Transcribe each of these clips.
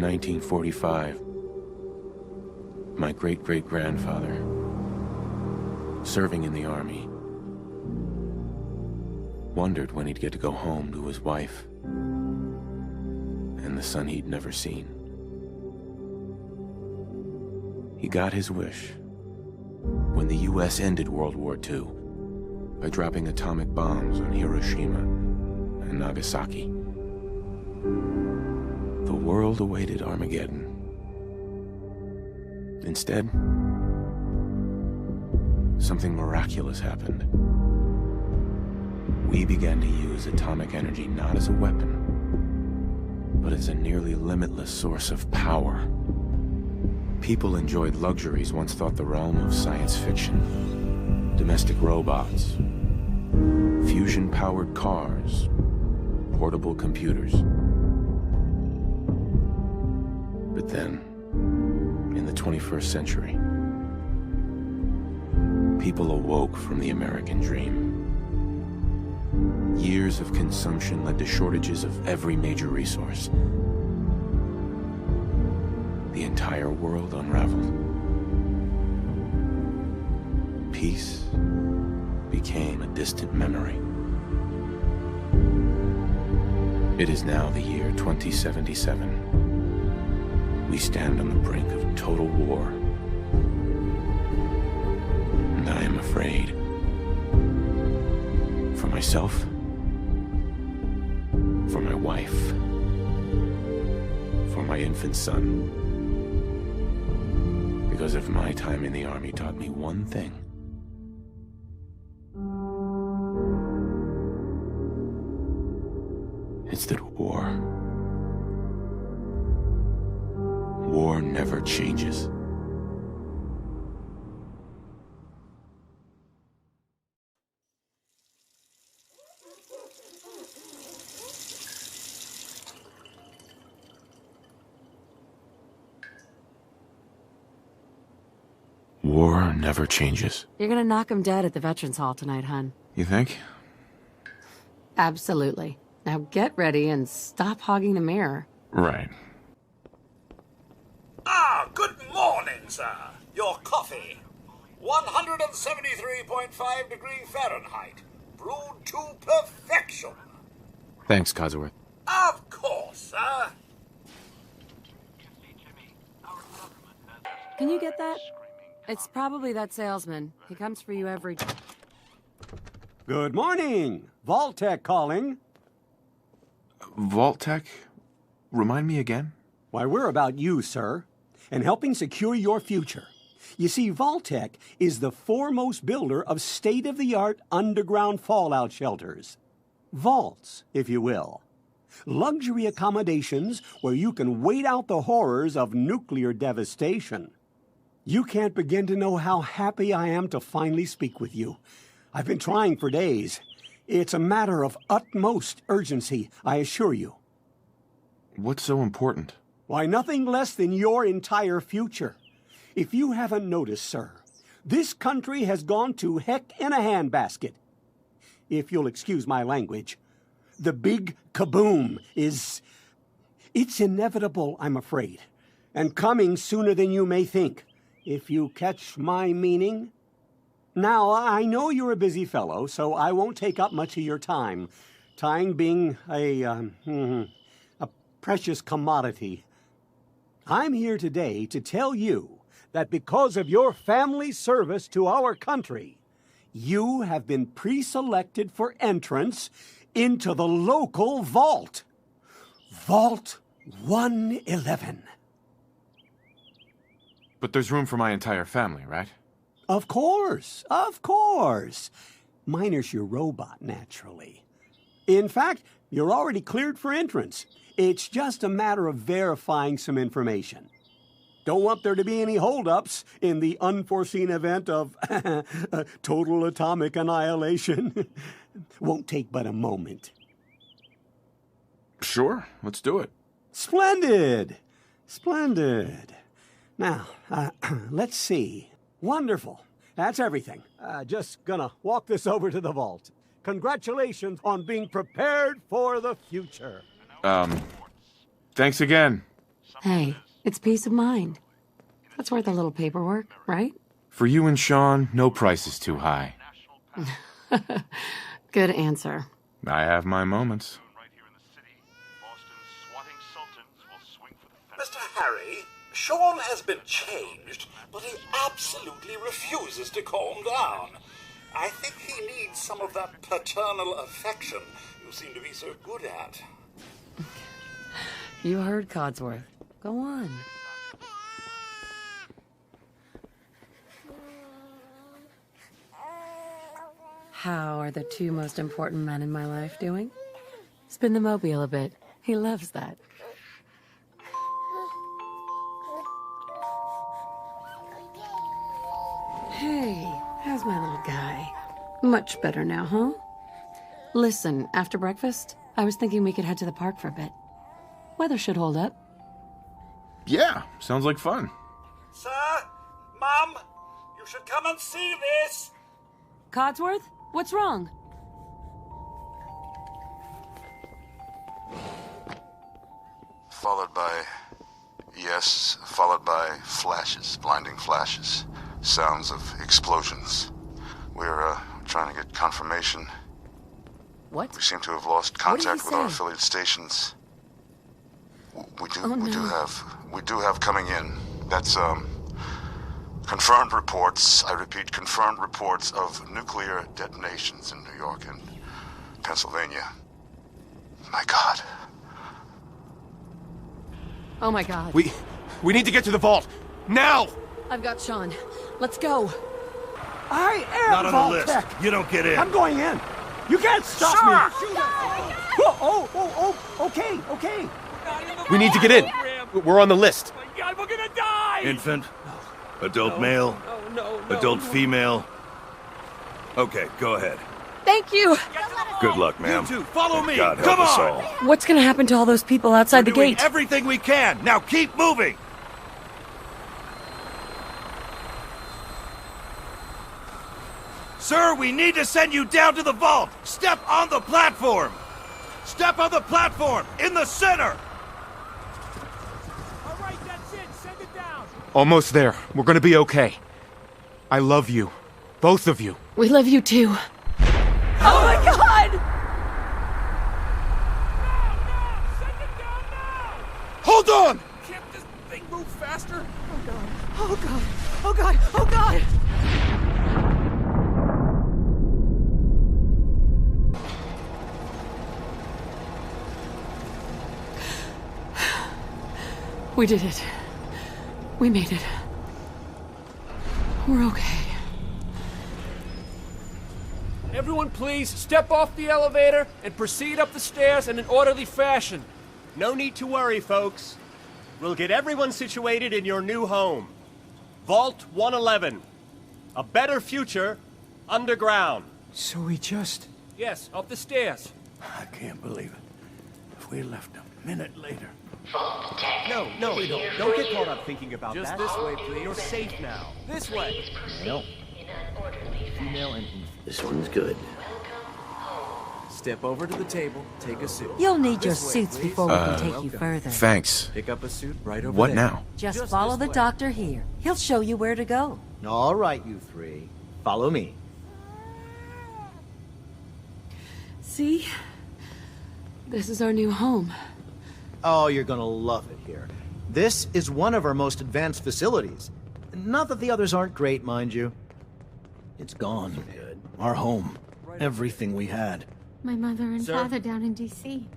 1945, my great-great-grandfather, serving in the army, wondered when he'd get to go home to his wife and the son he'd never seen. He got his wish when the U.S. ended World War II by dropping atomic bombs on Hiroshima and Nagasaki. The world awaited Armageddon. Instead, something miraculous happened. We began to use atomic energy not as a weapon, but as a nearly limitless source of power. People enjoyed luxuries once thought the realm of science fiction. Domestic robots, fusion-powered cars, portable computers. But then, in the 21st century, people awoke from the American dream. Years of consumption led to shortages of every major resource. The entire world unraveled. Peace became a distant memory. It is now the year 2077. We stand on the brink of total war. And I am afraid. For myself, for my wife, for my infant son. Because if my time in the army taught me one thing, it's that war never changes. War never changes. You're gonna knock him dead at the Veterans Hall tonight, hun. You think? Absolutely. Now get ready and stop hogging the mirror. Right. Ah, good morning, sir. Your coffee. 173.5 degrees Fahrenheit. Brewed to perfection. Thanks, Cosworth. Of course, sir. Can you get that? It's probably that salesman. He comes for you every... Good morning. Vault-Tec calling. Vault-Tec? Remind me again? Why, we're about you, sir, and helping secure your future. You see, Vault-Tec is the foremost builder of state-of-the-art underground fallout shelters. Vaults, if you will. Luxury accommodations where you can wait out the horrors of nuclear devastation. You can't begin to know how happy I am to finally speak with you. I've been trying for days. It's a matter of utmost urgency, I assure you. What's so important? Why, nothing less than your entire future. If you haven't noticed, sir, this country has gone to heck in a handbasket. If you'll excuse my language, the big kaboom is... It's inevitable, I'm afraid, and coming sooner than you may think, if you catch my meaning. Now, I know you're a busy fellow, so I won't take up much of your time. Time being a precious commodity. I'm here today to tell you that because of your family service to our country, you have been pre-selected for entrance into the local vault. Vault 111. But there's room for my entire family, right? Of course, of course. Minus your robot, naturally. In fact, you're already cleared for entrance. It's just a matter of verifying some information. Don't want there to be any holdups in the unforeseen event of total atomic annihilation. Won't take but a moment. Sure, let's do it. Splendid! Splendid. Now, let's see. Wonderful. That's everything. Just gonna walk this over to the vault. Congratulations on being prepared for the future. Thanks again. Hey, it's peace of mind. That's worth a little paperwork, right? For you and Shaun, no price is too high. Good answer. I have my moments. Mr. Harry, Shaun has been changed, but he absolutely refuses to calm down. I think he needs some of that paternal affection you seem to be so good at. You heard Codsworth. Go on. How are the two most important men in my life doing? Spin the mobile a bit. He loves that. Hey, how's my little guy? Much better now, huh? Listen, after breakfast, I was thinking we could head to the park for a bit. Weather should hold up. Yeah, sounds like fun. Sir, Mum, you should come and see this. Codsworth, what's wrong? Followed by flashes, blinding flashes, sounds of explosions. We're trying to get confirmation. What? We seem to have lost What did he contact with our say? affiliate stations. We do Oh, we do have coming in. That's confirmed reports. I repeat, confirmed reports of nuclear detonations in New York and Pennsylvania. My God. Oh my god. We need to get to the vault. Now! I've got Shaun. Let's go. I am Not on the list. Vault-Tec. You don't get in. I'm going in. You can't stop me. Okay. We need to get in. We're on the list. Infant, adult male, adult female. Okay, go ahead. Thank you. Good luck, ma'am. You two, follow me. God help Come us on. all. What's gonna happen to all those people outside the Doing gate? everything we can. Now keep moving. Sir, we need to send you down to the vault. Step on the platform. Step on the platform in the center. All right, that's it. Send it down. Almost there. We're gonna be okay. I love you. Both of you. We love you too. Oh my god! Send it down now. Hold on! Can't this thing move faster? Oh god! Oh god! Oh god! We did it. We made it. We're okay. Everyone please step off the elevator and proceed up the stairs in an orderly fashion. No need to worry, folks. We'll get everyone situated in your new home. Vault 111. A better future underground. So we just... Yes, up the stairs. I can't believe it. If we left a minute later... Vault-Tec. No, we don't. Don't get caught up thinking about Just that. this way, please. You're safe now. This way. Please proceed in an orderly fashion. This one's good. Step over to the table, take a suit. You'll need your This way, suits please. before we can take you further. Thanks. Pick up a suit right over What there. now? Just Just follow this the way. doctor here. He'll show you where to go. All right, you three. Follow me. See? This is our new home. Oh, you're gonna love it here. This is one of our most advanced facilities. Not that the others aren't great, mind you. It's gone. Our home. Everything we had. My mother and Sir? father down in D.C.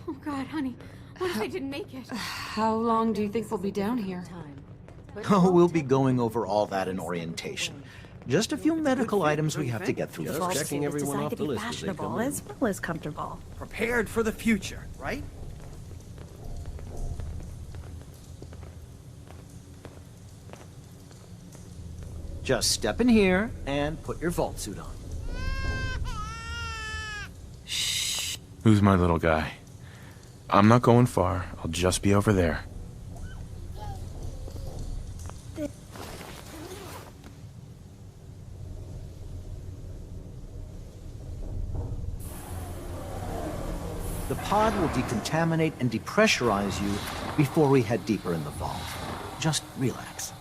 Oh, God, honey. What if I didn't make it? How long do you think we'll be down here? Oh, we'll be going over all that in orientation. Just a few medical items we have to get through first. Checking everyone off the list as they come in. as well as comfortable. Prepared for the future, right? Just step in here and put your vault suit on. Who's my little guy? I'm not going far. I'll just be over there. The pod will decontaminate and depressurize you before we head deeper in the vault. Just relax.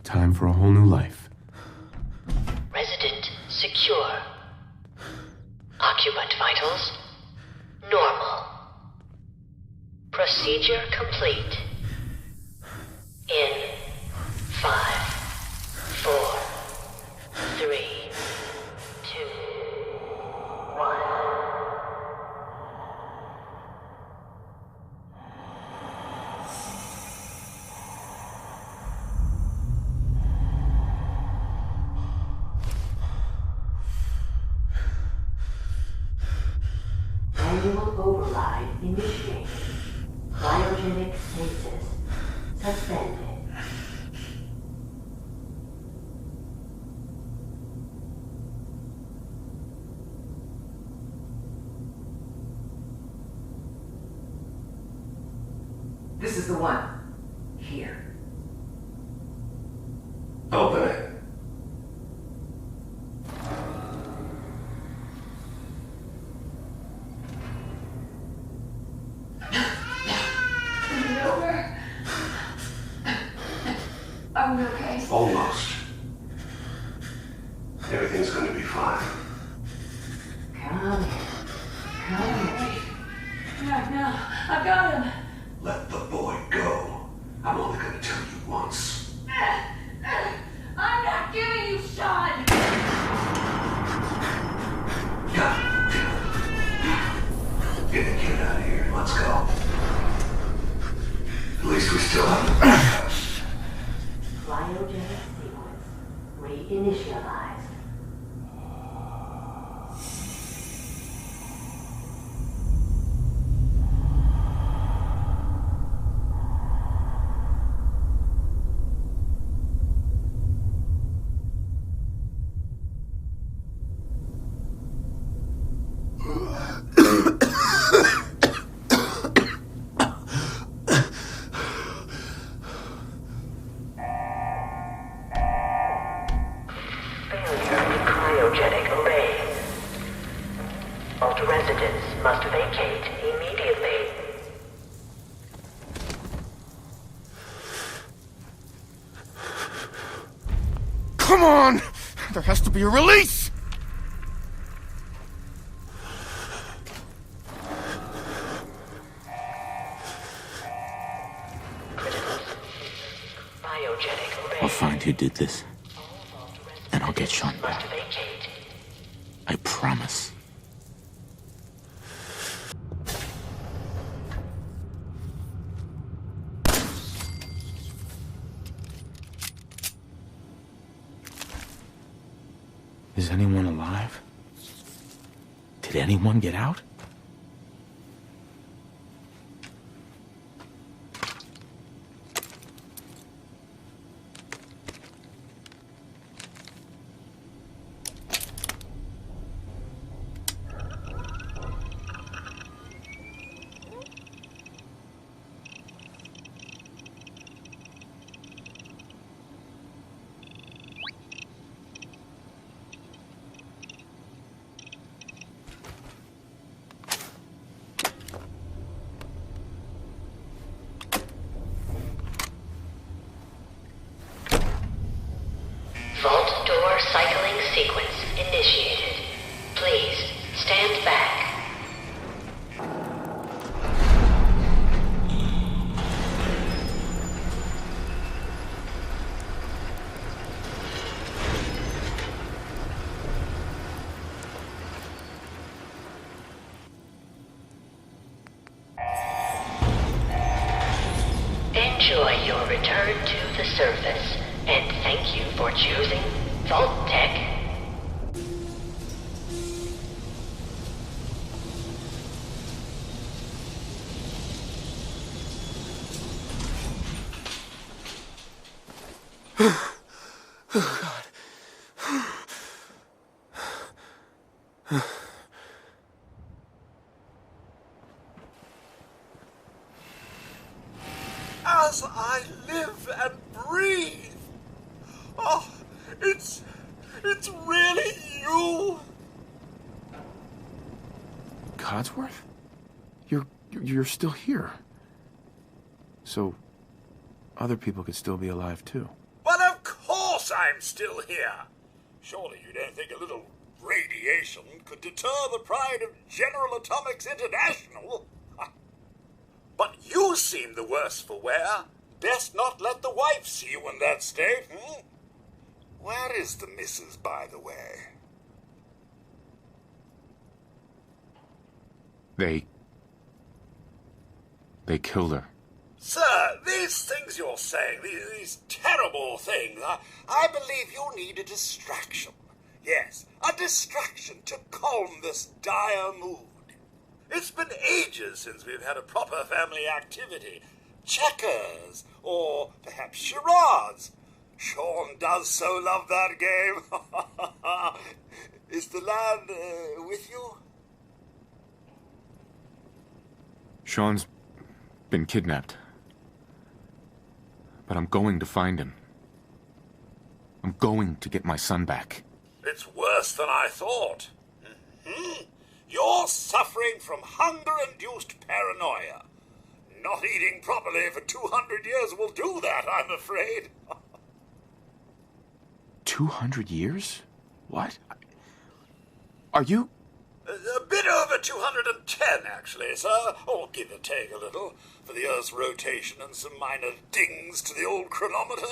Time for a whole new life. Resident secure. Occupant vitals normal. Procedure complete. In 5, 4, 3, 2, 1. Manual override initiated. Cryogenic stasis suspended. This is the one. Here. Open it. Are we okay? Almost. Everything's going to be fine. Come here. Come here. No, I've got him. Let the boy go. I'm only going to tell you once. I'm not giving you Shaun. God damn it. Get the kid out of here. Let's go. At least we still have the backup. Cryogenic sequence reinitialized. Cryogenic array. Vault residents must vacate immediately. Come on! There has to be a release! I'll find who did this. And I'll get Shaun back. I promise. Is anyone alive? Did anyone get out? Vault door cycling sequence initiated. Please stand back. Enjoy your return to the surface, and thank you for choosing Vault-Tec. Oh, God. As I live and breathe. Oh, it's really you. Codsworth? you're still here. So, other people could still be alive, too. Well, of course I'm still here. Surely you don't think a little radiation could deter the pride of General Atomics International? But you seem the worse for wear. Best not let the wife see you in that state, hmm? Where is the missus, by the way? They killed her. Sir, these things you're saying, these terrible things, I believe you need a distraction. Yes, a distraction to calm this dire mood. It's been ages since we've had a proper family activity. Checkers, or perhaps charades. Shaun does so love that game. Is the lad with you? Shaun's been kidnapped. But I'm going to find him. I'm going to get my son back. It's worse than I thought. Mm-hmm. You're suffering from hunger-induced paranoia. Not eating properly for 200 years will do that, I'm afraid. 200 years? What? Are you... A bit over 210, actually, sir. Or give or take a little, for the Earth's rotation and some minor dings to the old chronometer.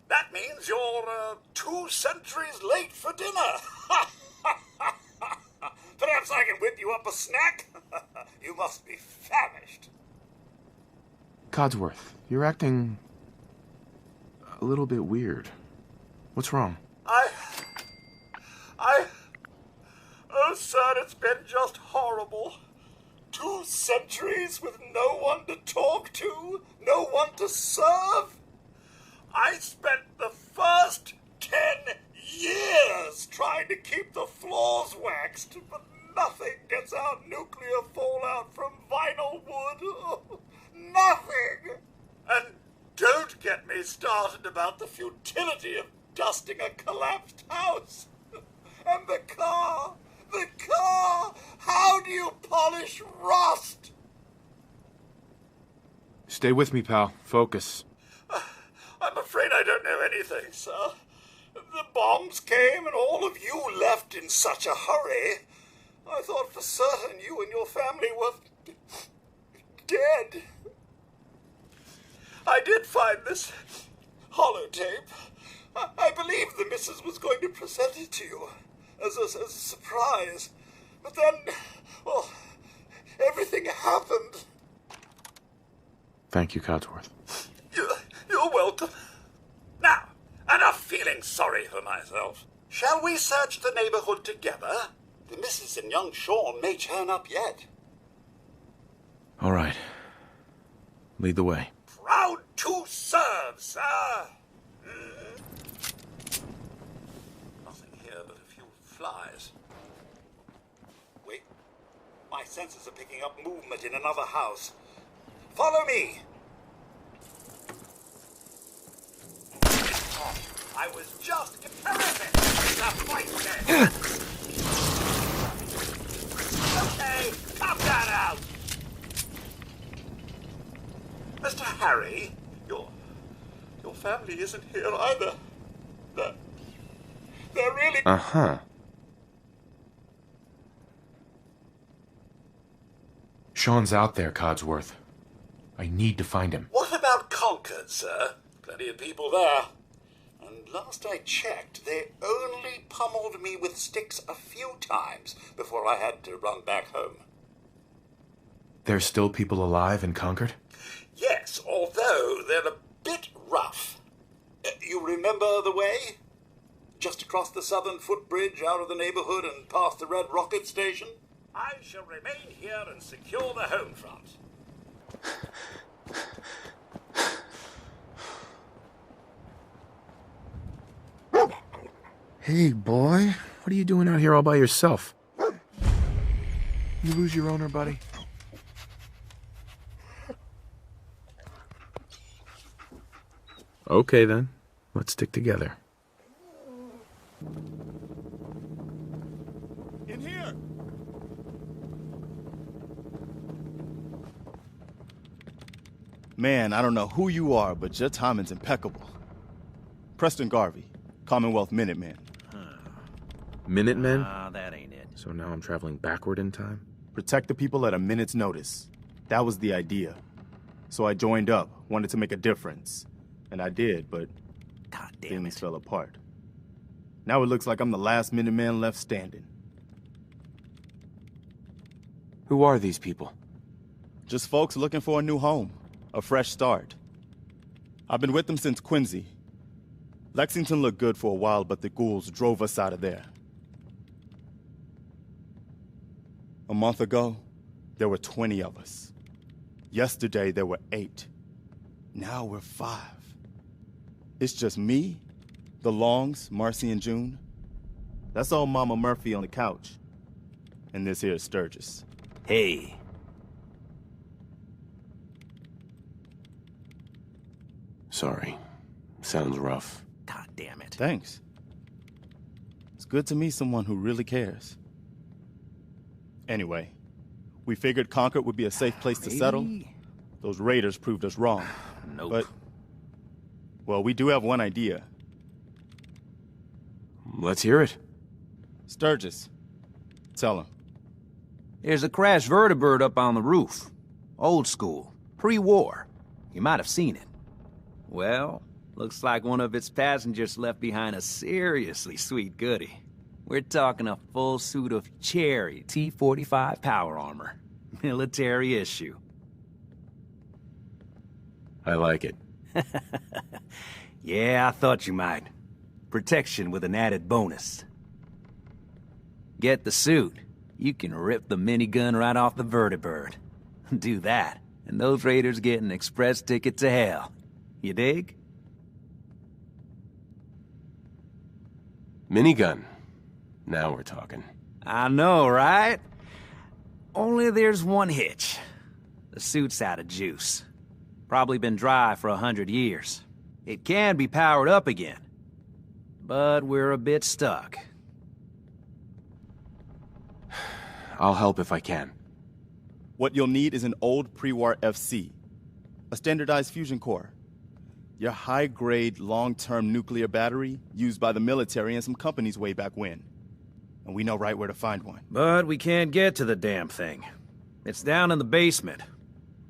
That means you're 2 centuries late for dinner. Perhaps I can whip you up a snack? You must be famished. Codsworth, you're acting... a little bit weird. What's wrong? Oh, sir, it's been just horrible. 2 centuries with no one to talk to, no one to serve. I spent the first 10 years trying to keep the floors waxed, but nothing gets out nuclear fallout from vinyl wood. Nothing! And don't get me started about the futility of dusting a collapsed house. And the car! The car! How do you polish rust? Stay with me, pal. Focus. I'm afraid I don't know anything, sir. The bombs came and all of you left in such a hurry. I thought for certain you and your family were dead. I did find this holotape. I believed the missus was going to present it to you as a surprise. But then, well, everything happened. Thank you, Codsworth. You're welcome. Now, enough feeling sorry for myself. Shall we search the neighborhood together? The missus and young Shaun may turn up yet. All right. Lead the way. Proud to serve, sir. Nothing here but a few flies. Wait. My senses are picking up movement in another house. Follow me. I was just terrific. The fight then. Okay, cut that out. Mr. Harry, your family isn't here either. They're really... Uh-huh. Shaun's out there, Codsworth. I need to find him. What about Concord, sir? Plenty of people there. And last I checked, they only pummeled me with sticks a few times before I had to run back home. There's still people alive in Concord? Yes, although they're a bit rough. You remember the way? Just across the southern footbridge, out of the neighborhood and past the Red Rocket Station? I shall remain here and secure the home front. Hey, boy. What are you doing out here all by yourself? You lose your owner, buddy? Okay, then. Let's stick together. In here! Man, I don't know who you are, but your timing's impeccable. Preston Garvey, Commonwealth Minutemen. Minutemen? Ah, that ain't it. So now I'm traveling backward in time? Protect the people at a minute's notice. That was the idea. So I joined up, wanted to make a difference. And I did, but God damn things it. fell apart. Now it looks like I'm the last Minuteman left standing. Who are these people? Just folks looking for a new home, a fresh start. I've been with them since Quincy. Lexington looked good for a while, but the ghouls drove us out of there. A month ago, there were 20 of us. Yesterday, there were 8. Now we're 5. It's just me, the Longs, Marcy and June. That's old Mama Murphy on the couch. And this here is Sturgis. Hey. Sorry. Sounds rough. God damn it. Thanks. It's good to meet someone who really cares. Anyway, we figured Concord would be a safe place to settle. Those raiders proved us wrong. Nope. But, well, we do have one idea. Let's hear it. Sturgis. Tell him. There's a crashed vertibird up on the roof. Old school. Pre-war. You might have seen it. Well, looks like one of its passengers left behind a seriously sweet goodie. We're talking a full suit of cherry T-45 power armor. Military issue. I like it. Yeah, I thought you might. Protection with an added bonus. Get the suit. You can rip the minigun right off the vertibird. Do that, and those raiders get an express ticket to hell. You dig? Minigun. Now we're talking. I know, right? Only there's one hitch. The suit's out of juice. Probably been dry for 100 years. It can be powered up again. But we're a bit stuck. I'll help if I can. What you'll need is an old pre-war FC. A standardized fusion core. Your high-grade, long-term nuclear battery used by the military and some companies way back when. And we know right where to find one. But we can't get to the damn thing. It's down in the basement.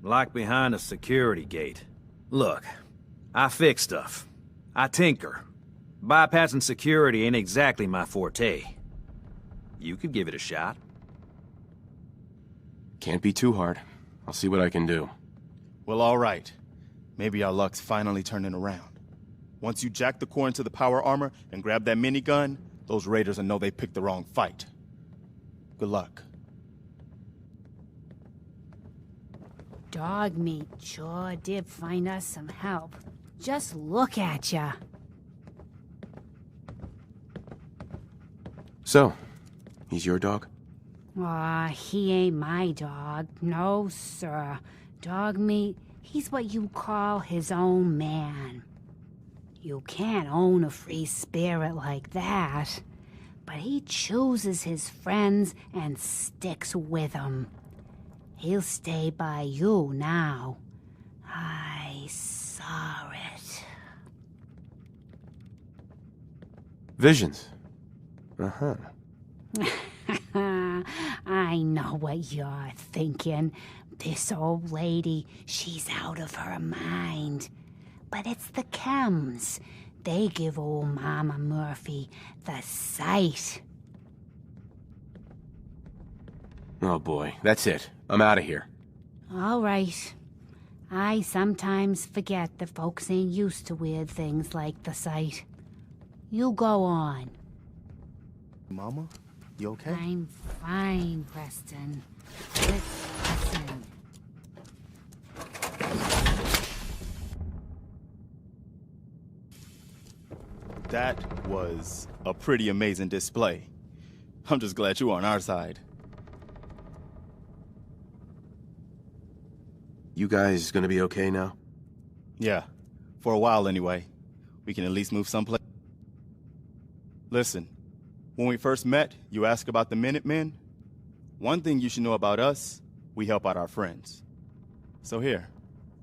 Locked behind a security gate. Look, I fix stuff. I tinker. Bypassing security ain't exactly my forte. You could give it a shot. Can't be too hard. I'll see what I can do. Well, all right. Maybe our luck's finally turning around. Once you jack the core into the power armor and grab that minigun, those raiders will know they picked the wrong fight. Good luck. Dog meat sure did find us some help. Just look at ya. So, he's your dog? Aw, he ain't my dog. No, sir. Dog meat, he's what you call his own man. You can't own a free spirit like that. But he chooses his friends and sticks with them. He'll stay by you now. I saw it. Visions. Uh-huh. I know what you're thinking. This old lady, she's out of her mind. But it's the chems. They give old Mama Murphy the sight. Oh boy, that's it. I'm out of here. All right. I sometimes forget that folks ain't used to weird things like the sight. You go on. Mama, you okay? I'm fine, Preston. Listen. That was a pretty amazing display. I'm just glad you were on our side. You guys gonna be okay now? Yeah, for a while anyway. We can at least move someplace. Listen, when we first met, you asked about the Minutemen. One thing you should know about us, we help out our friends. So here,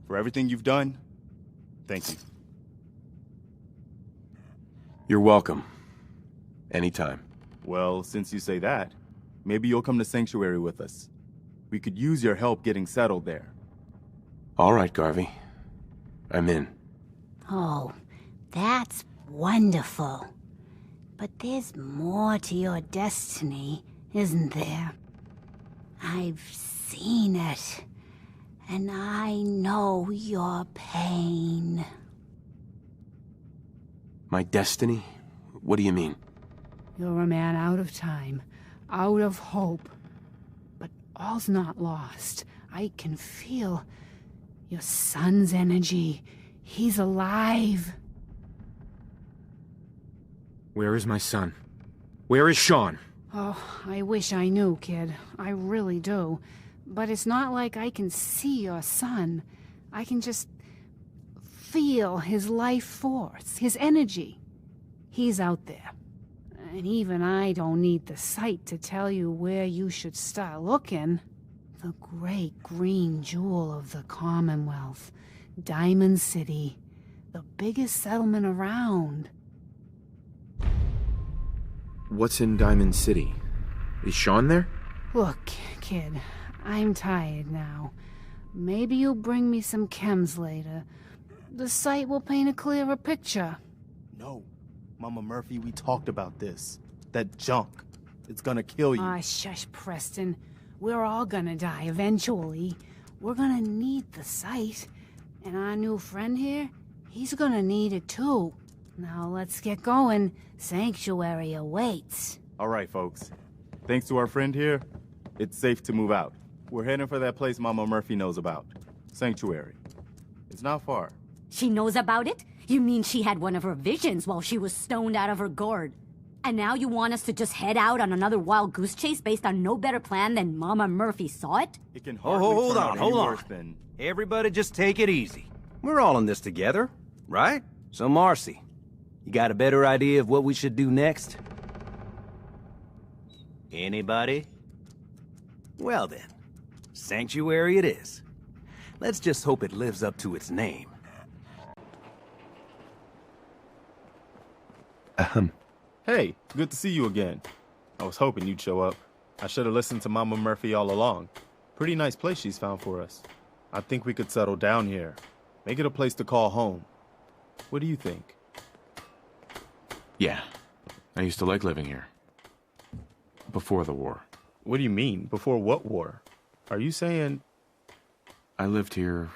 For everything you've done, thank you. You're welcome. Anytime. Well, since you say that, maybe you'll come to Sanctuary with us. We could use your help getting settled there. All right, Garvey. I'm in. Oh, that's wonderful. But there's more to your destiny, isn't there? I've seen it, and I know your pain. My destiny? What do you mean? You're a man out of time, out of hope. But all's not lost. I can feel your son's energy. He's alive. Where is my son? Where is Shaun? Oh, I wish I knew, kid. I really do. But it's not like I can see your son. I can just feel his life force, his energy. He's out there. And even I don't need the sight to tell you where you should start looking. The great green jewel of the Commonwealth. Diamond City. The biggest settlement around. What's in Diamond City? Is Shaun there? Look, kid, I'm tired now. Maybe you'll bring me some chems later. The sight will paint a clearer picture. No. Mama Murphy, we talked about this. That junk. It's gonna kill you. Ah, shush, Preston. We're all gonna die eventually. We're gonna need the sight. And our new friend here, he's gonna need it too. Now let's get going. Sanctuary awaits. All right, folks. Thanks to our friend here, it's safe to move out. We're heading for that place Mama Murphy knows about. Sanctuary. It's not far. She knows about it? You mean she had one of her visions while she was stoned out of her gourd? And now you want us to just head out on another wild goose chase based on no better plan than Mama Murphy saw it? It can Oh, hardly hold turn on, out hold any on. worse than... Everybody just take it easy. We're all in this together, right? So, Marcy, you got a better idea of what we should do next? Anybody? Well then, Sanctuary it is. Let's just hope it lives up to its name. Hey, good to see you again. I was hoping you'd show up. I should have listened to Mama Murphy all along. Pretty nice place she's found for us. I think we could settle down here. Make it a place to call home. What do you think? Yeah. I used to like living here. Before the war. What do you mean? Before what war? Are you saying... I lived here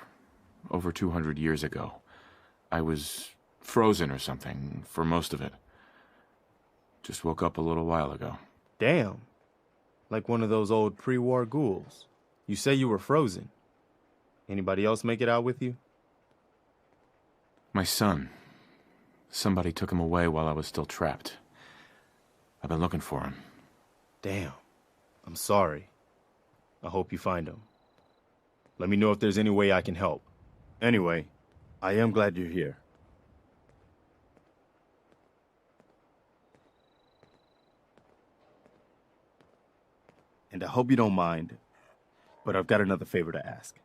over 200 years ago. I was frozen or something for most of it. Just woke up a little while ago. Damn. Like one of those old pre-war ghouls. You say you were frozen. Anybody else make it out with you? My son. Somebody took him away while I was still trapped. I've been looking for him. Damn. I'm sorry. I hope you find him. Let me know if there's any way I can help. Anyway, I am glad you're here. And I hope you don't mind, but I've got another favor to ask.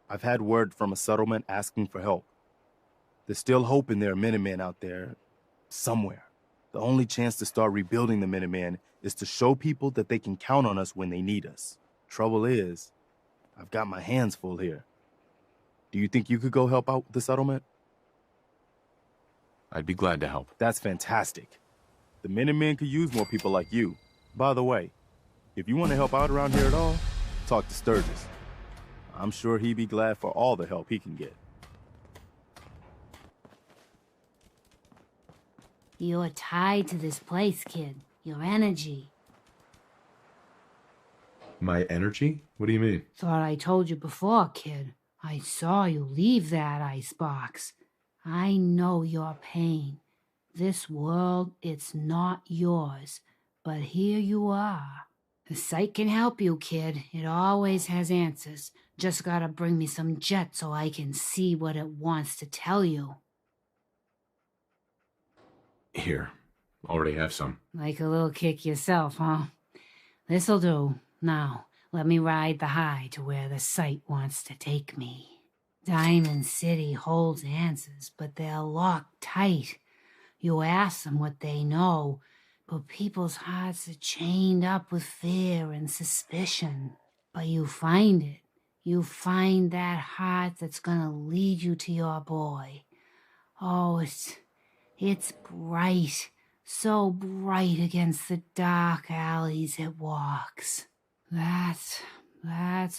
I've had word from a settlement asking for help. There's still hope in there are Minutemen out there somewhere. The only chance to start rebuilding the Minutemen is to show people that they can count on us when they need us. Trouble is, I've got my hands full here. Do you think you could go help out the settlement? I'd be glad to help. That's fantastic. The Minutemen could use more people like you. By the way, if you want to help out around here at all, talk to Sturgis. I'm sure he'd be glad for all the help he can get. You're tied to this place, kid. Your energy. My energy? What do you mean? Thought I told you before, kid. I saw you leave that icebox. I know your pain. This world, it's not yours. But here you are. The sight can help you, kid. It always has answers. Just gotta bring me some jet so I can see what it wants to tell you. Here. Already have some. Like a little kick yourself, huh? This'll do. Now, let me ride the high to where the sight wants to take me. Diamond City holds answers, but they're locked tight. You ask them what they know, but people's hearts are chained up with fear and suspicion. But you find it. You find that heart that's gonna lead you to your boy. Oh, it's bright. So bright against the dark alleys it walks. That's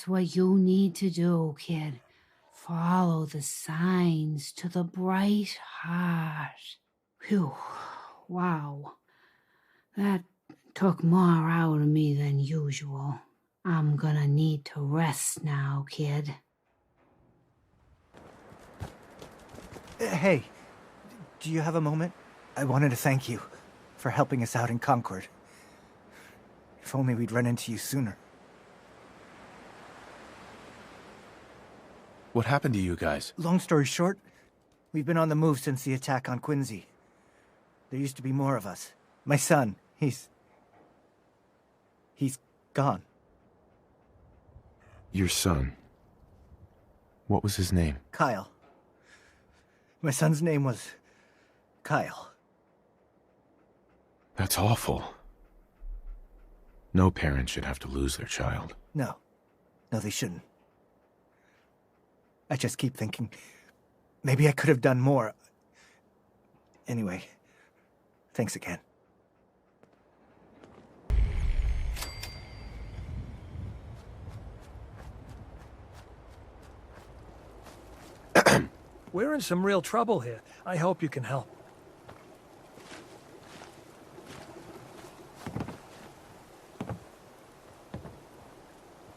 what you need to do, kid. Follow the signs to the bright heart. Phew, wow. That took more out of me than usual. I'm gonna need to rest now, kid. Hey, do you have a moment? I wanted to thank you for helping us out in Concord. If only we'd run into you sooner. What happened to you guys? Long story short, we've been on the move since the attack on Quincy. There used to be more of us. My son, he's gone. Your son. What was his name? Kyle. My son's name was Kyle. That's awful. No parent should have to lose their child. No, they shouldn't. I just keep thinking, maybe I could have done more. Anyway, thanks again. We're in some real trouble here. I hope you can help.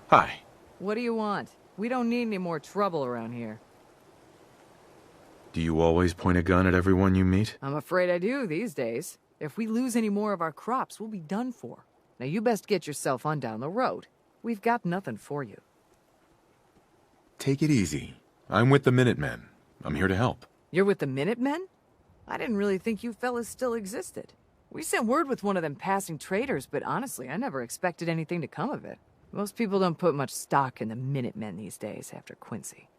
Hi. What do you want? We don't need any more trouble around here. Do you always point a gun at everyone you meet? I'm afraid I do these days. If we lose any more of our crops, we'll be done for. Now you best get yourself on down the road. We've got nothing for you. Take it easy. I'm with the Minutemen. I'm here to help. You're with the Minutemen? I didn't really think you fellas still existed. We sent word with one of them passing traders, but honestly, I never expected anything to come of it. Most people don't put much stock in the Minutemen these days after Quincy.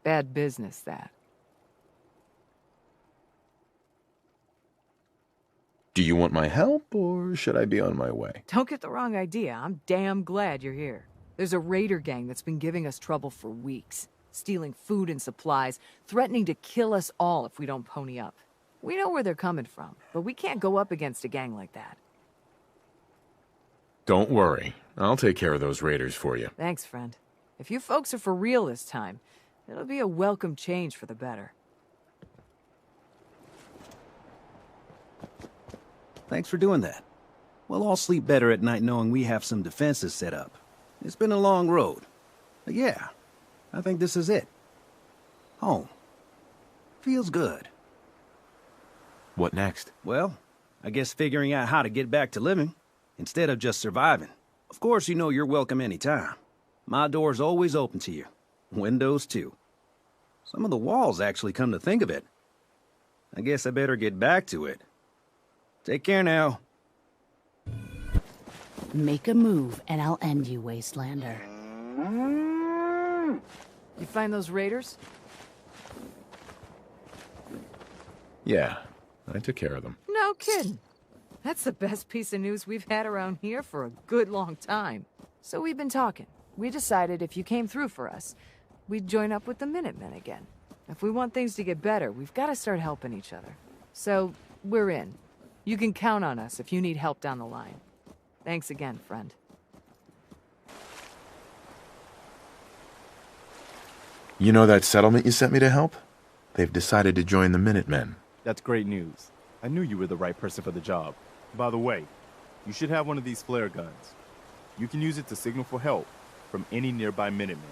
Bad business, that. Do you want my help, or should I be on my way? Don't get the wrong idea. I'm damn glad you're here. There's a raider gang that's been giving us trouble for weeks. Stealing food and supplies, threatening to kill us all if we don't pony up. We know where they're coming from, but we can't go up against a gang like that. Don't worry. I'll take care of those raiders for you. Thanks, friend. If you folks are for real this time, it'll be a welcome change for the better. Thanks for doing that. We'll all sleep better at night knowing we have some defenses set up. It's been a long road. But yeah, I think this is it. Home. Feels good. What next? Well, I guess figuring out how to get back to living, instead of just surviving. Of course, you know you're welcome anytime. My door's always open to you. Windows, too. Some of the walls, actually, come to think of it. I guess I better get back to it. Take care now. Make a move, and I'll end you, Wastelander. You find those raiders? Yeah, I took care of them. No kidding. That's the best piece of news we've had around here for a good long time. So we've been talking. We decided if you came through for us, we'd join up with the Minutemen again. If we want things to get better, we've got to start helping each other. So, we're in. You can count on us if you need help down the line. Thanks again, friend. You know that settlement you sent me to help? They've decided to join the Minutemen. That's great news. I knew you were the right person for the job. By the way, you should have one of these flare guns. You can use it to signal for help from any nearby Minutemen.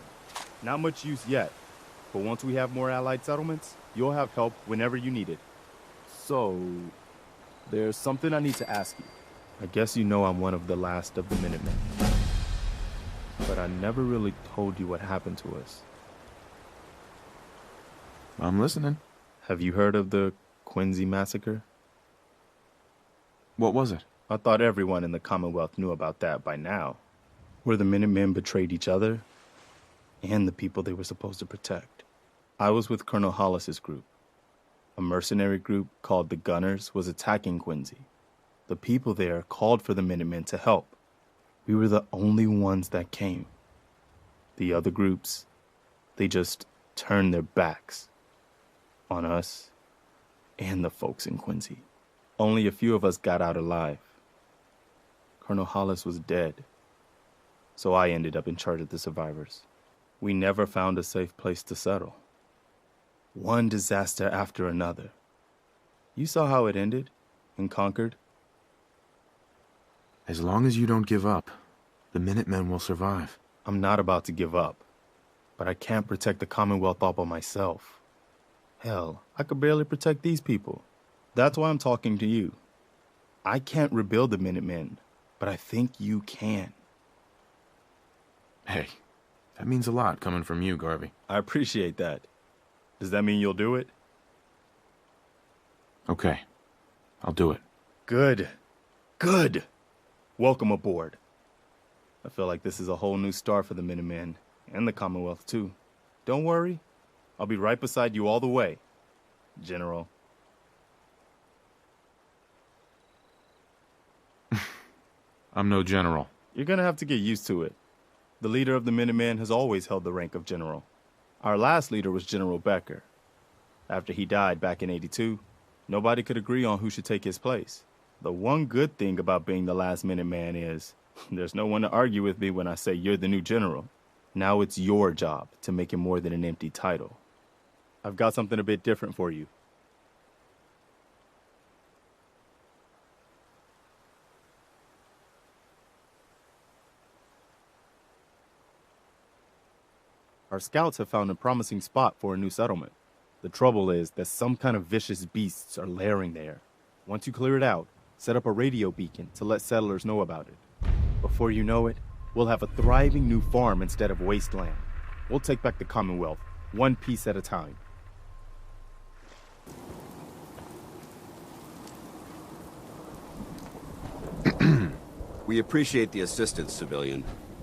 Not much use yet, but once we have more allied settlements, you'll have help whenever you need it. So, there's something I need to ask you. I guess you know I'm one of the last of the Minutemen. But I never really told you what happened to us. I'm listening. Have you heard of the Quincy massacre? What was it? I thought everyone in the Commonwealth knew about that by now. Where the Minutemen betrayed each other and the people they were supposed to protect. I was with Colonel Hollis's group. A mercenary group called the Gunners was attacking Quincy. The people there called for the Minutemen to help. We were the only ones that came. The other groups, they just turned their backs on us and the folks in Quincy. Only a few of us got out alive. Colonel Hollis was dead, so I ended up in charge of the survivors. We never found a safe place to settle. One disaster after another. You saw how it ended in Concord? As long as you don't give up, the Minutemen will survive. I'm not about to give up, but I can't protect the Commonwealth all by myself. Hell, I could barely protect these people. That's why I'm talking to you. I can't rebuild the Minutemen, but I think you can. Hey, that means a lot coming from you, Garvey. I appreciate that. Does that mean you'll do it? Okay, I'll do it. Good. Good. Welcome aboard. I feel like this is a whole new start for the Minutemen, and the Commonwealth, too. Don't worry. I'll be right beside you all the way, General. I'm no general. You're gonna have to get used to it. The leader of the Minutemen has always held the rank of general. Our last leader was General Becker. After he died back in '82, nobody could agree on who should take his place. The one good thing about being the last Minuteman is there's no one to argue with me when I say you're the new general. Now it's your job to make it more than an empty title. I've got something a bit different for you. Our scouts have found a promising spot for a new settlement. The trouble is that some kind of vicious beasts are lairing there. Once you clear it out, set up a radio beacon to let settlers know about it. Before you know it, we'll have a thriving new farm instead of wasteland. We'll take back the Commonwealth, one piece at a time. We appreciate the assistance, civilian,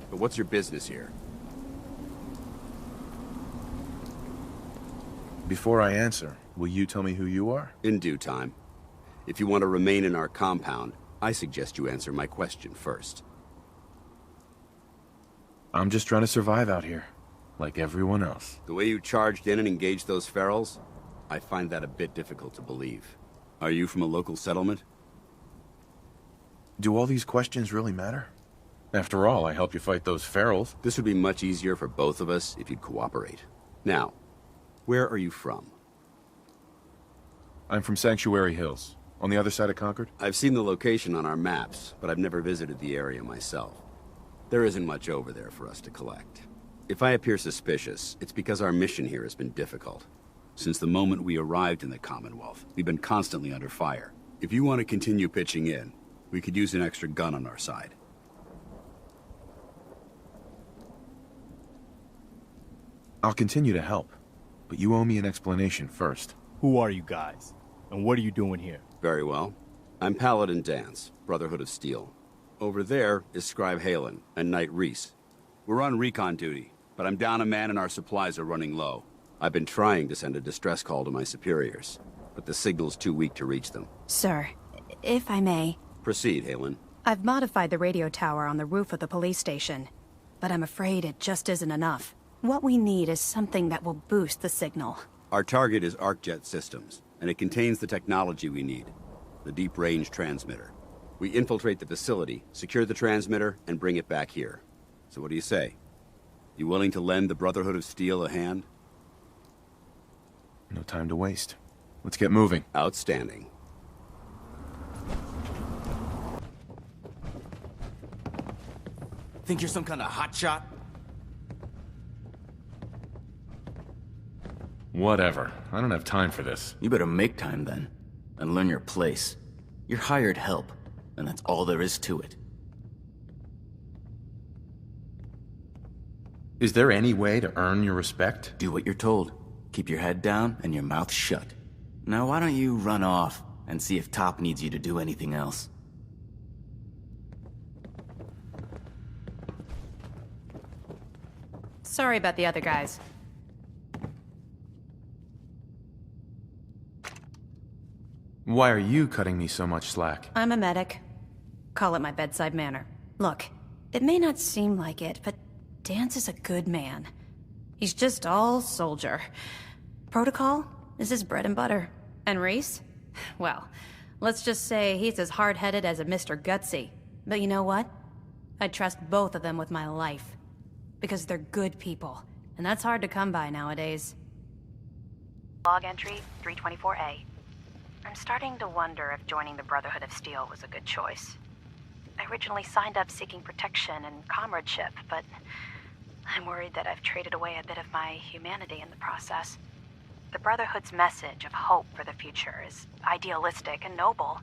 but what's your business here? Before I answer, will you tell me who you are? In due time. If you want to remain in our compound, I suggest you answer my question first. I'm just trying to survive out here, like everyone else. The way you charged in and engaged those ferals, I find that a bit difficult to believe. Are you from a local settlement? Do all these questions really matter? After all, I helped you fight those ferals. This would be much easier for both of us if you'd cooperate. Now, where are you from? I'm from Sanctuary Hills, on the other side of Concord. I've seen the location on our maps, but I've never visited the area myself. There isn't much over there for us to collect. If I appear suspicious, it's because our mission here has been difficult. Since the moment we arrived in the Commonwealth, we've been constantly under fire. If you want to continue pitching in, we could use an extra gun on our side. I'll continue to help, but you owe me an explanation first. Who are you guys? And what are you doing here? Very well. I'm Paladin Dance, Brotherhood of Steel. Over there is Scribe Halen and Knight Reese. We're on recon duty, but I'm down a man and our supplies are running low. I've been trying to send a distress call to my superiors, but the signal's too weak to reach them. Sir, if I may... Proceed, Halen. I've modified the radio tower on the roof of the police station, but I'm afraid it just isn't enough. What we need is something that will boost the signal. Our target is ArcJet Systems, and it contains the technology we need. The deep-range transmitter. We infiltrate the facility, secure the transmitter, and bring it back here. So what do you say? You willing to lend the Brotherhood of Steel a hand? No time to waste. Let's get moving. Outstanding. Think you're some kind of hotshot? Whatever. I don't have time for this. You better make time then, and learn your place. You're hired help, and that's all there is to it. Is there any way to earn your respect? Do what you're told. Keep your head down and your mouth shut. Now why don't you run off and see if Top needs you to do anything else? Sorry about the other guys. why are you cutting me so much slack? I'm a medic. Call it my bedside manner. Look, it may not seem like it, but Dance is a good man. He's just all soldier. Protocol is his bread and butter. And Reese? Well, let's just say he's as hard-headed as a Mr. Gutsy. But you know what? I trust both of them with my life. Because they're good people. And that's hard to come by nowadays. Log entry 324A. I'm starting to wonder if joining the Brotherhood of Steel was a good choice. I originally signed up seeking protection and comradeship, but I'm worried that I've traded away a bit of my humanity in the process. The Brotherhood's message of hope for the future is idealistic and noble,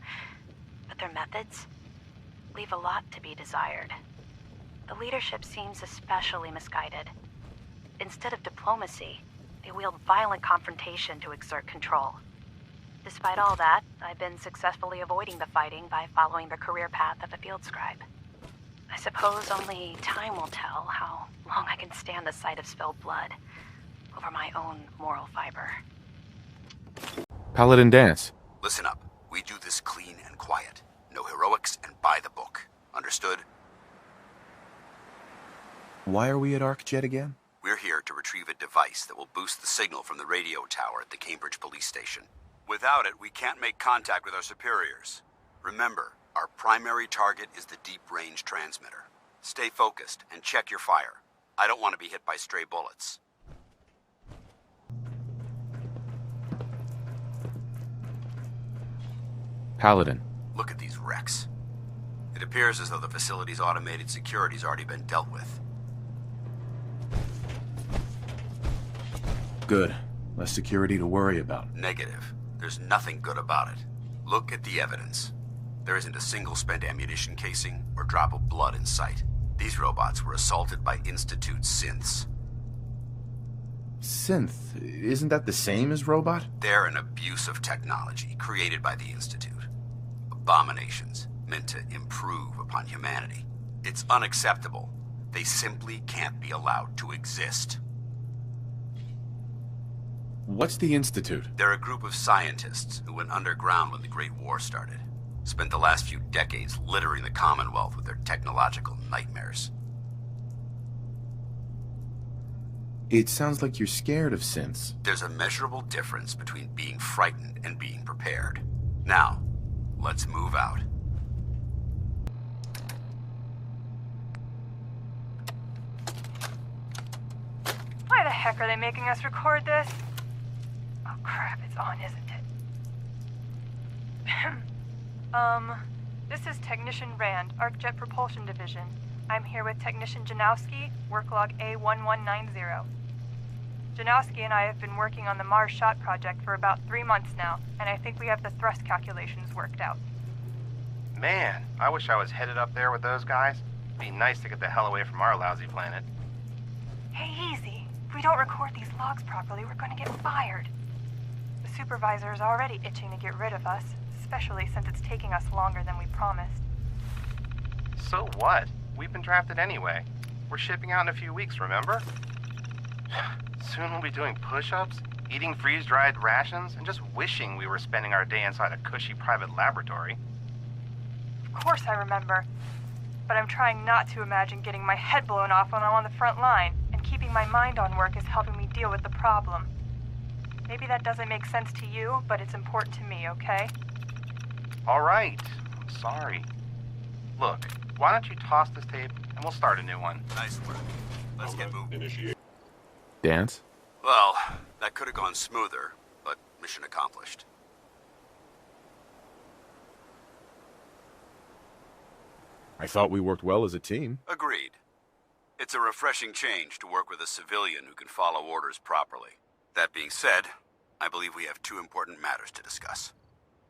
but their methods leave a lot to be desired. The leadership seems especially misguided. Instead of diplomacy, they wield violent confrontation to exert control. Despite all that, I've been successfully avoiding the fighting by following the career path of a field scribe. I suppose only time will tell how long I can stand the sight of spilled blood over my own moral fiber. Paladin Dance. Listen up. We do this clean and quiet. No heroics and by the book. Understood? Why are we at ArcJet again? We're here to retrieve a device that will boost the signal from the radio tower at the Cambridge police station. Without it, we can't make contact with our superiors. Remember, our primary target is the deep-range transmitter. Stay focused and check your fire. I don't want to be hit by stray bullets. Paladin. Look at these wrecks. It appears as though the facility's automated security's already been dealt with. Good. Less security to worry about. Negative. There's nothing good about it. Look at the evidence. There isn't a single spent ammunition casing or drop of blood in sight. These robots were assaulted by Institute synths. Synth? Isn't that the same as robot? They're an abuse of technology created by the Institute. Abominations meant to improve upon humanity. It's unacceptable. They simply can't be allowed to exist. What's the Institute? They're a group of scientists who went underground when the Great War started. Spent the last few decades littering the Commonwealth with their technological nightmares. It sounds like you're scared of synths. There's a measurable difference between being frightened and being prepared. Now, let's move out. Why the heck are they making us record this? Oh crap, it's on, isn't it? This is Technician Rand, ArcJet Propulsion Division. I'm here with Technician Janowski, work log A1190. Janowski and I have been working on the Mars Shot project for about 3 months now, and I think we have the thrust calculations worked out. Man, I wish I was headed up there with those guys. Be nice to get the hell away from our lousy planet. Hey, easy. If we don't record these logs properly, we're gonna get fired. The supervisor is already itching to get rid of us, especially since it's taking us longer than we promised. So what? We've been drafted anyway. We're shipping out in a few weeks, remember? Soon we'll be doing push-ups, eating freeze-dried rations, and just wishing we were spending our day inside a cushy private laboratory. Of course I remember. But I'm trying not to imagine getting my head blown off when I'm on the front line, and keeping my mind on work is helping me deal with the problem. Maybe that doesn't make sense to you, but it's important to me, okay? All right. I'm sorry. Look, why don't you toss this tape and we'll start a new one. Nice work. Let's get moving. Dance? Well, that could have gone smoother, but mission accomplished. I thought we worked well as a team. Agreed. It's a refreshing change to work with a civilian who can follow orders properly. That being said, I believe we have 2 important matters to discuss.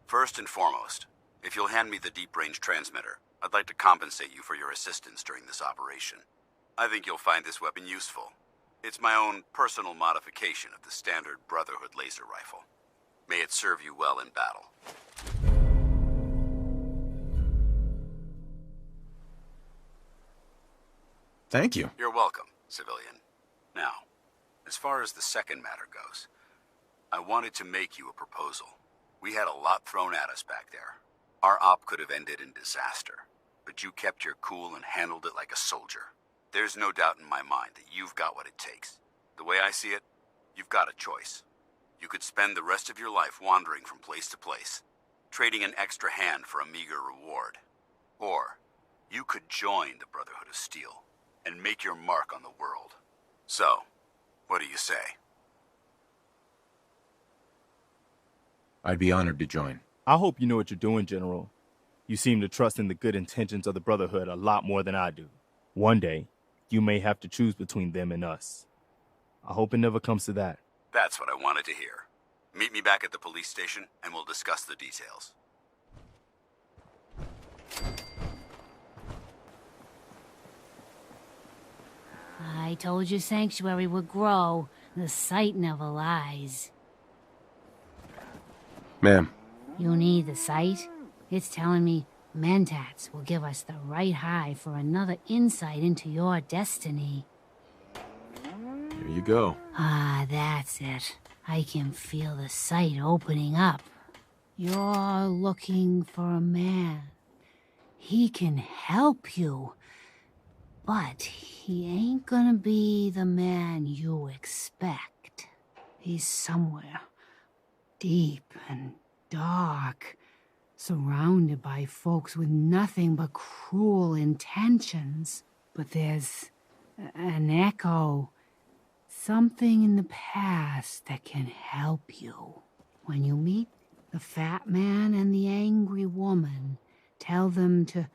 First and foremost, if you'll hand me the deep-range transmitter, I'd like to compensate you for your assistance during this operation. I think you'll find this weapon useful. It's my own personal modification of the standard Brotherhood laser rifle. May it serve you well in battle. Thank you. You're welcome, civilian. Now, as far as the second matter goes, I wanted to make you a proposal. We had a lot thrown at us back there. Our op could have ended in disaster, but you kept your cool and handled it like a soldier. There's no doubt in my mind that you've got what it takes. The way I see it, you've got a choice. You could spend the rest of your life wandering from place to place, trading an extra hand for a meager reward. Or, you could join the Brotherhood of Steel and make your mark on the world. So, what do you say? I'd be honored to join. I hope you know what you're doing, General. You seem to trust in the good intentions of the Brotherhood a lot more than I do. One day, you may have to choose between them and us. I hope it never comes to that. That's what I wanted to hear. Meet me back at the police station and we'll discuss the details. I told you Sanctuary would grow. The site never lies. Ma'am. You need the site? It's telling me Mentats will give us the right high for another insight into your destiny. Here you go. Ah, that's it. I can feel the site opening up. You're looking for a man. He can help you. But he ain't gonna be the man you expect. He's somewhere deep and dark, surrounded by folks with nothing but cruel intentions. But there's an echo, something in the past that can help you. When you meet the fat man and the angry woman, tell them to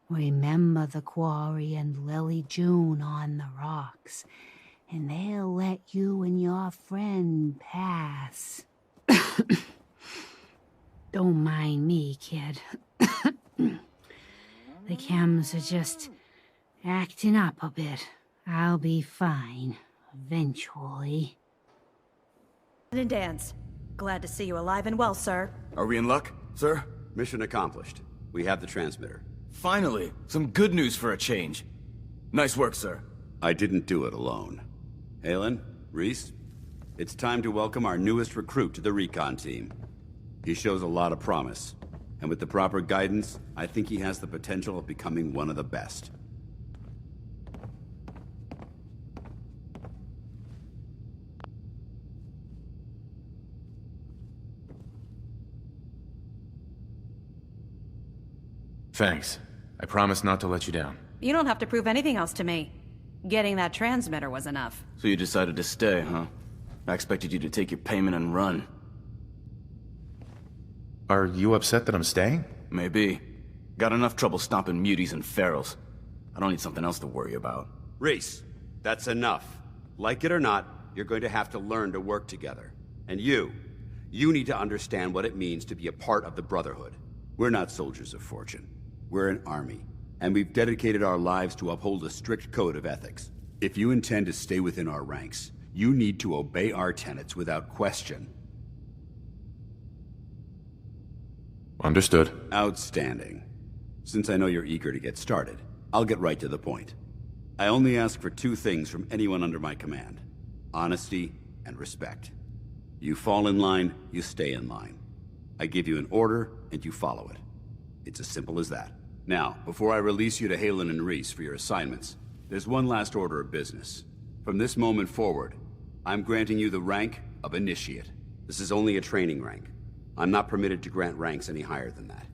remember the quarry and Lily June on the rocks, and they'll let you and your friend pass. Don't mind me, kid. The chems are just acting up a bit. I'll be fine, eventually. And dance. Glad to see you alive and well, sir. Are we in luck, sir? Mission accomplished. We have the transmitter. Finally, some good news for a change. Nice work, sir. I didn't do it alone. Halen, Reese, it's time to welcome our newest recruit to the recon team. He shows a lot of promise, and with the proper guidance, I think he has the potential of becoming one of the best. Thanks. I promise not to let you down. You don't have to prove anything else to me. Getting that transmitter was enough. So you decided to stay, huh? I expected you to take your payment and run. Are you upset that I'm staying? Maybe. Got enough trouble stomping muties and ferals. I don't need something else to worry about. Reese, that's enough. Like it or not, you're going to have to learn to work together. And you need to understand what it means to be a part of the Brotherhood. We're not soldiers of fortune. We're an army, and we've dedicated our lives to uphold a strict code of ethics. If you intend to stay within our ranks, you need to obey our tenets without question. Understood. Outstanding. Since I know you're eager to get started, I'll get right to the point. I only ask for two things from anyone under my command: honesty and respect. You fall in line, you stay in line. I give you an order, and you follow it. It's as simple as that. Now, before I release you to Halen and Reese for your assignments, there's one last order of business. From this moment forward, I'm granting you the rank of Initiate. This is only a training rank. I'm not permitted to grant ranks any higher than that.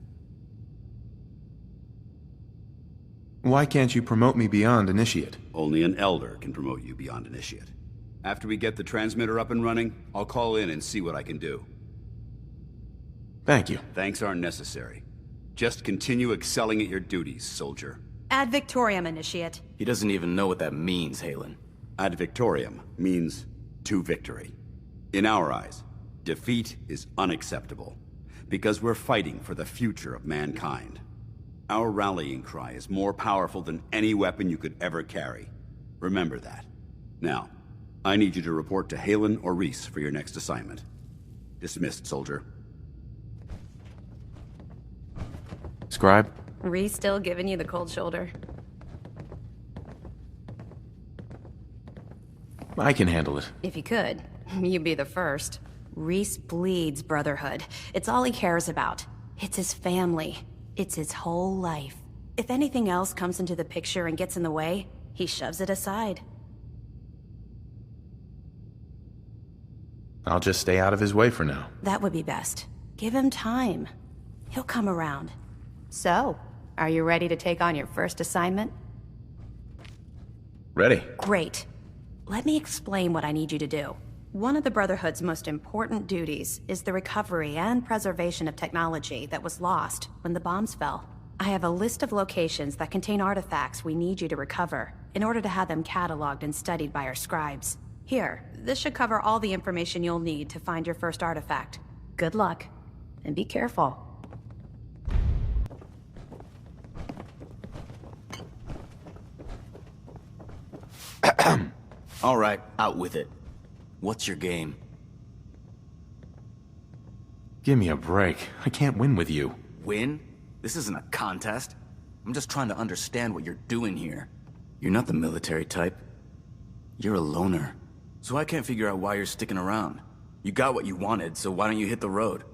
Why can't you promote me beyond Initiate? Only an Elder can promote you beyond Initiate. After we get the transmitter up and running, I'll call in and see what I can do. Thank you. Thanks aren't necessary. Just continue excelling at your duties, soldier. Ad Victoriam, Initiate. He doesn't even know what that means, Halen. Ad Victoriam means to victory. In our eyes, defeat is unacceptable, because we're fighting for the future of mankind. Our rallying cry is more powerful than any weapon you could ever carry. Remember that. Now, I need you to report to Halen or Reese for your next assignment. Dismissed, soldier. Scribe? Reese still giving you the cold shoulder. I can handle it. If you could, you'd be the first. Reese bleeds Brotherhood. It's all he cares about. It's his family. It's his whole life. If anything else comes into the picture and gets in the way, he shoves it aside. I'll just stay out of his way for now. That would be best. Give him time. He'll come around. So, are you ready to take on your first assignment? Ready. Great. Let me explain what I need you to do. One of the Brotherhood's most important duties is the recovery and preservation of technology that was lost when the bombs fell. I have a list of locations that contain artifacts we need you to recover in order to have them cataloged and studied by our scribes. Here, this should cover all the information you'll need to find your first artifact. Good luck, and be careful. All right, out with it. What's your game? Give me a break. I can't win with you. Win? This isn't a contest. I'm just trying to understand what you're doing here. You're not the military type. You're a loner. So I can't figure out why you're sticking around. You got what you wanted, so why don't you hit the road?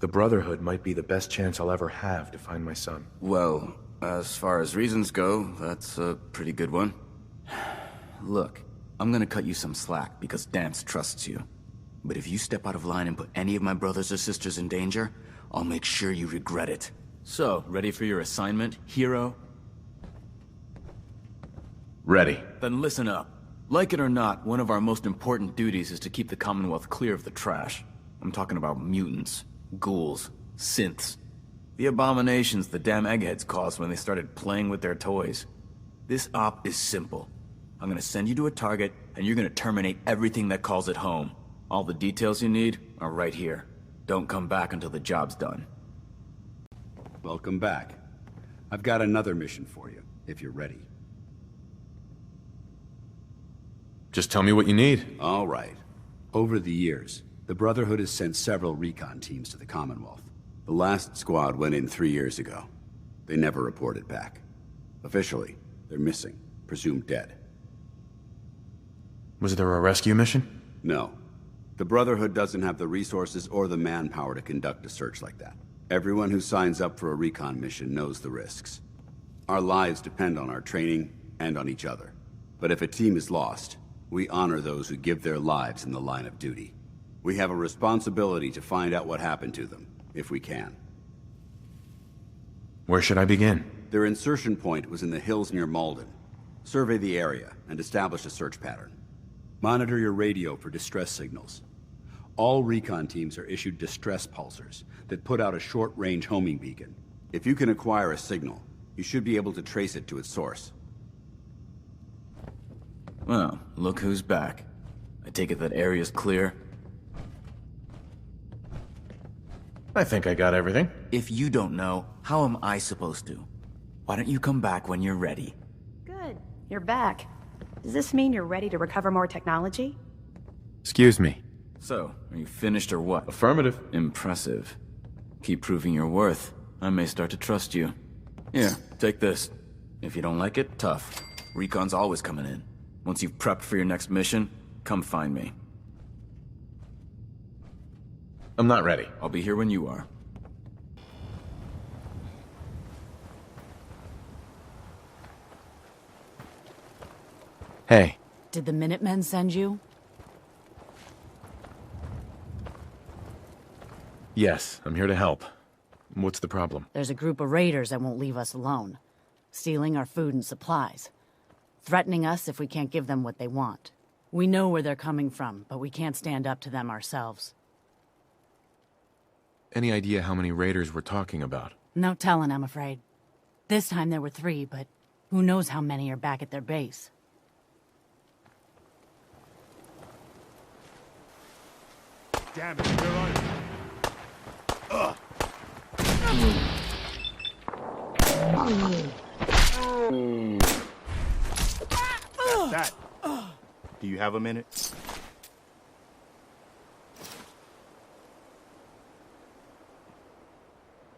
The Brotherhood might be the best chance I'll ever have to find my son. Well, as far as reasons go, that's a pretty good one. Look, I'm gonna cut you some slack because Dance trusts you. But if you step out of line and put any of my brothers or sisters in danger, I'll make sure you regret it. So, ready for your assignment, hero? Ready. Then listen up. Like it or not, one of our most important duties is to keep the Commonwealth clear of the trash. I'm talking about mutants, ghouls, synths. The abominations the damn eggheads caused when they started playing with their toys. This op is simple. I'm gonna send you to a target, and you're gonna terminate everything that calls it home. All the details you need are right here. Don't come back until the job's done. Welcome back. I've got another mission for you, if you're ready. Just tell me what you need. All right. Over the years, the Brotherhood has sent several recon teams to the Commonwealth. The last squad went in 3 years ago. They never reported back. Officially, they're missing, presumed dead. Was there a rescue mission? No. The Brotherhood doesn't have the resources or the manpower to conduct a search like that. Everyone who signs up for a recon mission knows the risks. Our lives depend on our training and on each other. But if a team is lost, we honor those who give their lives in the line of duty. We have a responsibility to find out what happened to them, if we can. Where should I begin? Their insertion point was in the hills near Malden. Survey the area and establish a search pattern. Monitor your radio for distress signals. All recon teams are issued distress pulsers that put out a short-range homing beacon. If you can acquire a signal, you should be able to trace it to its source. Well, look who's back. I take it that area's clear? I think I got everything. If you don't know, how am I supposed to? Why don't you come back when you're ready? Good. You're back. Does this mean you're ready to recover more technology? Excuse me. So, are you finished or what? Affirmative. Impressive. Keep proving your worth. I may start to trust you. Here, take this. If you don't like it, tough. Recon's always coming in. Once you've prepped for your next mission, come find me. I'm not ready. I'll be here when you are. Hey. Did the Minutemen send you? Yes, I'm here to help. What's the problem? There's a group of raiders that won't leave us alone. Stealing our food and supplies. Threatening us if we can't give them what they want. We know where they're coming from, but we can't stand up to them ourselves. Any idea how many raiders we're talking about? No telling, I'm afraid. This time there were 3, but who knows how many are back at their base. Damn it, they're on it. Ugh. That's that. Do you have a minute?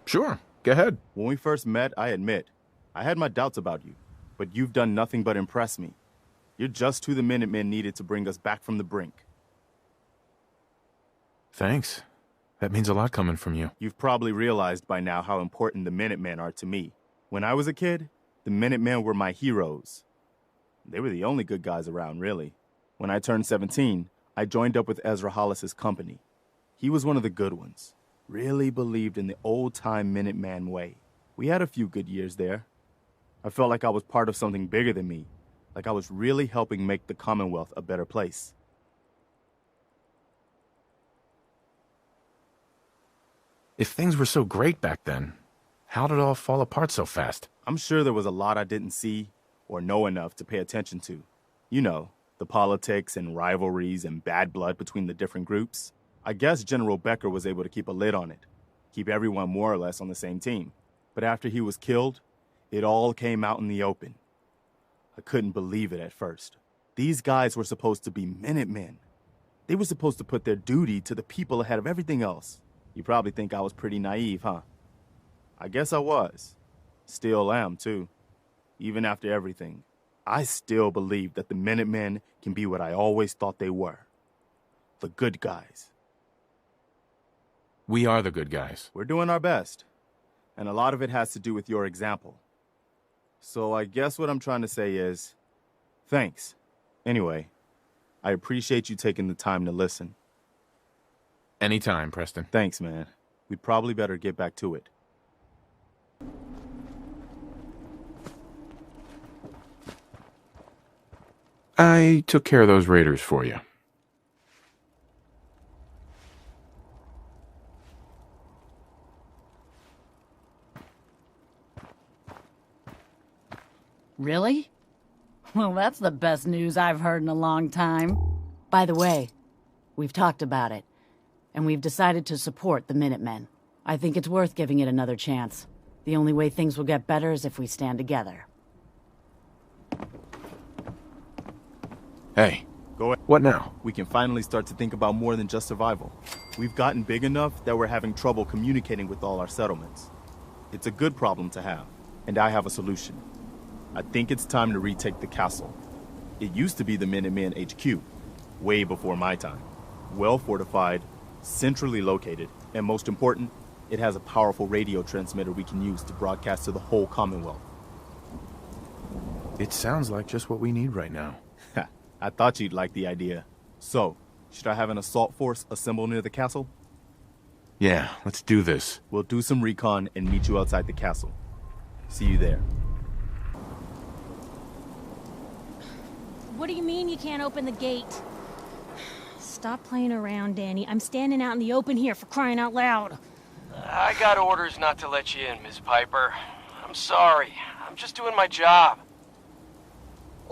Sure, go ahead. When we first met, I admit, I had my doubts about you, but you've done nothing but impress me. You're just who the Minutemen needed to bring us back from the brink. Thanks. That means a lot coming from you. You've probably realized by now how important the Minutemen are to me. When I was a kid, the Minutemen were my heroes. They were the only good guys around, really. When I turned 17, I joined up with Ezra Hollis's company. He was one of the good ones. Really believed in the old-time Minuteman way. We had a few good years there. I felt like I was part of something bigger than me, like I was really helping make the Commonwealth a better place. If things were so great back then, how did it all fall apart so fast? I'm sure there was a lot I didn't see or know enough to pay attention to. You know, the politics and rivalries and bad blood between the different groups. I guess General Becker was able to keep a lid on it, keep everyone more or less on the same team. But after he was killed, it all came out in the open. I couldn't believe it at first. These guys were supposed to be Minutemen. They were supposed to put their duty to the people ahead of everything else. You probably think I was pretty naive, huh? I guess I was. Still am, too. Even after everything, I still believe that the Minutemen can be what I always thought they were. The good guys. We are the good guys. We're doing our best. And a lot of it has to do with your example. So I guess what I'm trying to say is, thanks. Anyway, I appreciate you taking the time to listen. Anytime, Preston. Thanks, man. We'd probably better get back to it. I took care of those raiders for you. Really? Well, that's the best news I've heard in a long time. By the way, we've talked about it, and we've decided to support the Minutemen. I think it's worth giving it another chance. The only way things will get better is if we stand together. Hey. Go ahead. What now? We can finally start to think about more than just survival. We've gotten big enough that we're having trouble communicating with all our settlements. It's a good problem to have, and I have a solution. I think it's time to retake the castle. It used to be the Minutemen HQ, way before my time. Well fortified, centrally located, and most important, it has a powerful radio transmitter we can use to broadcast to the whole Commonwealth. It sounds like just what we need right now. I thought you'd like the idea. So, should I have an assault force assemble near the castle? Yeah, let's do this. We'll do some recon and meet you outside the castle. See you there. What do you mean you can't open the gate? Stop playing around, Danny. I'm standing out in the open here, for crying out loud. I got orders not to let you in, Miss Piper. I'm sorry. I'm just doing my job.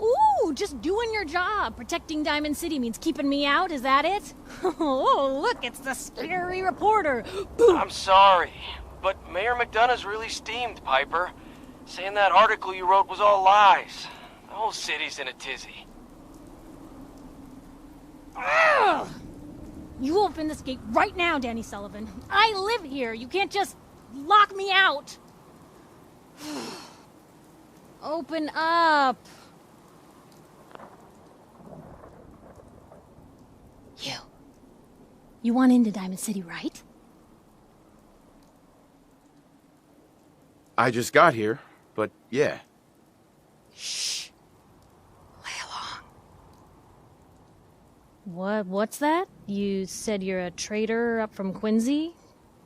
Ooh, just doing your job. Protecting Diamond City means keeping me out, is that it? Oh, look, it's the scary reporter. Boom. I'm sorry, but Mayor McDonough's really steamed, Piper. Saying that article you wrote was all lies. The whole city's in a tizzy. Ugh. You open this gate right now, Danny Sullivan. I live here. You can't just lock me out. Open up. You want into Diamond City, right? I just got here, but yeah. Shh. Lay along. What's that? You said you're a trader up from Quincy?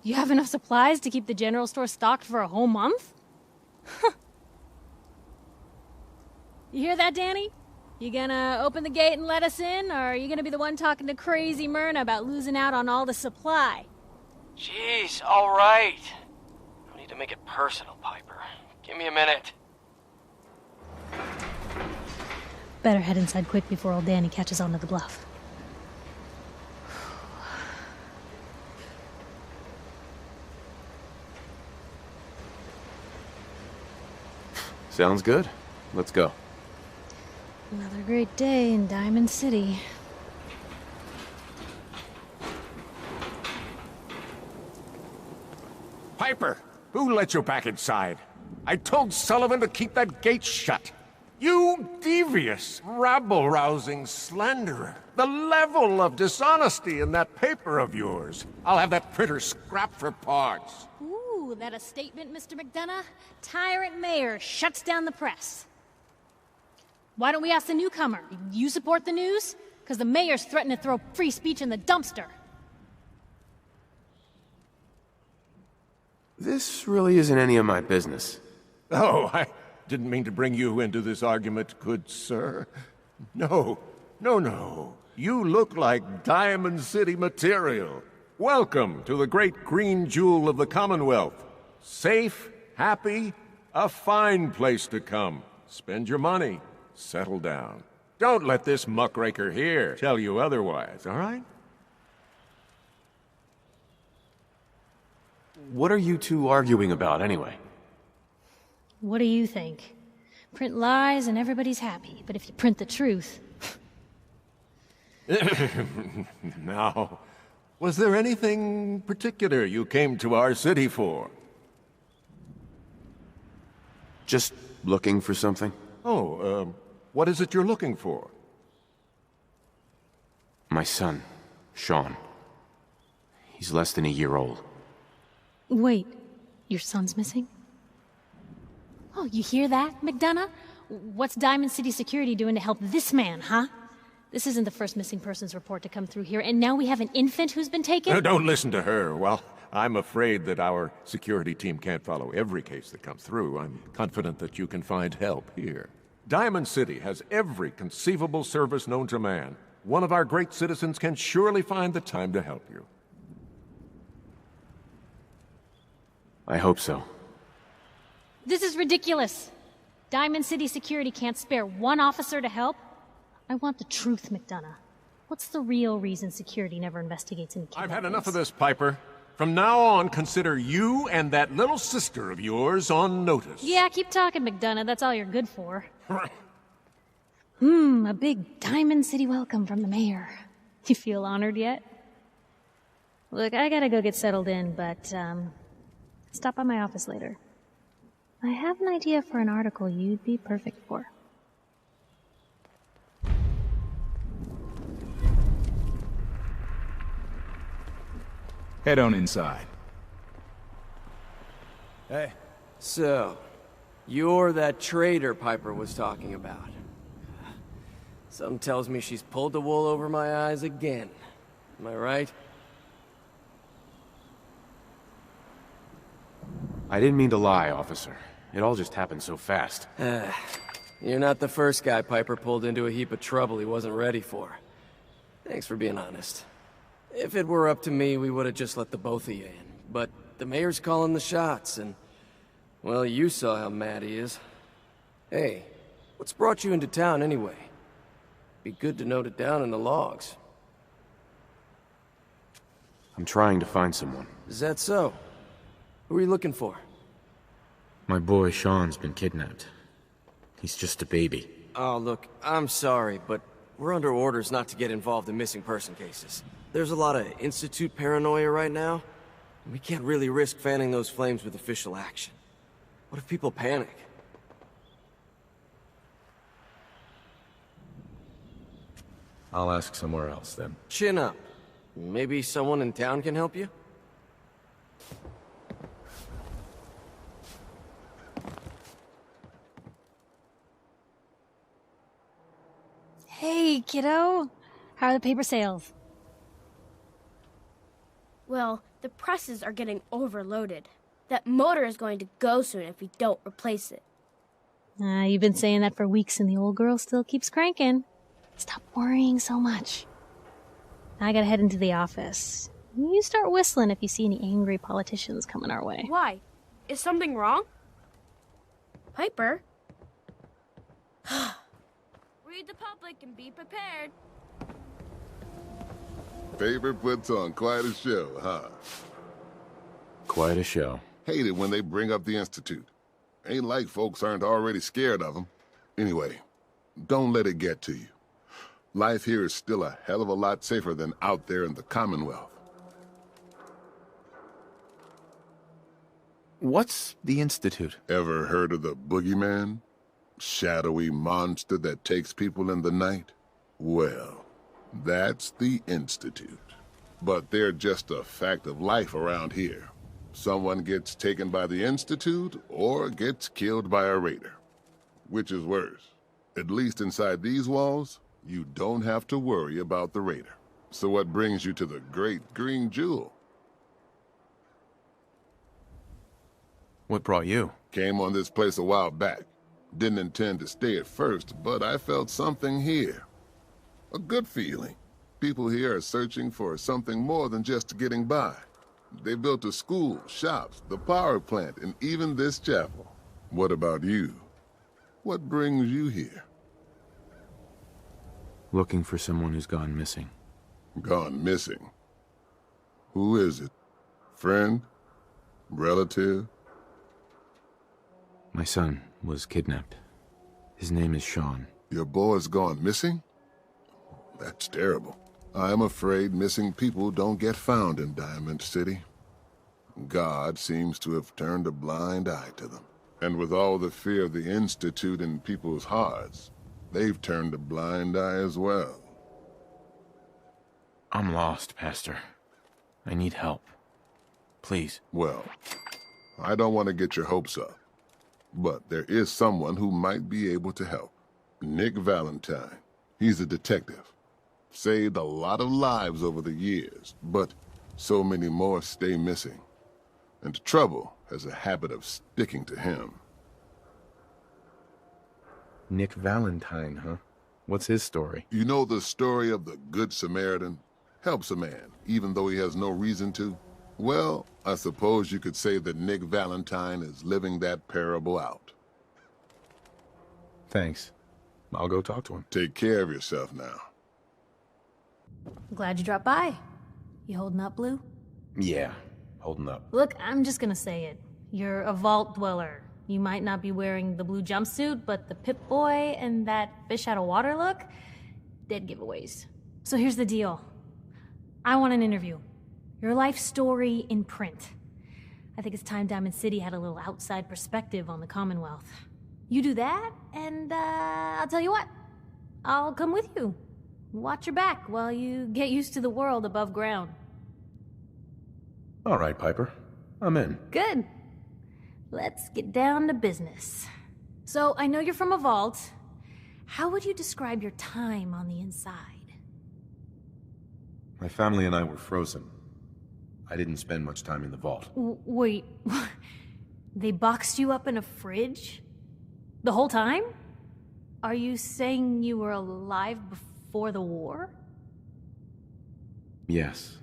You have enough supplies to keep the general store stocked for a whole month? You hear that, Danny? You gonna open the gate and let us in, or are you gonna be the one talking to crazy Myrna about losing out on all the supply? Jeez, all right. No need to make it personal, Piper. Give me a minute. Better head inside quick before old Danny catches on to the bluff. Sounds good. Let's go. Another great day in Diamond City. Piper, who let you back inside? I told Sullivan to keep that gate shut. You devious, rabble-rousing slanderer. The level of dishonesty in that paper of yours. I'll have that printer scrapped for parts. Ooh, that a statement, Mr. McDonough? Tyrant mayor shuts down the press. Why don't we ask the newcomer? You support the news? Because the mayor's threatened to throw free speech in the dumpster. This really isn't any of my business. Oh, I didn't mean to bring you into this argument, good sir. No. You look like Diamond City material. Welcome to the great green jewel of the Commonwealth. Safe, happy, a fine place to come. Spend your money, settle down. Don't let this muckraker here tell you otherwise, all right? What are you two arguing about, anyway? What do you think? Print lies and everybody's happy, but if you print the truth... Now, was there anything particular you came to our city for? Just looking for something? Oh, what is it you're looking for? My son, Shaun. He's less than a year old. Wait, your son's missing? Oh, you hear that, McDonough? What's Diamond City Security doing to help this man, huh? This isn't the first missing persons report to come through here, and now we have an infant who's been taken? Don't listen to her. Well, I'm afraid that our security team can't follow every case that comes through. I'm confident that you can find help here. Diamond City has every conceivable service known to man. One of our great citizens can surely find the time to help you. I hope so. This is ridiculous. Diamond City Security can't spare one officer to help. I want the truth, McDonough. What's the real reason security never investigates any kidnappings? I've had enough of this, Piper. From now on, consider you and that little sister of yours on notice. Yeah, keep talking, McDonough. That's all you're good for. A big Diamond City welcome from the mayor. You feel honored yet? Look, I gotta go get settled in, but, stop by my office later. I have an idea for an article you'd be perfect for. Head on inside. Hey. So, you're that traitor Piper was talking about. Something tells me she's pulled the wool over my eyes again. Am I right? I didn't mean to lie, officer. It all just happened so fast. You're not the first guy Piper pulled into a heap of trouble he wasn't ready for. Thanks for being honest. If it were up to me, we would have just let the both of you in. But the mayor's calling the shots, and... well, you saw how mad he is. Hey, what's brought you into town anyway? Be good to note it down in the logs. I'm trying to find someone. Is that so? Who are you looking for? My boy Shaun's been kidnapped. He's just a baby. Oh, look, I'm sorry, but we're under orders not to get involved in missing person cases. There's a lot of Institute paranoia right now, and we can't really risk fanning those flames with official action. What if people panic? I'll ask somewhere else, then. Chin up. Maybe someone in town can help you? Hey, kiddo. How are the paper sales? Well, the presses are getting overloaded. That motor is going to go soon if we don't replace it. You've been saying that for weeks and the old girl still keeps cranking. Stop worrying so much. I gotta head into the office. You start whistling if you see any angry politicians coming our way. Why? Is something wrong? Piper? Read the public and be prepared. Paper puts on quite a show, huh? Quite a show. Hate it when they bring up the Institute. Ain't like folks aren't already scared of them. Anyway, don't let it get to you. Life here is still a hell of a lot safer than out there in the Commonwealth. What's the Institute? Ever heard of the Boogeyman? shadowy monster that takes people in the night? Well, that's the Institute. But they're just a fact of life around here. Someone gets taken by the Institute or gets killed by a raider. Which is worse? At least inside these walls, you don't have to worry about the raider. So what brings you to the Great Green Jewel? What brought you? Came on this place a while back. Didn't intend to stay at first, but I felt something here. A good feeling. People here are searching for something more than just getting by. They built a school, shops, the power plant, and even this chapel. What about you? What brings you here? Looking for someone who's gone missing. Gone missing? Who is it? Friend? Relative? My son was kidnapped. His name is Shaun. Your boy's gone missing? That's terrible. I'm afraid missing people don't get found in Diamond City. God seems to have turned a blind eye to them. And with all the fear of the Institute in people's hearts, they've turned a blind eye as well. I'm lost, Pastor. I need help. Please. Well, I don't want to get your hopes up, but there is someone who might be able to help. Nick Valentine. He's a detective. Saved a lot of lives over the years, but so many more stay missing. And trouble has a habit of sticking to him. Nick Valentine, huh? What's his story? You know the story of the Good Samaritan? Helps a man, even though he has no reason to? Well, I suppose you could say that Nick Valentine is living that parable out. Thanks. I'll go talk to him. Take care of yourself now. Glad you dropped by. You holding up, Blue? Yeah, holding up. Look, I'm just gonna say it. You're a vault dweller. You might not be wearing the blue jumpsuit, but the Pip-Boy and that fish out of water look, dead giveaways. So here's the deal. I want an interview. Your life story in print. I think it's time Diamond City had a little outside perspective on the Commonwealth. You do that, and I'll tell you what. I'll come with you. Watch your back while you get used to the world above ground. All right, Piper. I'm in. Good. Let's get down to business. So, I know you're from a vault. How would you describe your time on the inside? My family and I were frozen. I didn't spend much time in the vault. Wait, they boxed you up in a fridge? The whole time? Are you saying you were alive before the war? Yes.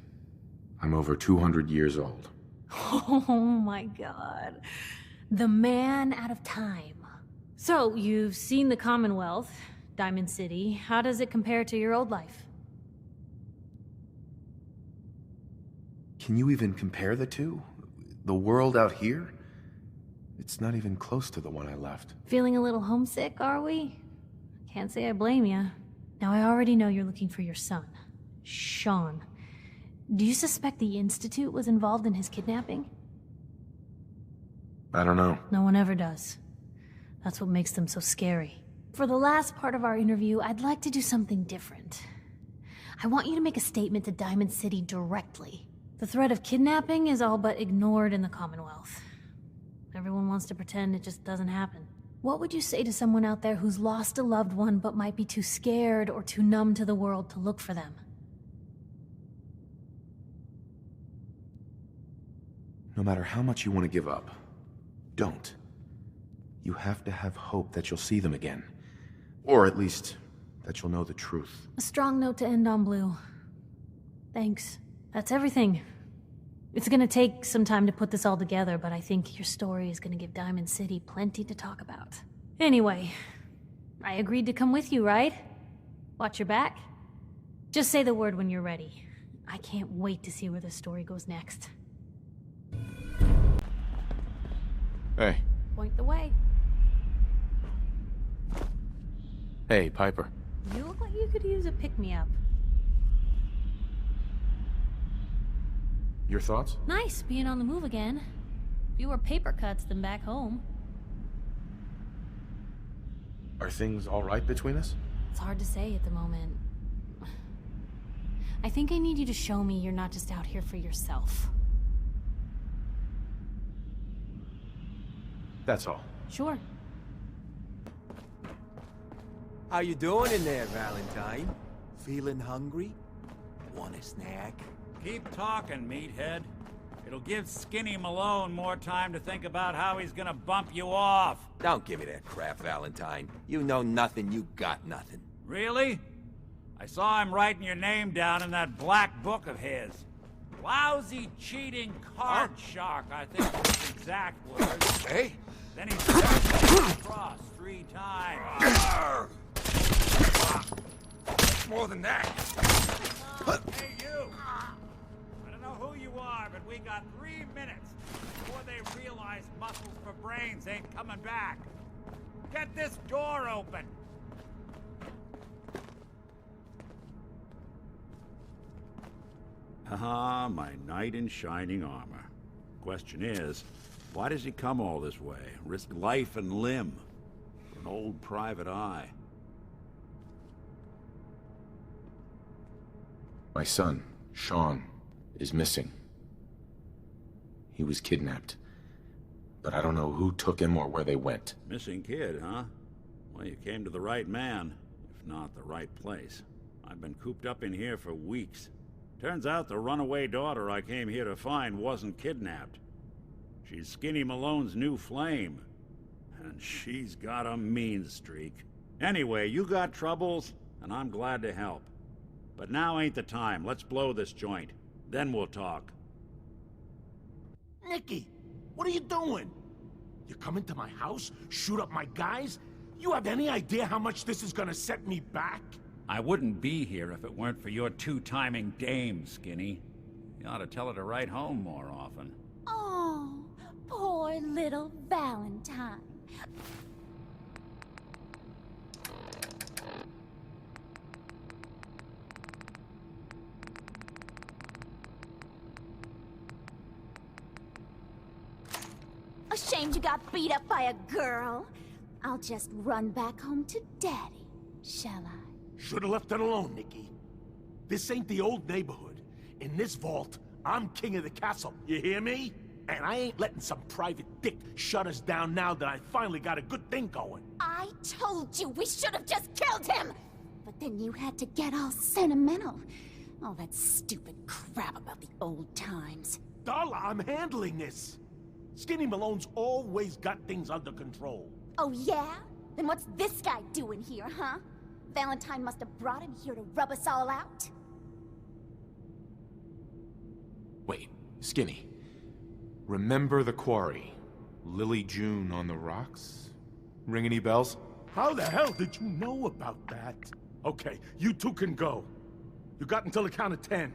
I'm over 200 years old. Oh my god. The man out of time. So, you've seen the Commonwealth, Diamond City. How does it compare to your old life? Can you even compare the two? The world out here? It's not even close to the one I left. Feeling a little homesick, are we? Can't say I blame you. Now, I already know you're looking for your son, Shaun. Do you suspect the Institute was involved in his kidnapping? I don't know. No one ever does. That's what makes them so scary. For the last part of our interview, I'd like to do something different. I want you to make a statement to Diamond City directly. The threat of kidnapping is all but ignored in the Commonwealth. Everyone wants to pretend it just doesn't happen. What would you say to someone out there who's lost a loved one but might be too scared or too numb to the world to look for them? No matter how much you want to give up, don't. You have to have hope that you'll see them again. Or at least, that you'll know the truth. A strong note to end on, Blue. Thanks. That's everything. It's gonna take some time to put this all together, but I think your story is gonna give Diamond City plenty to talk about. Anyway, I agreed to come with you, right? Watch your back? Just say the word when you're ready. I can't wait to see where the story goes next. Hey. Point the way. Hey, Piper. You look like you could use a pick-me-up. Your thoughts? Nice being on the move again. Fewer paper cuts than back home. Are things all right between us? It's hard to say at the moment. I think I need you to show me you're not just out here for yourself. That's all. Sure. How you doing in there, Valentine? Feeling hungry? Want a snack? Keep talking, meathead. It'll give Skinny Malone more time to think about how he's gonna bump you off. Don't give me that crap, Valentine. You know nothing, you got nothing. Really? I saw him writing your name down in that black book of his. Lousy, cheating card shark, I think was his exact words. Hey? Then he stabbed across 3 times. More than that. Hey, you! I don't know who you are, but we got 3 minutes before they realize muscles for brains ain't coming back. Get this door open! Ah, my knight in shining armor. Question is, why does he come all this way? Risk life and limb for an old private eye? My son, Shaun, is missing. He was kidnapped. But I don't know who took him or where they went. Missing kid, huh? Well, you came to the right man, if not the right place. I've been cooped up in here for weeks. Turns out the runaway daughter I came here to find wasn't kidnapped. She's Skinny Malone's new flame. And she's got a mean streak. Anyway, you got troubles, and I'm glad to help. But now ain't the time. Let's blow this joint. Then we'll talk. Nicky, what are you doing? You come into my house, shoot up my guys? You have any idea how much this is gonna set me back? I wouldn't be here if it weren't for your 2-timing dame, Skinny. You ought to tell her to write home more often. Oh, poor little Valentine. Ashamed you got beat up by a girl? I'll just run back home to Daddy, shall I? Should've left it alone, Nicky. This ain't the old neighborhood. In this vault, I'm king of the castle, you hear me? And I ain't letting some private dick shut us down now that I finally got a good thing going. I told you we should have just killed him! But then you had to get all sentimental. All that stupid crap about the old times. Darla, I'm handling this. Skinny Malone's always got things under control. Oh yeah? Then what's this guy doing here, huh? Valentine must have brought him here to rub us all out. Wait, Skinny. Remember the quarry? Lily June on the rocks? Ring any bells? How the hell did you know about that? Okay, you two can go. You got until the count of 10.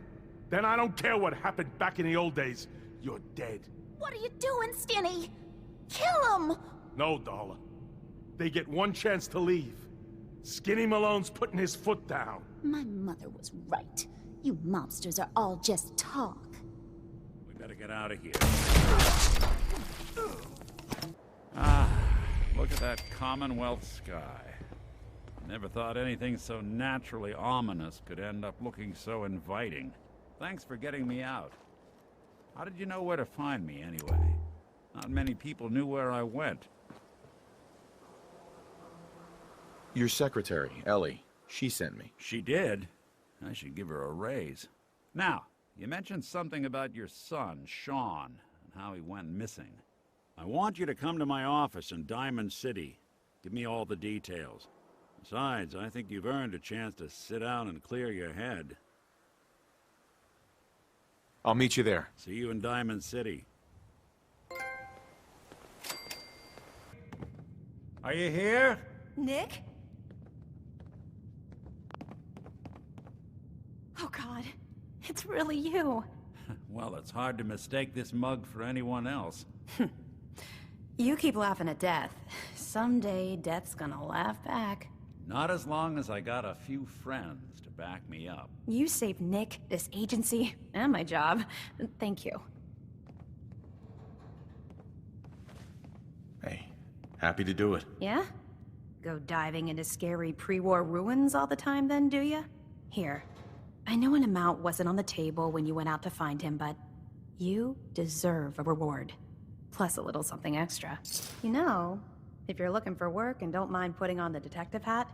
Then I don't care what happened back in the old days. You're dead. What are you doing, Skinny? Kill him! No, Darla. They get one chance to leave. Skinny Malone's putting his foot down. My mother was right. You mobsters are all just talk. We better get out of here. Ah, look at that Commonwealth sky. Never thought anything so naturally ominous could end up looking so inviting. Thanks for getting me out. How did you know where to find me, anyway? Not many people knew where I went. Your secretary, Ellie. She sent me. She did? I should give her a raise. Now, you mentioned something about your son, Shaun, and how he went missing. I want you to come to my office in Diamond City. Give me all the details. Besides, I think you've earned a chance to sit down and clear your head. I'll meet you there. See you in Diamond City. Are you here? Nick? Oh God, it's really you. Well, it's hard to mistake this mug for anyone else. You keep laughing at death. Someday, death's gonna laugh back. Not as long as I got a few friends to back me up. You saved Nick, this agency, and my job. Thank you. Hey, happy to do it. Yeah? Go diving into scary pre-war ruins all the time then, do ya? Here, I know an amount wasn't on the table when you went out to find him, but you deserve a reward. Plus a little something extra. You know, if you're looking for work and don't mind putting on the detective hat,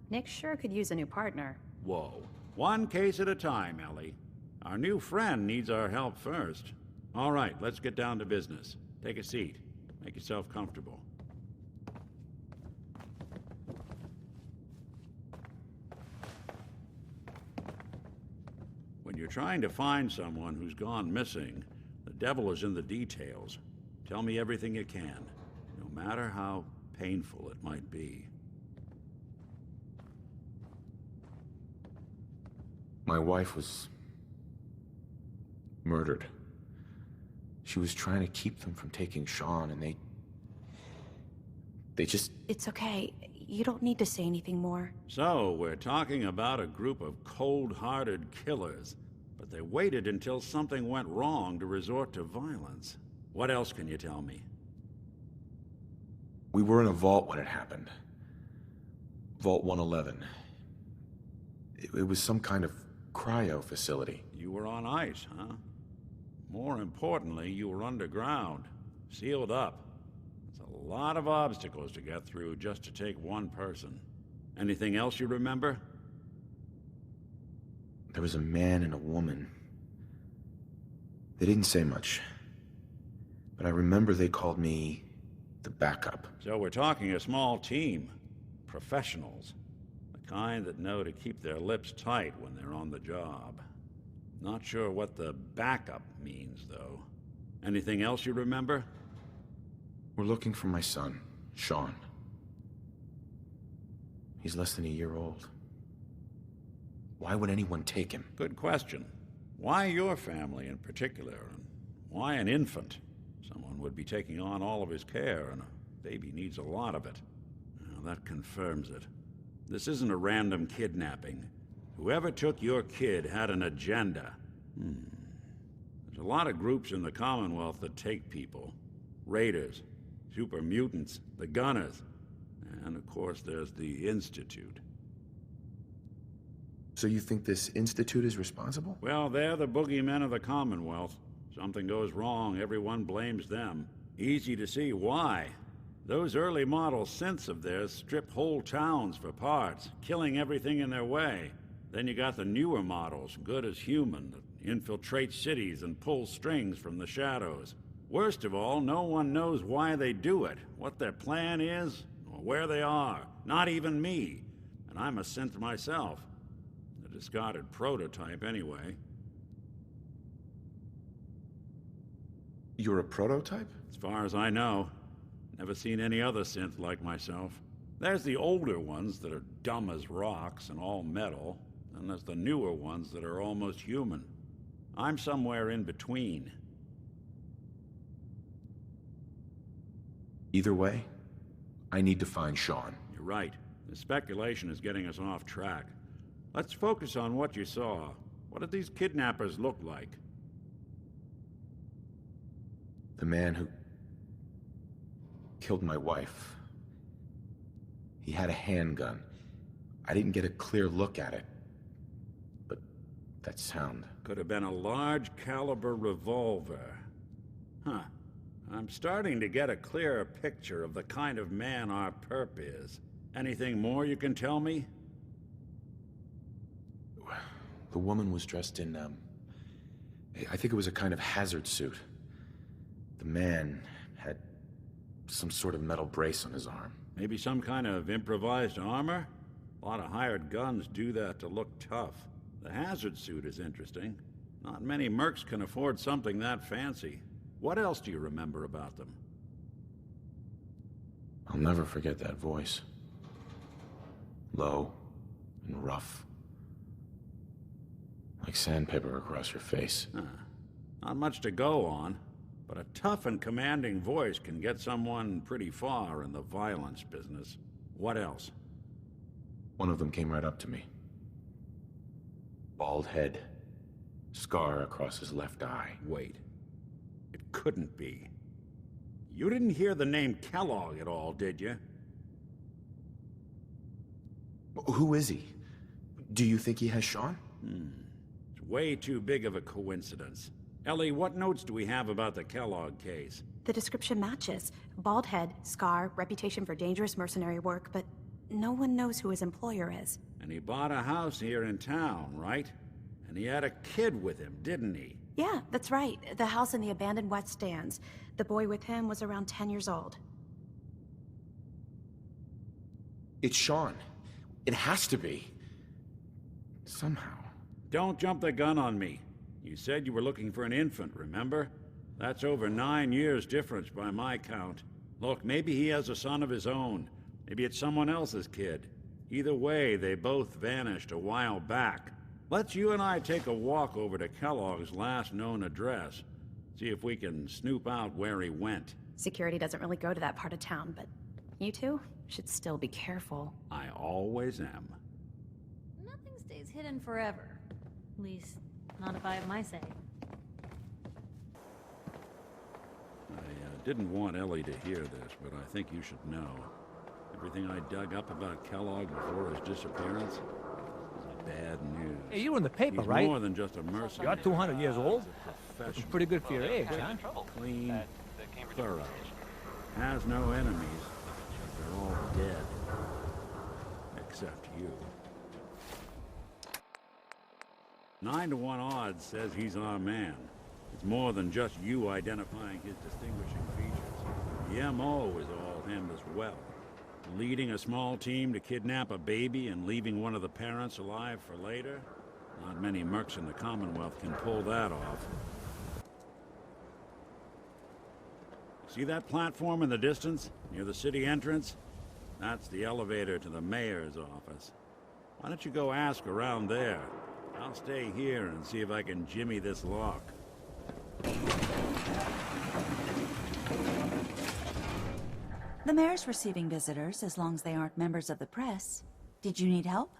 Nick sure could use a new partner. Whoa. One case at a time, Ellie. Our new friend needs our help first. All right, let's get down to business. Take a seat. Make yourself comfortable. When you're trying to find someone who's gone missing, the devil is in the details. Tell me everything you can, no matter how painful it might be. My wife was murdered. She was trying to keep them from taking Shaun, and they just... It's okay. You don't need to say anything more. So, we're talking about a group of cold-hearted killers, but they waited until something went wrong to resort to violence. What else can you tell me? We were in a vault when it happened. Vault 111. It was some kind of cryo facility. You were on ice, huh? More importantly, you were underground, sealed up. It's a lot of obstacles to get through just to take one person. Anything else you remember? There was a man and a woman. They didn't say much, but I remember they called me the backup. So we're talking a small team. Professionals. The kind that know to keep their lips tight when they're on the job. Not sure what the backup means, though. Anything else you remember? We're looking for my son, Shaun. He's less than a year old. Why would anyone take him? Good question. Why your family in particular, and why an infant? Someone would be taking on all of his care, and a baby needs a lot of it. Well, that confirms it. This isn't a random kidnapping. Whoever took your kid had an agenda. There's a lot of groups in the Commonwealth that take people. Raiders, super mutants, the Gunners, and of course there's the Institute. So you think this Institute is responsible? Well, they're the boogeymen of the Commonwealth. Something goes wrong, everyone blames them. Easy to see why. Those early model synths of theirs strip whole towns for parts, killing everything in their way. Then you got the newer models, good as human, that infiltrate cities and pull strings from the shadows. Worst of all, no one knows why they do it, what their plan is, or where they are. Not even me. And I'm a synth myself. A discarded prototype, anyway. You're a prototype? As far as I know. Never seen any other synth like myself. There's the older ones that are dumb as rocks and all metal, and there's the newer ones that are almost human. I'm somewhere in between. Either way, I need to find Shaun. You're right. The speculation is getting us off track. Let's focus on what you saw. What did these kidnappers look like? The man who killed my wife. He had a handgun. I didn't get a clear look at it. But that sound... Could have been a large caliber revolver. Huh. I'm starting to get a clearer picture of the kind of man our perp is. Anything more you can tell me? The woman was dressed in, I think it was a kind of hazard suit. The man had some sort of metal brace on his arm. Maybe some kind of improvised armor? A lot of hired guns do that to look tough. The hazard suit is interesting. Not many mercs can afford something that fancy. What else do you remember about them? I'll never forget that voice. Low and rough. Like sandpaper across your face. Not much to go on, but a tough and commanding voice can get someone pretty far in the violence business. What else? One of them came right up to me. Bald head. Scar across his left eye. Wait. It couldn't be. You didn't hear the name Kellogg at all, did you? Who is he? Do you think he has Shaun? It's way too big of a coincidence. Ellie, what notes do we have about the Kellogg case? The description matches. Bald head, scar, reputation for dangerous mercenary work, but no one knows who his employer is. And he bought a house here in town, right? And he had a kid with him, didn't he? Yeah, that's right. The house in the abandoned West Stands. The boy with him was around 10 years old. It's Shaun. It has to be. Somehow. Don't jump the gun on me. You said you were looking for an infant, remember? That's over 9 years difference by my count. Look, maybe he has a son of his own. Maybe it's someone else's kid. Either way, they both vanished a while back. Let's you and I take a walk over to Kellogg's last known address. See if we can snoop out where he went. Security doesn't really go to that part of town, but you two should still be careful. I always am. Nothing stays hidden forever. At least, not if I have my say. I didn't want Ellie to hear this, but I think you should know. Everything I dug up about Kellogg before his disappearance is bad news. Hey, you were in the paper, He's right? more than just a mercenary. You're 200 years old? Looking pretty good for your age, huh? Clean, thorough. Has no enemies. They're all dead. Except you. 9 to 1 odds says he's our man. It's more than just you identifying his distinguishing features. The MO is all him as well. Leading a small team to kidnap a baby and leaving one of the parents alive for later? Not many mercs in the Commonwealth can pull that off. See that platform in the distance, near the city entrance? That's the elevator to the mayor's office. Why don't you go ask around there? I'll stay here and see if I can jimmy this lock. The mayor's receiving visitors as long as they aren't members of the press. Did you need help?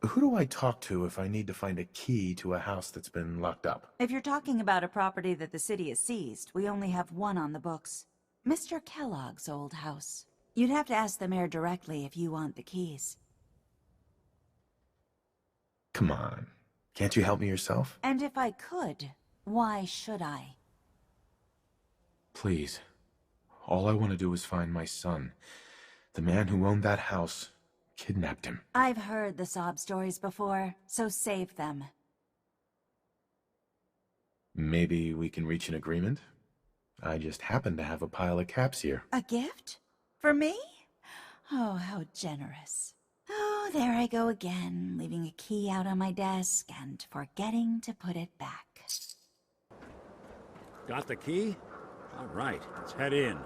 Who do I talk to if I need to find a key to a house that's been locked up? If you're talking about a property that the city has seized, we only have one on the books. Mr. Kellogg's old house. You'd have to ask the mayor directly if you want the keys. Come on. Can't you help me yourself? And if I could, why should I? Please. All I want to do is find my son. The man who owned that house kidnapped him. I've heard the sob stories before, so save them. Maybe we can reach an agreement? I just happen to have a pile of caps here. A gift? For me? Oh, how generous. Oh, there I go again, leaving a key out on my desk and forgetting to put it back. Got the key? All right, let's head in.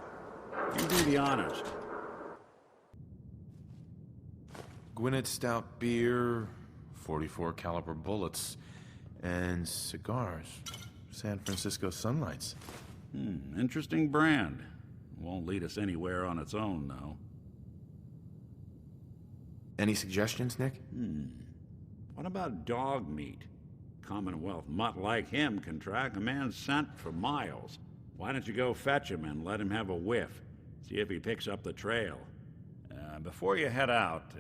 You do the honors. Gwinnett Stout beer, 44 caliber bullets, and cigars. San Francisco Sunlights. Interesting brand. Won't lead us anywhere on its own, though. Any suggestions, Nick? What about dog meat? Commonwealth mutt like him can track a man's scent for miles. Why don't you go fetch him and let him have a whiff? See if he picks up the trail. Before you head out,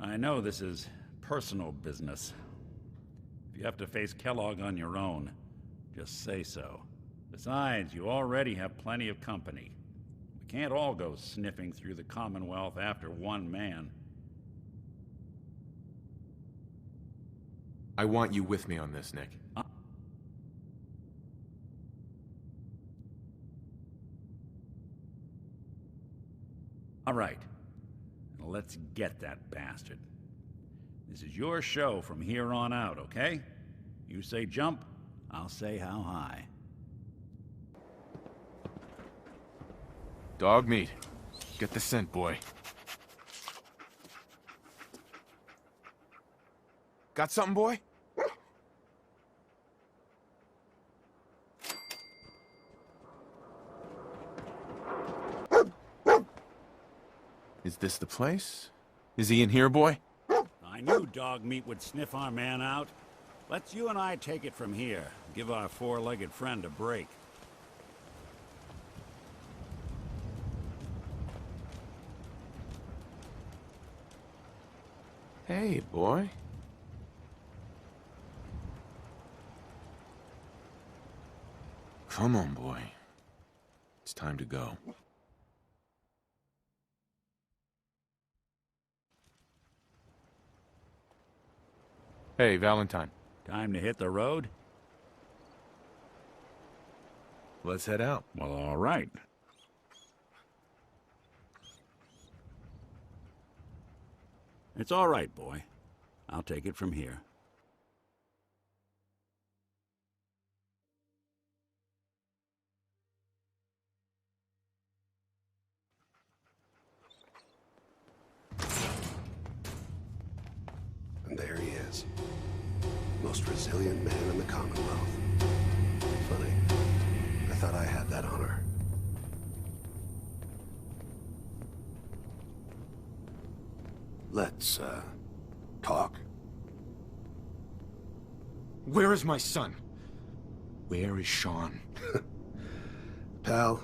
I know this is personal business. If you have to face Kellogg on your own, just say so. Besides, you already have plenty of company. We can't all go sniffing through the Commonwealth after one man. I want you with me on this, Nick. All right. Now let's get that bastard. This is your show from here on out, okay? You say jump, I'll say how high. Dog meat. Get the scent, boy. Got something, boy? Is this the place? Is he in here, boy? I knew dog meat would sniff our man out. Let's you and I take it from here. Give our four-legged friend a break. Hey, boy. Come on, boy. It's time to go. Hey, Valentine. Time to hit the road? Let's head out. Well, all right. It's all right, boy. I'll take it from here. And there he is. Most resilient man in the Commonwealth. Funny. I thought I had that honor. Let's, talk. Where is my son? Where is Shaun? Pal,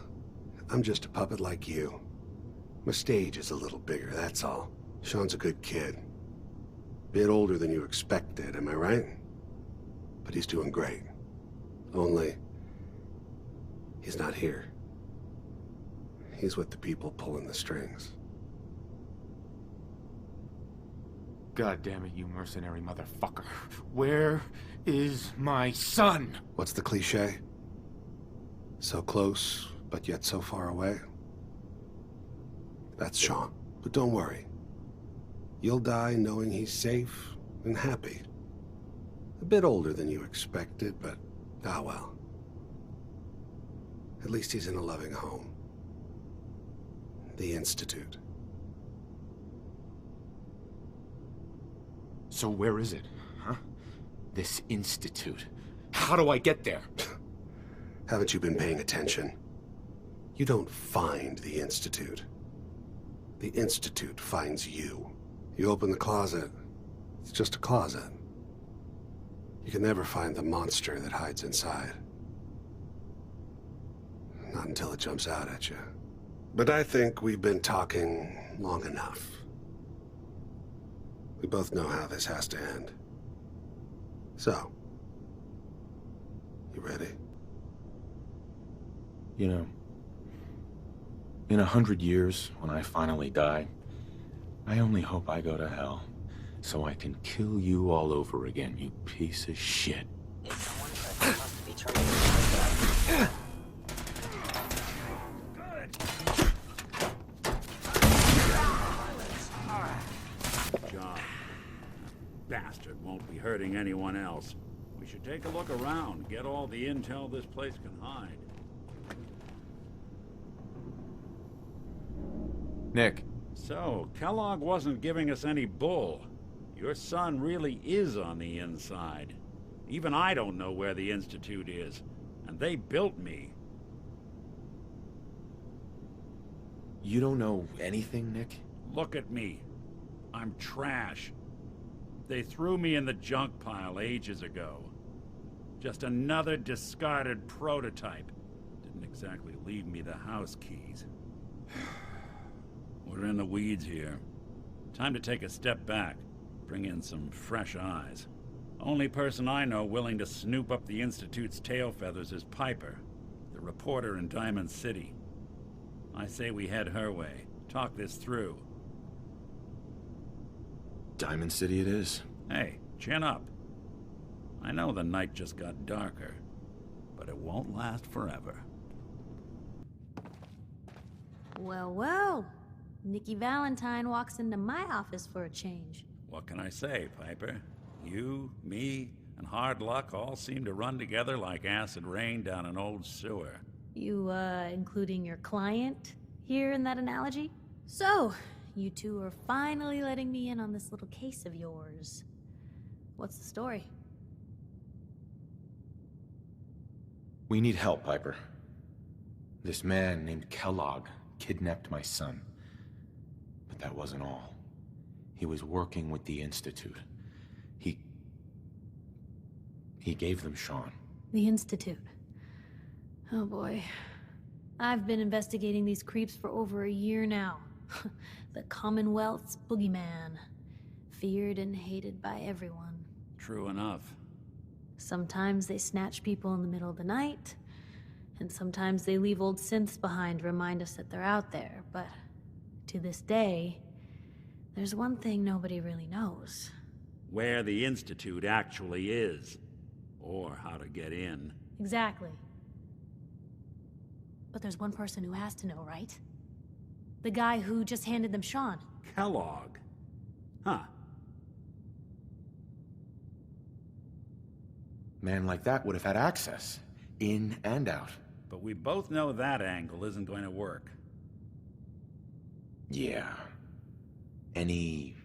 I'm just a puppet like you. My stage is a little bigger, that's all. Shaun's a good kid. Bit older than you expected, am I right? But he's doing great. Only, he's not here. He's with the people pulling the strings. God damn it, you mercenary motherfucker. Where is my son? What's the cliche? So close, but yet so far away? That's Shaun. But don't worry. You'll die knowing he's safe and happy. A bit older than you expected, but ah well. At least he's in a loving home. The Institute. So where is it, huh? This institute. How do I get there? Haven't you been paying attention? You don't find the Institute. The Institute finds you. You open the closet, it's just a closet. You can never find the monster that hides inside. Not until it jumps out at you. But I think we've been talking long enough. We both know how this has to end. So, you ready? You know, in 100 years, when I finally die, I only hope I go to hell, so I can kill you all over again, you piece of shit. Job. Bastard won't be hurting anyone else. We should take a look around, get all the intel this place can hide. Nick. So, Kellogg wasn't giving us any bull. Your son really is on the inside. Even I don't know where the Institute is, and they built me. You don't know anything, Nick? Look at me. I'm trash. They threw me in the junk pile ages ago. Just another discarded prototype. Didn't exactly leave me the house keys. We're in the weeds here. Time to take a step back. Bring in some fresh eyes. Only person I know willing to snoop up the Institute's tail feathers is Piper, the reporter in Diamond City. I say we head her way. Talk this through. Diamond City it is. Hey, chin up. I know the night just got darker, but it won't last forever. Well, well. Nikki Valentine walks into my office for a change. What can I say, Piper? You, me, and hard luck all seem to run together like acid rain down an old sewer. You, including your client here in that analogy? So, you two are finally letting me in on this little case of yours. What's the story? We need help, Piper. This man named Kellogg kidnapped my son. But that wasn't all. He was working with the Institute. He gave them Shaun. The Institute. Oh boy. I've been investigating these creeps for over a year now. The Commonwealth's boogeyman. feared and hated by everyone. True enough. Sometimes they snatch people in the middle of the night, and sometimes they leave old synths behind to remind us that they're out there, but to this day, there's one thing nobody really knows. Where the Institute actually is. Or how to get in. Exactly. But there's one person who has to know, right? The guy who just handed them Shaun. Kellogg. Huh. Man like that would have had access. In and out. But we both know that angle isn't going to work. Yeah. Any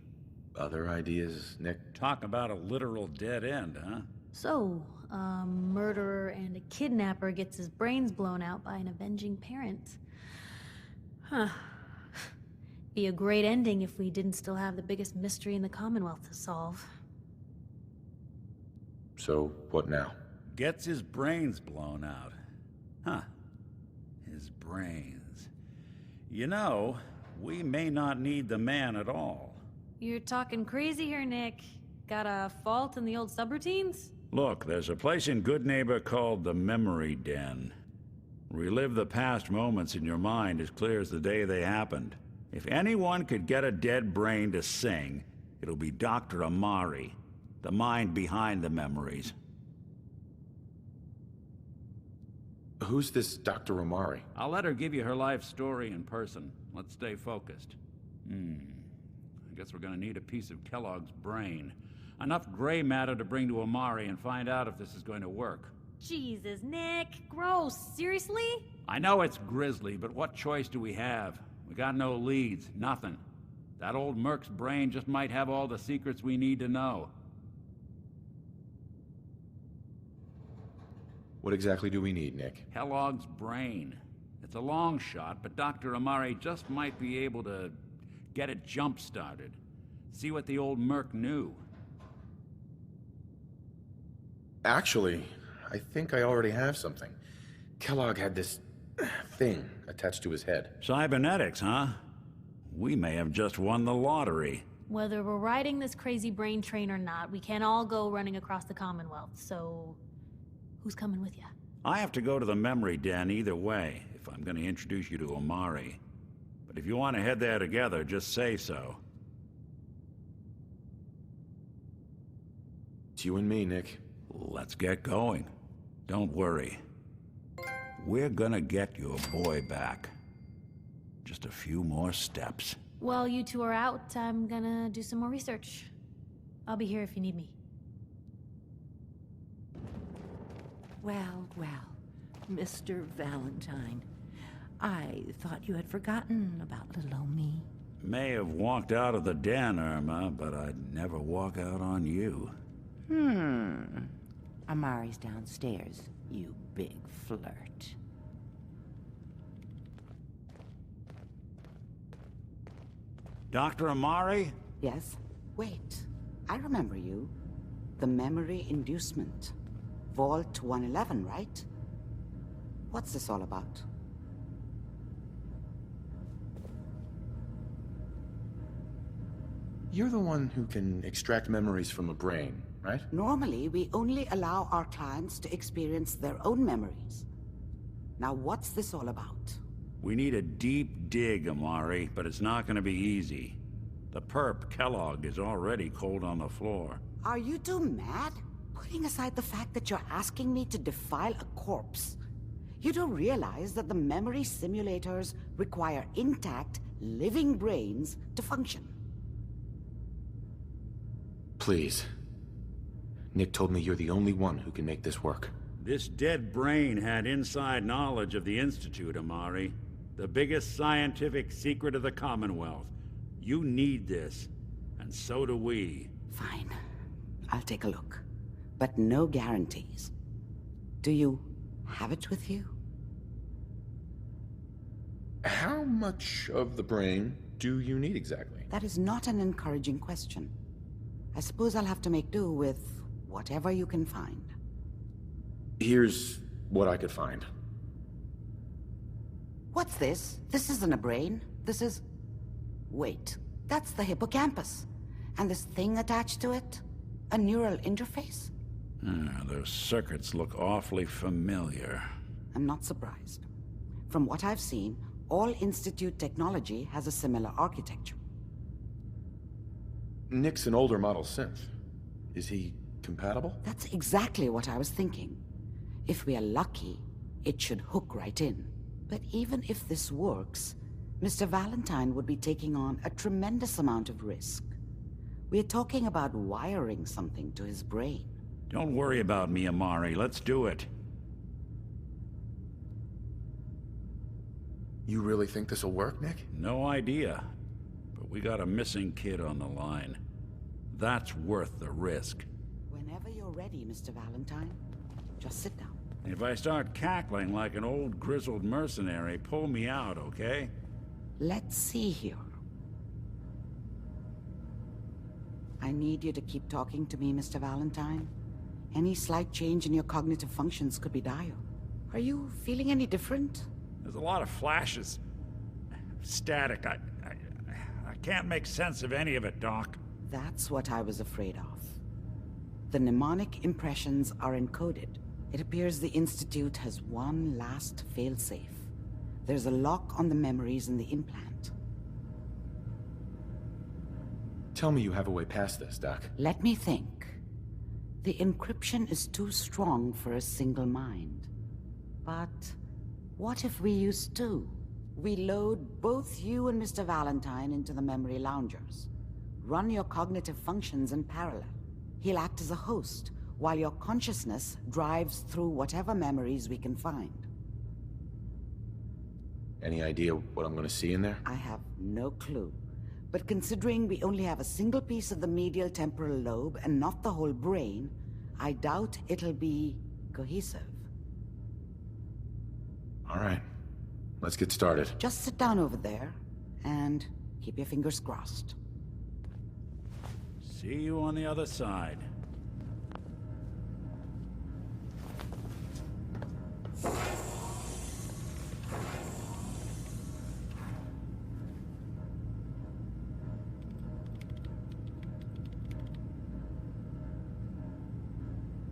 other ideas, Nick? Talk about a literal dead end, huh? So, a murderer and a kidnapper gets his brains blown out by an avenging parent. Huh. Be a great ending if we didn't still have the biggest mystery in the Commonwealth to solve. So, what now? Gets his brains blown out. Huh. His brains. You know, we may not need the man at all. You're talking crazy here, Nick. Got a fault in the old subroutines? Look, there's a place in Good Neighbor called the Memory Den. Relive the past moments in your mind as clear as the day they happened. If anyone could get a dead brain to sing, it'll be Dr. Amari, the mind behind the memories. Who's this Dr. Amari? I'll let her give you her life story in person. Let's stay focused. I guess we're gonna need a piece of Kellogg's brain. Enough gray matter to bring to Amari and find out if this is going to work. Jesus, Nick. Gross. Seriously? I know it's grisly, but what choice do we have? We got no leads, nothing. That old Merc's brain just might have all the secrets we need to know. What exactly do we need, Nick? Kellogg's brain. It's a long shot, but Dr. Amari just might be able to get it jump-started. See what the old Merc knew. Actually, I think I already have something. Kellogg had this thing attached to his head. Cybernetics, huh? We may have just won the lottery. Whether we're riding this crazy brain train or not, we can't all go running across the Commonwealth, so... who's coming with you? I have to go to the Memory Den either way, if I'm going to introduce you to Amari. But if you want to head there together, just say so. It's you and me, Nick. Let's get going. Don't worry. We're gonna get your boy back. Just a few more steps. While you two are out, I'm gonna do some more research. I'll be here if you need me. Well, Mr. Valentine. I thought you had forgotten about little old me. May have walked out of the den, Irma, but I'd never walk out on you. Amari's downstairs, you big flirt. Dr. Amari? Yes? Wait, I remember you. The memory inducement. Vault 111, right? What's this all about? You're the one who can extract memories from a brain, right? Normally, we only allow our clients to experience their own memories. Now, what's this all about? We need a deep dig, Amari, but it's not gonna be easy. The perp, Kellogg, is already cold on the floor. Are you two mad? Putting aside the fact that you're asking me to defile a corpse, you do realize that the memory simulators require intact, living brains to function. Please. Nick told me you're the only one who can make this work. This dead brain had inside knowledge of the Institute, Amari. The biggest scientific secret of the Commonwealth. You need this, and so do we. Fine. I'll take a look. But no guarantees. Do you have it with you? How much of the brain do you need exactly? That is not an encouraging question. I suppose I'll have to make do with whatever you can find. Here's what I could find. What's this? This isn't a brain. This is... Wait, that's the hippocampus. And this thing attached to it? A neural interface? Those circuits look awfully familiar. I'm not surprised. From what I've seen, all Institute technology has a similar architecture. Nick's an older model synth. Is he compatible? That's exactly what I was thinking. If we are lucky, it should hook right in. But even if this works, Mr. Valentine would be taking on a tremendous amount of risk. We're talking about wiring something to his brain. Don't worry about me, Amari. Let's do it. You really think this'll work, Nick? No idea. But we got a missing kid on the line. That's worth the risk. Whenever you're ready, Mr. Valentine, just sit down. If I start cackling like an old grizzled mercenary, pull me out, okay? Let's see here. I need you to keep talking to me, Mr. Valentine. Any slight change in your cognitive functions could be dire. Are you feeling any different? There's a lot of flashes. Static. I can't make sense of any of it, Doc. That's what I was afraid of. The mnemonic impressions are encoded. It appears the Institute has one last failsafe. There's a lock on the memories in the implant. Tell me you have a way past this, Doc. Let me think. The encryption is too strong for a single mind. But what if we use two? We load both you and Mr. Valentine into the memory loungers. Run your cognitive functions in parallel. He'll act as a host, while your consciousness drives through whatever memories we can find. Any idea what I'm gonna see in there? I have no clue. But considering we only have a single piece of the medial temporal lobe and not the whole brain, I doubt it'll be cohesive. All right. Let's get started. Just sit down over there and keep your fingers crossed. See you on the other side.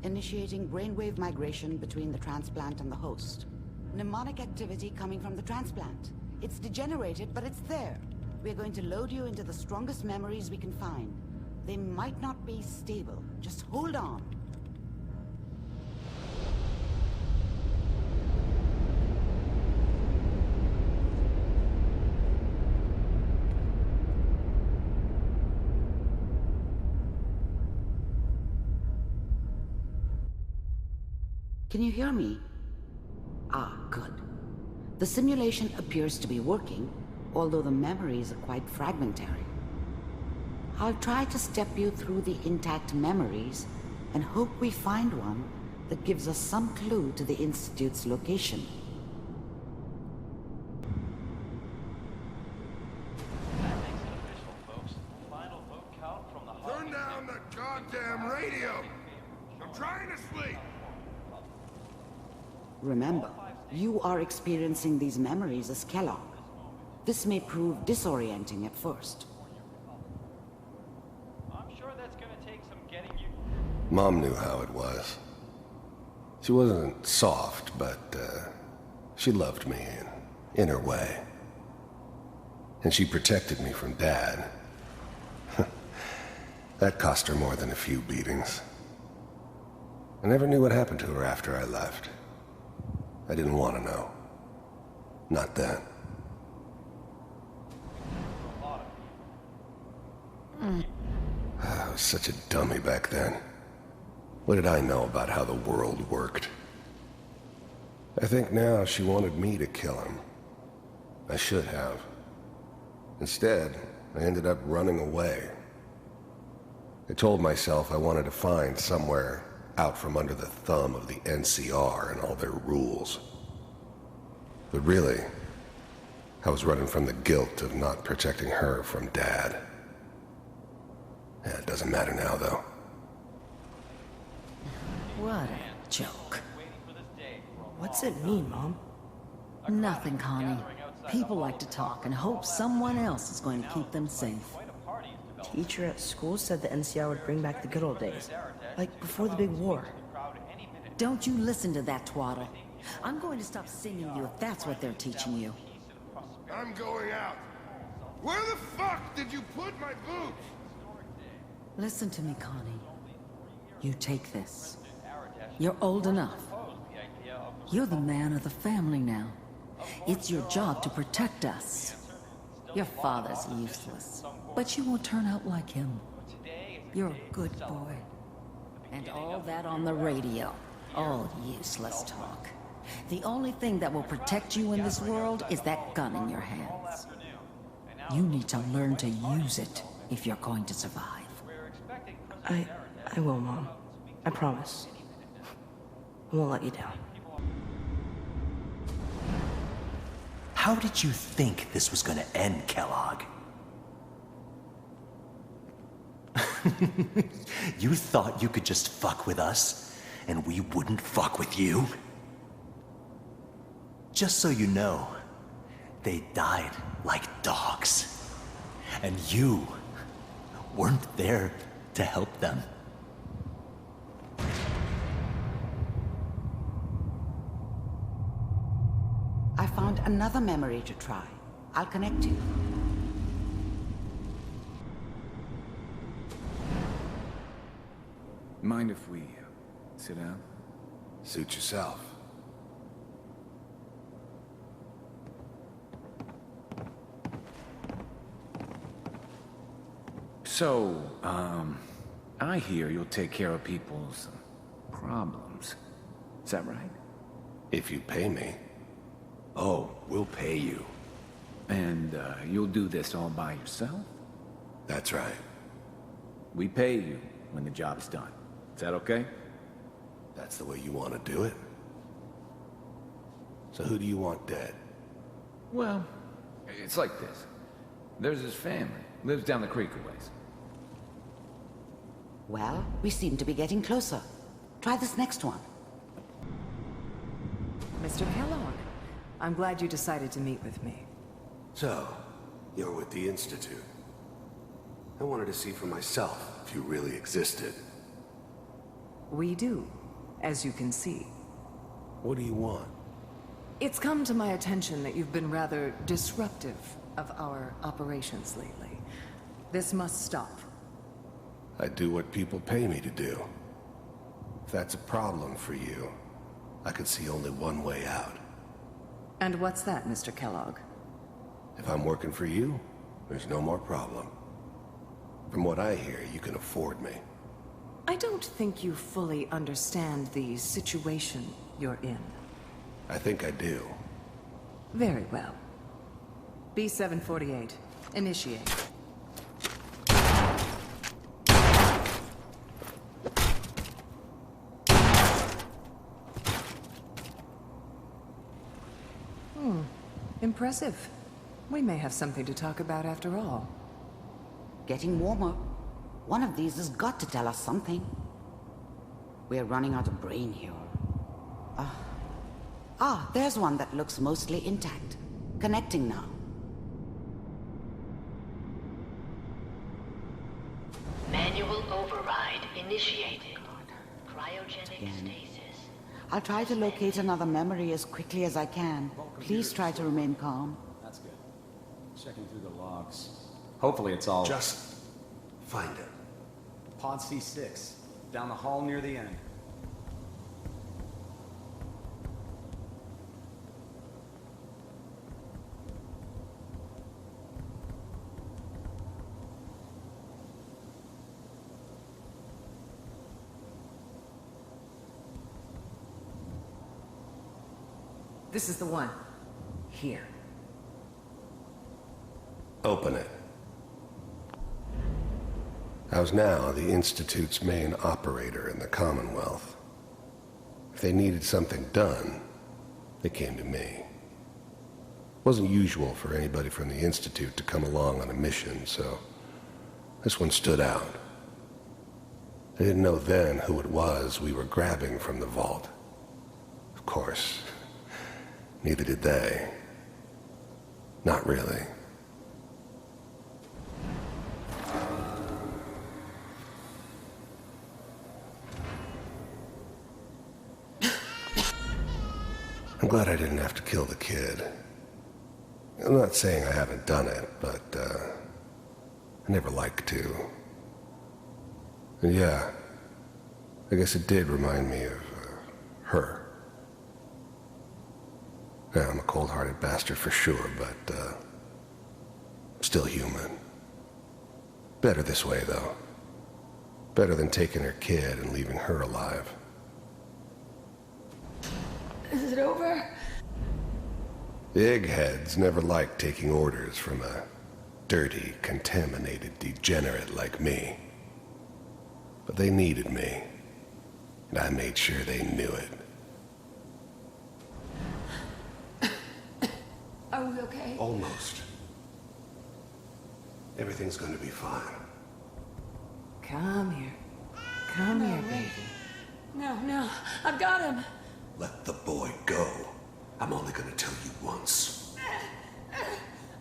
Initiating brainwave migration between the transplant and the host. Mnemonic activity coming from the transplant. It's degenerated, but it's there. We're going to load you into the strongest memories we can find. They might not be stable. Just hold on. Can you hear me? Ah, good. The simulation appears to be working, although the memories are quite fragmentary. I'll try to step you through the intact memories and hope we find one that gives us some clue to the Institute's location. Turn down the goddamn radio! I'm trying to sleep! Remember, you are experiencing these memories as Kellogg. This may prove disorienting at first. Mom knew how it was. She wasn't soft, but she loved me in her way. And she protected me from Dad. That cost her more than a few beatings. I never knew what happened to her after I left. I didn't want to know. Not then. I was such a dummy back then. What did I know about how the world worked? I think now she wanted me to kill him. I should have. Instead, I ended up running away. I told myself I wanted to find somewhere out from under the thumb of the NCR and all their rules. But really, I was running from the guilt of not protecting her from Dad. It doesn't matter now, though. What a joke. What's it mean, Mom? Nothing, Connie. People like to talk and hope someone else is going to keep them safe. Teacher at school said the NCR would bring back the good old days. Like before the big war. Don't you listen to that twaddle. I'm going to stop singing you if that's what they're teaching you. I'm going out. Where the fuck did you put my boots? Listen to me, Connie. You take this. You're old enough. You're the man of the family now. It's your job to protect us. Your father's useless, but you won't turn out like him. You're a good boy. And all that on the radio, all useless talk. The only thing that will protect you in this world is that gun in your hands. You need to learn to use it if you're going to survive. I will, Mom. I promise. I won't let you down. How did you think this was gonna end, Kellogg? You thought you could just fuck with us, and we wouldn't fuck with you? Just so you know, they died like dogs. And you weren't there to help them. I found another memory to try. I'll connect you. Mind if we sit down? Suit yourself. So, I hear you'll take care of people's problems. Is that right? If you pay me. Oh, we'll pay you. And, you'll do this all by yourself? That's right. We pay you when the job's done. Is that okay? That's the way you want to do it? So who do you want dead? Well, it's like this. There's his family. Lives down the creek a ways. Well, we seem to be getting closer. Try this next one. Mr. Kellogg, I'm glad you decided to meet with me. So, you're with the Institute. I wanted to see for myself if you really existed. We do, as you can see. What do you want? It's come to my attention that you've been rather disruptive of our operations lately. This must stop. I do what people pay me to do. If that's a problem for you, I could see only one way out. And what's that, Mr. Kellogg? If I'm working for you, there's no more problem. From what I hear, you can afford me. I don't think you fully understand the situation you're in. I think I do. Very well. B-748, initiate. Impressive. We may have something to talk about after all. Getting warmer. One of these has got to tell us something. We're running out of brain here. There's one that looks mostly intact. Connecting now. Manual override initiated. Cryogenic stasis. I'll try to locate another memory as quickly as I can. Please try to remain calm. That's good. Checking through the logs. Hopefully it's all... Just find it. Pod C6, down the hall near the end. This is the one. Here. Open it. I was now the Institute's main operator in the Commonwealth. If they needed something done, they came to me. It wasn't usual for anybody from the Institute to come along on a mission, so this one stood out. I didn't know then who it was we were grabbing from the vault. Of course, neither did they. Not really. I'm glad I didn't have to kill the kid. I'm not saying I haven't done it, but, I never like to. And yeah, I guess it did remind me of, her. Yeah, I'm a cold-hearted bastard for sure, but, still human. Better this way, though. Better than taking her kid and leaving her alive. Is it over? The eggheads never liked taking orders from a dirty, contaminated degenerate like me. But they needed me, and I made sure they knew it. Are we okay? Almost. Everything's gonna be fine. Come here. Come here, baby. No, I've got him. Let the boy go. I'm only gonna tell you once.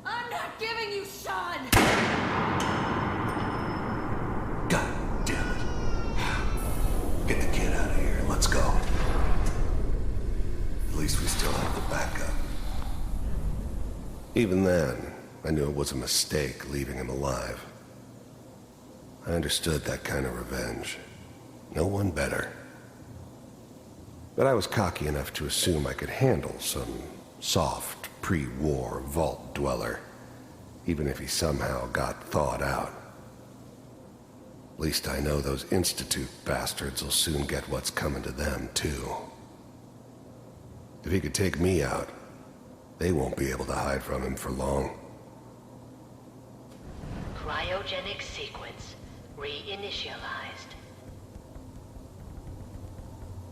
I'm not giving you Shaun! God damn it. Get the kid out of here. Let's go. At least we still have the backup. Even then, I knew it was a mistake leaving him alive. I understood that kind of revenge. No one better. But I was cocky enough to assume I could handle some soft, pre-war vault dweller, even if he somehow got thawed out. At least I know those Institute bastards will soon get what's coming to them, too. If he could take me out, they won't be able to hide from him for long. Cryogenic sequence reinitialized.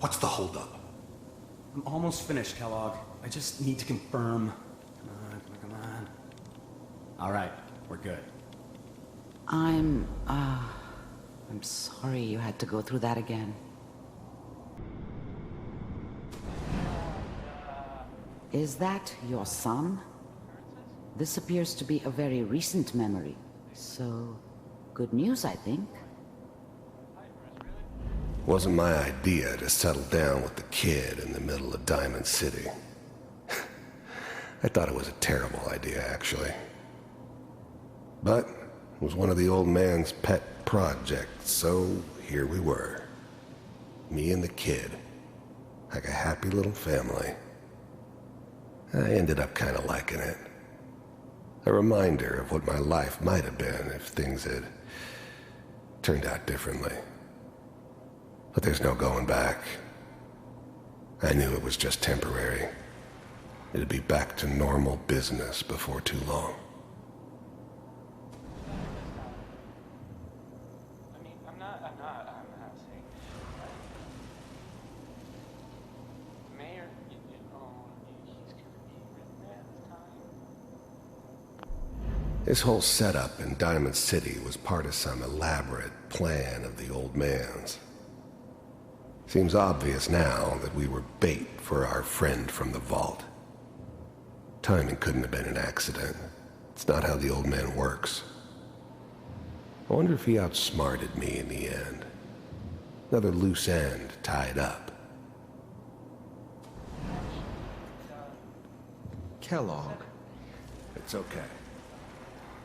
What's the holdup? I'm almost finished, Kellogg. I just need to confirm. Come on. All right, we're good. I'm sorry you had to go through that again. Is that your son? This appears to be a very recent memory, so good news, I think. Wasn't my idea to settle down with the kid in the middle of Diamond City. I thought it was a terrible idea, actually. But it was one of the old man's pet projects, so here we were. Me and the kid. Like a happy little family. I ended up kind of liking it. A reminder of what my life might have been if things had turned out differently. But there's no going back. I knew it was just temporary. It'd be back to normal business before too long. I'm not saying... Mayor, he's gonna be written at this time. This whole setup in Diamond City was part of some elaborate plan of the old man's. Seems obvious now that we were bait for our friend from the vault. Timing couldn't have been an accident. It's not how the old man works. I wonder if he outsmarted me in the end. Another loose end tied up. Kellogg. It's okay.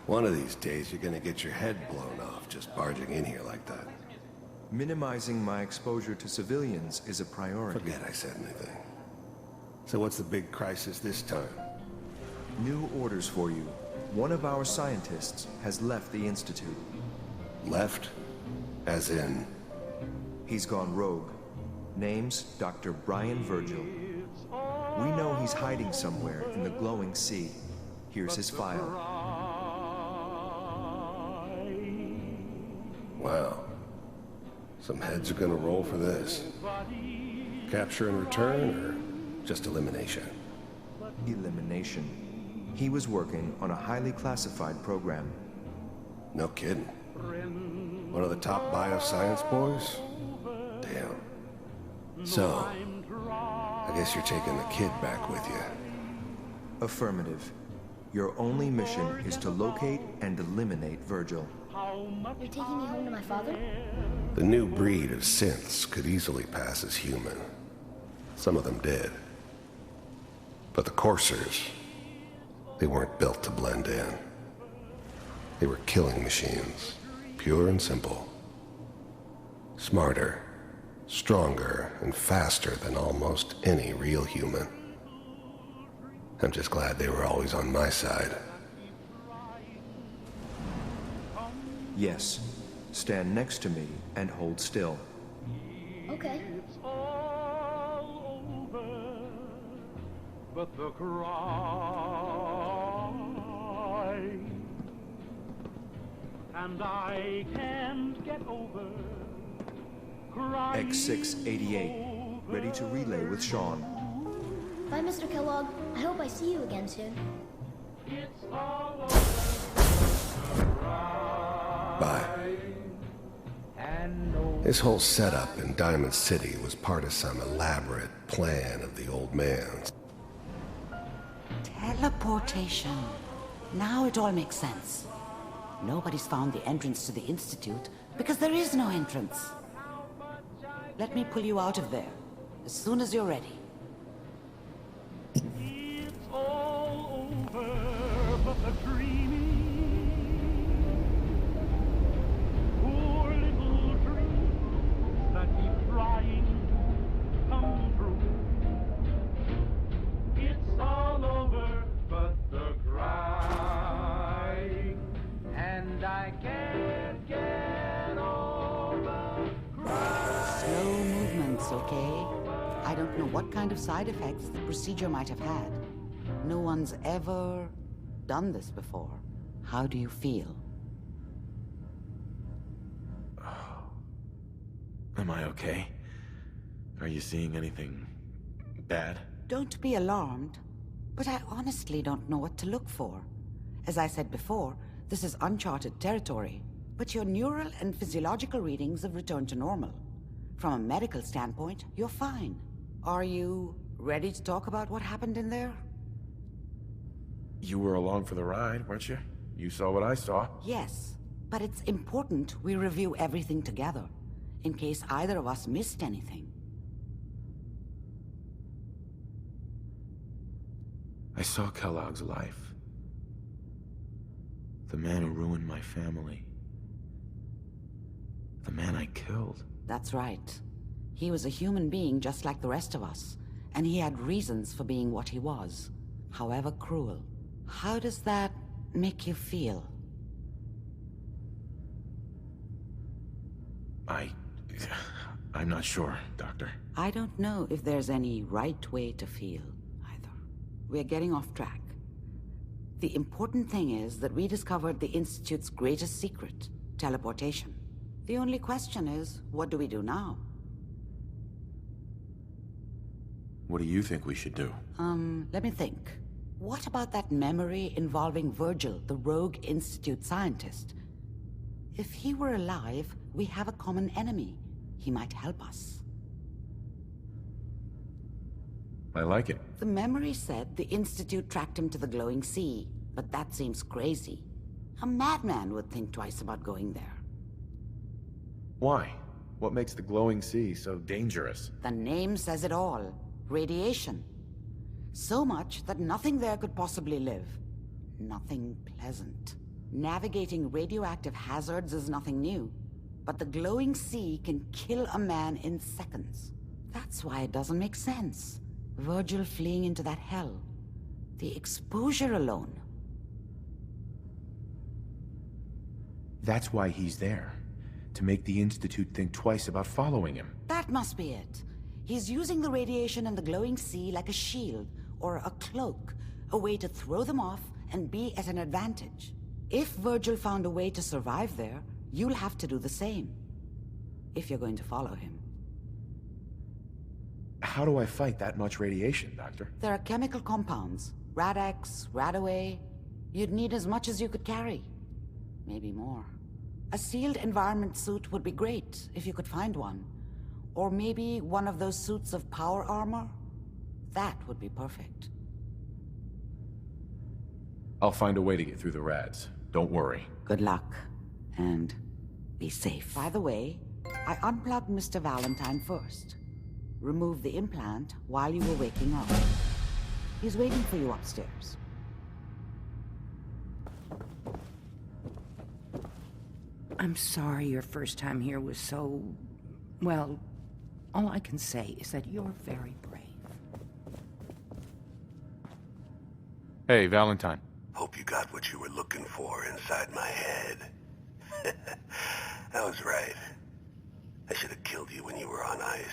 One of these days you're gonna get your head blown off just barging in here like that. Minimizing my exposure to civilians is a priority. Forget I said anything. So what's the big crisis this time? New orders for you. One of our scientists has left the Institute. Left? As in? He's gone rogue. Name's Dr. Brian Virgil. We know he's hiding somewhere in the glowing sea. Here's his file. Wow. Some heads are gonna roll for this. Capture and return, or just elimination? Elimination. He was working on a highly classified program. No kidding. One of the top bioscience boys? Damn. So, I guess you're taking the kid back with you. Affirmative. Your only mission is to locate and eliminate Virgil. You're taking me home to my father? The new breed of synths could easily pass as human. Some of them did. But the coursers, they weren't built to blend in. They were killing machines, pure and simple. Smarter, stronger, and faster than almost any real human. I'm just glad they were always on my side. Yes. Stand next to me and hold still. Okay. But the cry, and I can't get over crying. X688, ready to relay with Shaun. Bye, Mr. Kellogg. I hope I see you again soon. It's all Bye. This whole setup in Diamond City was part of some elaborate plan of the old man's. Teleportation. Now it all makes sense. Nobody's found the entrance to the Institute because there is no entrance. Let me pull you out of there as soon as you're ready. It's all over, but the dreaming. Poor little dreams that keep trying to come true. It's all over, but the crying, and I can't get over crying. Slow movements, okay? I don't know what kind of side effects the procedure might have had. No one's ever done this before. How do you feel? Am I okay? Are you seeing anything bad? Don't be alarmed, but I honestly don't know what to look for. As I said before, this is uncharted territory, but your neural and physiological readings have returned to normal. From a medical standpoint, you're fine. Are you ready to talk about what happened in there? You were along for the ride, weren't you? You saw what I saw. Yes, but it's important we review everything together, in case either of us missed anything. I saw Kellogg's life. The man who ruined my family. The man I killed. That's right. He was a human being just like the rest of us, and he had reasons for being what he was, however cruel. How does that make you feel? I'm not sure, Doctor. I don't know if there's any right way to feel, either. We're getting off track. The important thing is that we discovered the Institute's greatest secret, teleportation. The only question is, what do we do now? What do you think we should do? Let me think. What about that memory involving Virgil, the rogue Institute scientist? If he were alive, we have a common enemy. He might help us. I like it. The memory said the Institute tracked him to the glowing sea, but that seems crazy. A madman would think twice about going there. Why? What makes the glowing sea so dangerous? The name says it all. Radiation. So much that nothing there could possibly live. Nothing pleasant. Navigating radioactive hazards is nothing new, but the glowing sea can kill a man in seconds. That's why it doesn't make sense. Virgil fleeing into that hell. The exposure alone. That's why he's there. To make the Institute think twice about following him. That must be it. He's using the radiation and the glowing sea like a shield, or a cloak, a way to throw them off and be at an advantage. If Virgil found a way to survive there, you'll have to do the same. If you're going to follow him. How do I fight that much radiation, Doctor? There are chemical compounds. Rad-X, Radaway. You'd need as much as you could carry. Maybe more. A sealed environment suit would be great, if you could find one. Or maybe one of those suits of power armor? That would be perfect. I'll find a way to get through the rads. Don't worry. Good luck. And be safe. By the way, I unplugged Mr. Valentine first. Remove the implant while you were waking up. He's waiting for you upstairs. I'm sorry your first time here was so... well, all I can say is that you're very brave. Hey, Valentine. Hope you got what you were looking for inside my head. I was right. I should have killed you when you were on ice.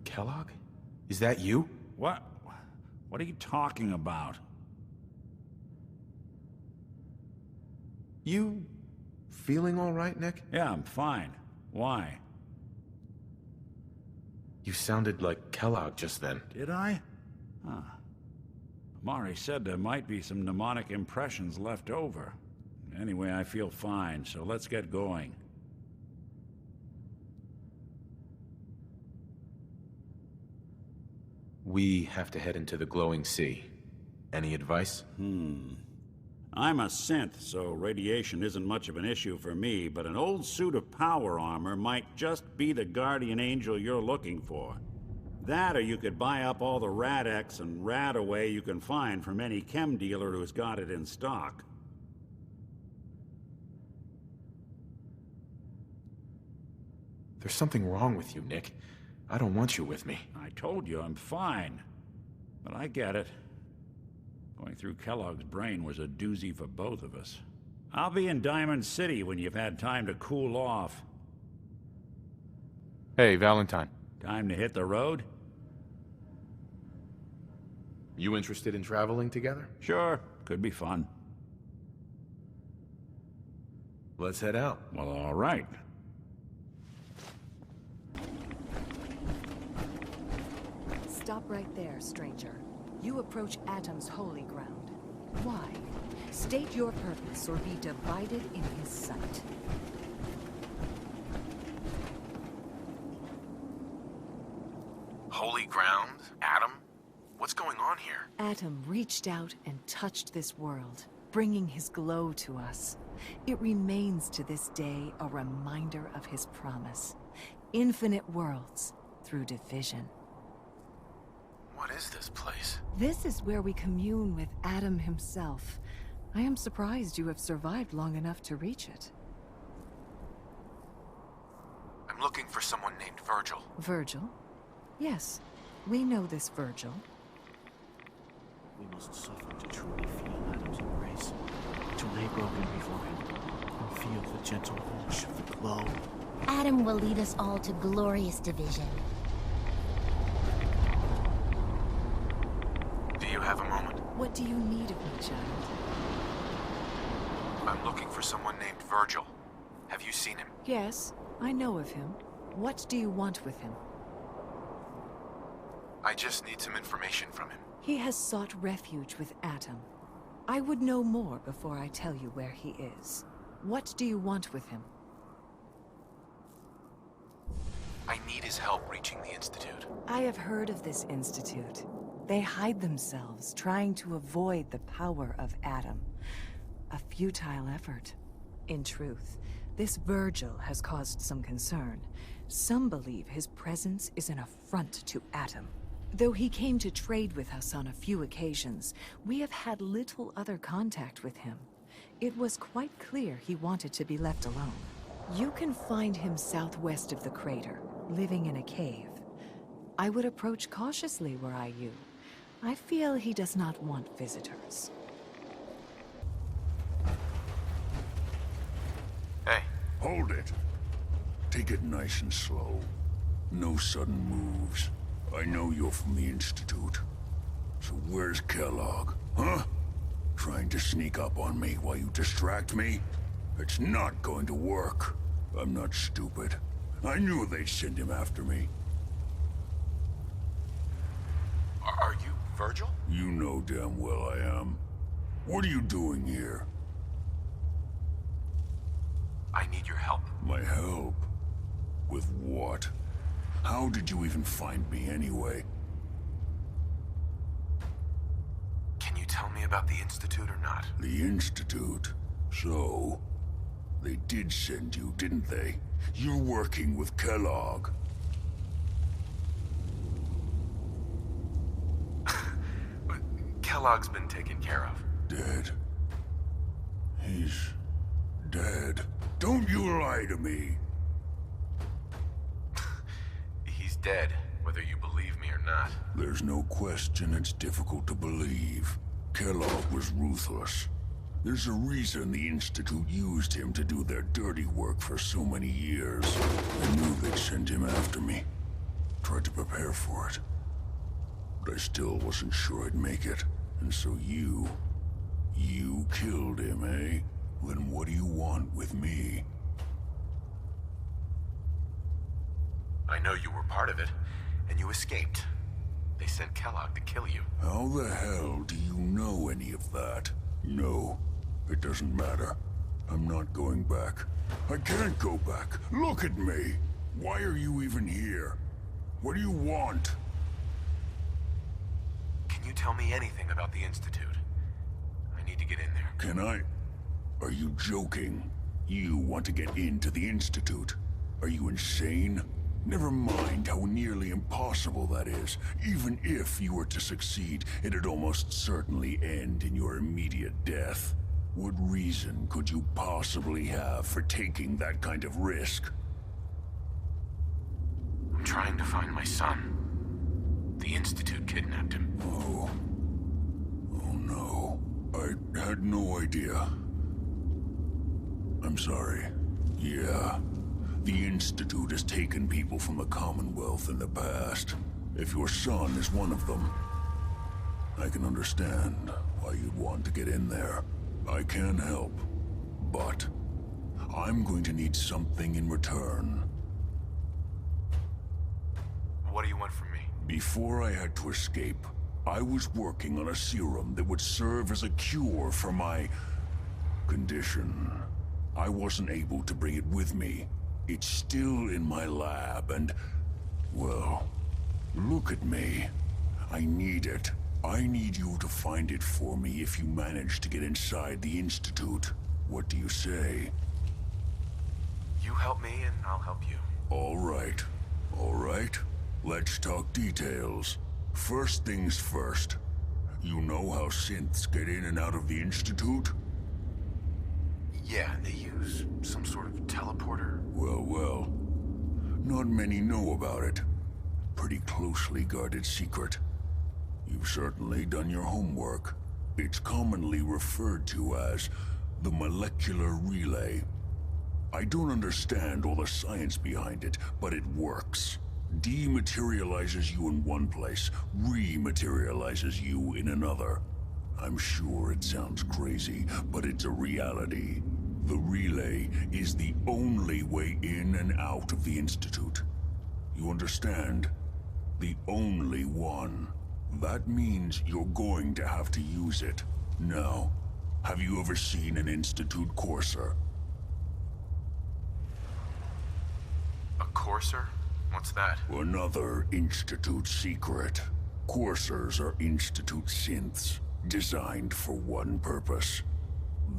Kellogg? Is that you? What? What are you talking about? You feeling all right, Nick? Yeah, I'm fine. Why? You sounded like Kellogg just then. Did I? Huh. Mari said there might be some mnemonic impressions left over. Anyway, I feel fine, so let's get going. We have to head into the glowing sea. Any advice? I'm a synth, so radiation isn't much of an issue for me, but an old suit of power armor might just be the guardian angel you're looking for. That, or you could buy up all the Rad-X and Rad-Away you can find from any chem dealer who's got it in stock. There's something wrong with you, Nick. I don't want you with me. I told you I'm fine. But I get it. Going through Kellogg's brain was a doozy for both of us. I'll be in Diamond City when you've had time to cool off. Hey, Valentine. Time to hit the road? You interested in traveling together? Sure. Could be fun. Let's head out. Well, all right. Stop right there, stranger. You approach Atom's holy ground. Why? State your purpose or be divided in his sight. Holy ground? Adam? What's going on here? Atom reached out and touched this world, bringing his glow to us. It remains to this day a reminder of his promise. Infinite worlds through division. What is this place? This is where we commune with Atom himself. I am surprised you have survived long enough to reach it. I'm looking for someone named Virgil. Virgil? Yes, we know this Virgil. We must suffer to truly feel Adam's embrace, to lay broken before him, and feel the gentle wash of the glow. Adam will lead us all to glorious division. Do you have a moment? What do you need of me, child? I'm looking for someone named Virgil. Have you seen him? Yes, I know of him. What do you want with him? I just need some information from him. He has sought refuge with Atom. I would know more before I tell you where he is. What do you want with him? I need his help reaching the Institute. I have heard of this institute. They hide themselves, trying to avoid the power of Atom. A futile effort. In truth, this Virgil has caused some concern. Some believe his presence is an affront to Atom. Though he came to trade with us on a few occasions, we have had little other contact with him. It was quite clear he wanted to be left alone. You can find him southwest of the crater, living in a cave. I would approach cautiously were I you. I feel he does not want visitors. Hey. Hold it. Take it nice and slow. No sudden moves. I know you're from the Institute. So where's Kellogg, huh? Trying to sneak up on me while you distract me? It's not going to work. I'm not stupid. I knew they'd send him after me. Are you Virgil? You know damn well I am. What are you doing here? I need your help. My help? With what? How did you even find me anyway? Can you tell me about the Institute or not? The Institute? So? They did send you, didn't they? You're working with Kellogg. Kellogg's been taken care of. Dead. He's dead. Don't you lie to me. He's dead, whether you believe me or not. There's no question it's difficult to believe. Kellogg was ruthless. There's a reason the Institute used him to do their dirty work for so many years. I knew they'd send him after me. Tried to prepare for it. But I still wasn't sure I'd make it. And so you killed him, eh? Then what do you want with me? I know you were part of it, and you escaped. They sent Kellogg to kill you. How the hell do you know any of that? No, it doesn't matter. I'm not going back. I can't go back. Look at me. Why are you even here? What do you want? Can you tell me anything about the Institute? I need to get in there. Can I? Are you joking? You want to get into the Institute? Are you insane? Never mind how nearly impossible that is. Even if you were to succeed, it'd almost certainly end in your immediate death. What reason could you possibly have for taking that kind of risk? I'm trying to find my son. The Institute kidnapped him. Oh. Oh no. I had no idea. I'm sorry. Yeah. The Institute has taken people from the Commonwealth in the past. If your son is one of them, I can understand why you'd want to get in there. I can help, but I'm going to need something in return. What do you want from me? Before I had to escape, I was working on a serum that would serve as a cure for my condition. I wasn't able to bring it with me. It's still in my lab and, well, look at me. I need it. I need you to find it for me if you manage to get inside the Institute. What do you say? You help me and I'll help you. All right. All right. Let's talk details. First things first. You know how synths get in and out of the Institute? Yeah, they use some sort of teleporter. Well. Not many know about it. Pretty closely guarded secret. You've certainly done your homework. It's commonly referred to as the molecular relay. I don't understand all the science behind it, but it works. Dematerializes you in one place, rematerializes you in another. I'm sure it sounds crazy, but it's a reality. The relay is the only way in and out of the Institute. You understand? The only one. That means you're going to have to use it. Now, have you ever seen an Institute courser? A courser? What's that? Another Institute secret. Coursers are Institute synths, designed for one purpose.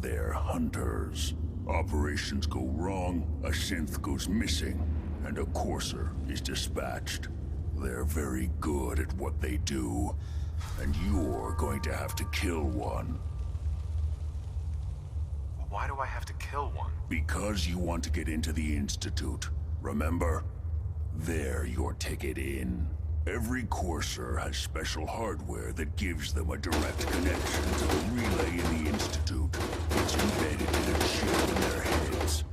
They're hunters. Operations go wrong, a synth goes missing, and a courser is dispatched. They're very good at what they do, and you're going to have to kill one. Why do I have to kill one? Because you want to get into the Institute, remember? They're your ticket in. Every courser has special hardware that gives them a direct connection to the relay in the Institute. It's embedded in a chip in their heads.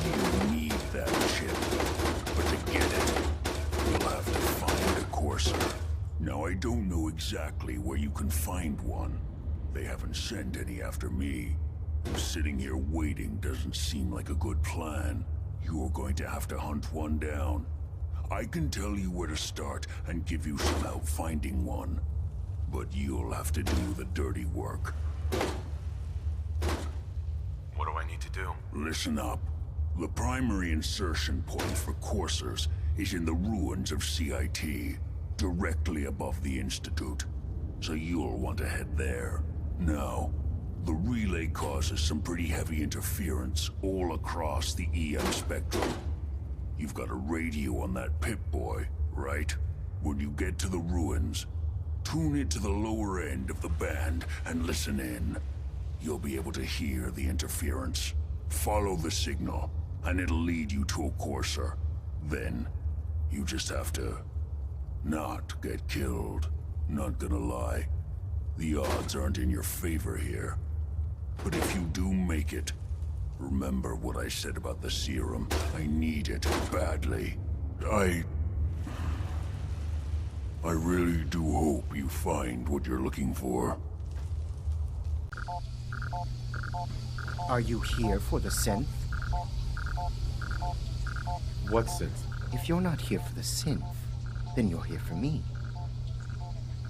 You need that chip. But to get it, you'll have to find a courser. Now, I don't know exactly where you can find one. They haven't sent any after me. And sitting here waiting doesn't seem like a good plan. You're going to have to hunt one down. I can tell you where to start and give you some help finding one. But you'll have to do the dirty work. What do I need to do? Listen up. The primary insertion point for coursers is in the ruins of CIT, directly above the Institute. So you'll want to head there. Now, the relay causes some pretty heavy interference all across the EM spectrum. You've got a radio on that Pip-Boy, right? When you get to the ruins, Tune it to the lower end of the band and listen in. You'll be able to hear the interference. Follow the signal, and it'll lead you to a courser. Then, you just have to not get killed. Not gonna lie, the odds aren't in your favor here. But if you do make it, remember what I said about the serum. I need it badly. I really do hope you find what you're looking for. Are you here for the synth? What synth? If you're not here for the synth, then you're here for me.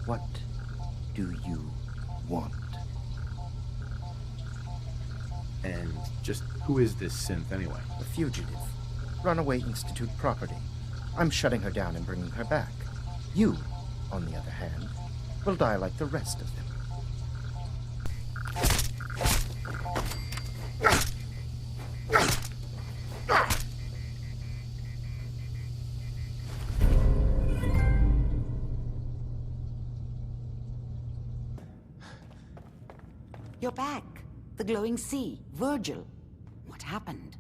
What do you want? And just who is this synth anyway? A fugitive. Runaway Institute property. I'm shutting her down and bringing her back. You, on the other hand, will die like the rest of them. You're back. The glowing sea. Virgil. What happened?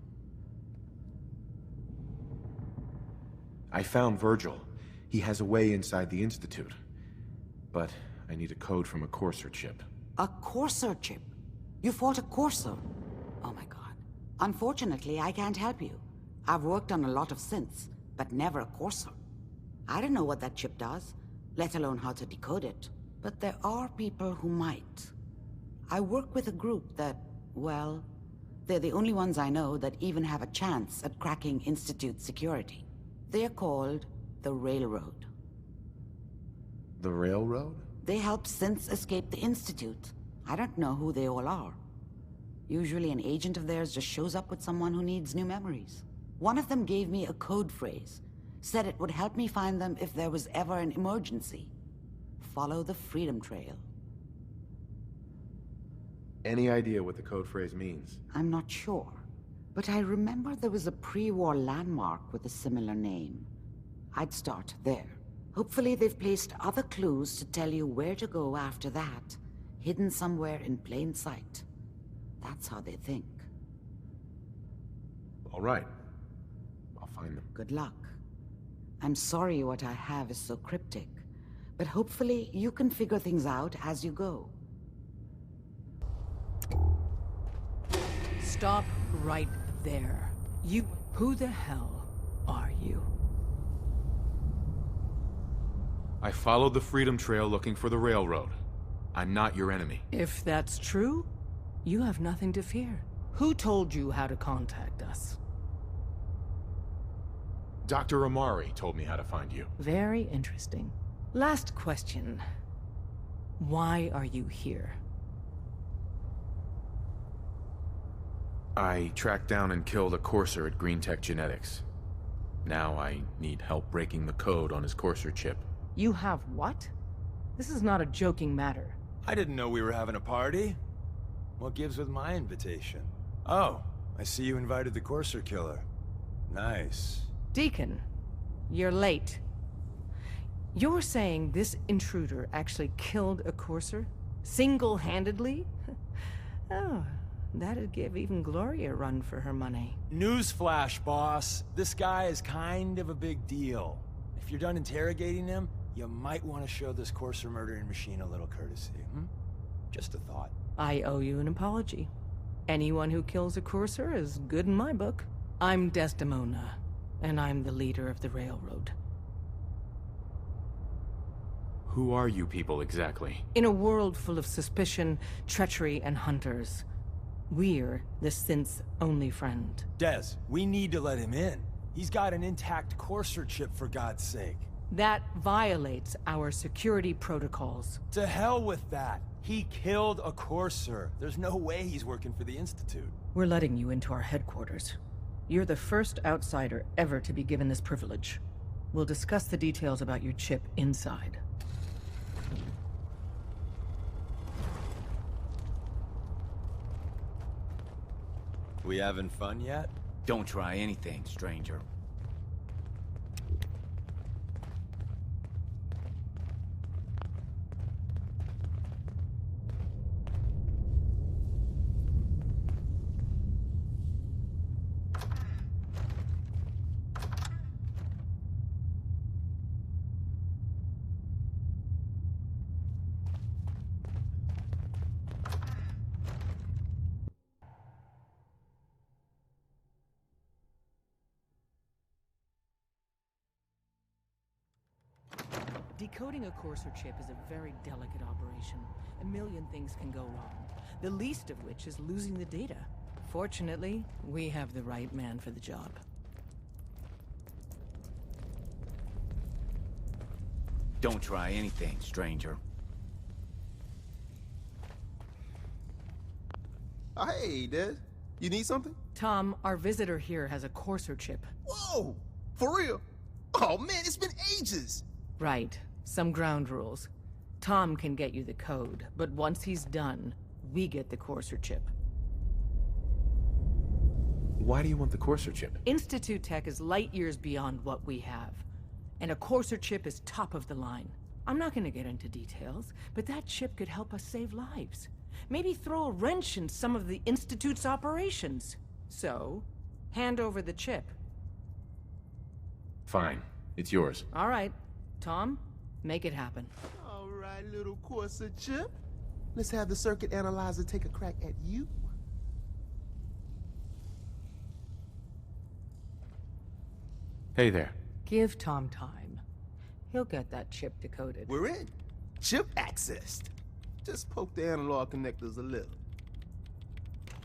I found Virgil. He has a way inside the Institute. But I need a code from a Courser chip. A Courser chip? You fought a Courser? Oh my god. Unfortunately, I can't help you. I've worked on a lot of synths, but never a Courser. I don't know what that chip does, let alone how to decode it. But there are people who might. I work with a group that, well, they're the only ones I know that even have a chance at cracking Institute security. They're called the Railroad. The Railroad? They help synths escape the Institute. I don't know who they all are. Usually an agent of theirs just shows up with someone who needs new memories. One of them gave me a code phrase, said it would help me find them if there was ever an emergency. Follow the Freedom Trail. Any idea what the code phrase means? I'm not sure, but I remember there was a pre-war landmark with a similar name. I'd start there. Hopefully they've placed other clues to tell you where to go after that, hidden somewhere in plain sight. That's how they think. All right. I'll find them. Good luck. I'm sorry what I have is so cryptic, but hopefully you can figure things out as you go. Stop right there. Who the hell are you? I followed the Freedom Trail looking for the Railroad. I'm not your enemy. If that's true, you have nothing to fear. Who told you how to contact us? Dr. Amari told me how to find you. Very interesting. Last question. Why are you here? I tracked down and killed a Courser at GreenTech Genetics. Now I need help breaking the code on his Courser chip. You have what? This is not a joking matter. I didn't know we were having a party. What gives with my invitation? Oh, I see you invited the Courser killer. Nice. Deacon, you're late. You're saying this intruder actually killed a Courser? Single-handedly? Oh, that'd give even Gloria a run for her money. Newsflash, boss. This guy is kind of a big deal. If you're done interrogating him, you might want to show this Courser murdering machine a little courtesy, Just a thought. I owe you an apology. Anyone who kills a Courser is good in my book. I'm Desdemona, and I'm the leader of the Railroad. Who are you people exactly? In a world full of suspicion, treachery, and hunters, we're the synth's only friend. Des, we need to let him in. He's got an intact Courser chip, for God's sake. That violates our security protocols. To hell with that. He killed a Courser. There's no way he's working for the Institute. We're letting you into our headquarters. You're the first outsider ever to be given this privilege. We'll discuss the details about your chip inside. We having fun yet? Don't try anything, stranger. Decoding a courser chip is a very delicate operation. A million things can go wrong, the least of which is losing the data. Fortunately, we have the right man for the job. Don't try anything, stranger. Hey, Des. You need something? Tom, our visitor here has a courser chip. Whoa! For real? Oh man, it's been ages! Right. Some ground rules. Tom can get you the code, but once he's done, we get the courser chip. Why do you want the courser chip? Institute tech is light years beyond what we have. And a courser chip is top of the line. I'm not gonna get into details, but that chip could help us save lives. Maybe throw a wrench in some of the Institute's operations. So, hand over the chip. Fine. It's yours. All right. Tom, make it happen. All right, little courser chip. Let's have the circuit analyzer take a crack at you. Hey there. Give Tom time. He'll get that chip decoded. We're in. Chip accessed. Just poke the analog connectors a little.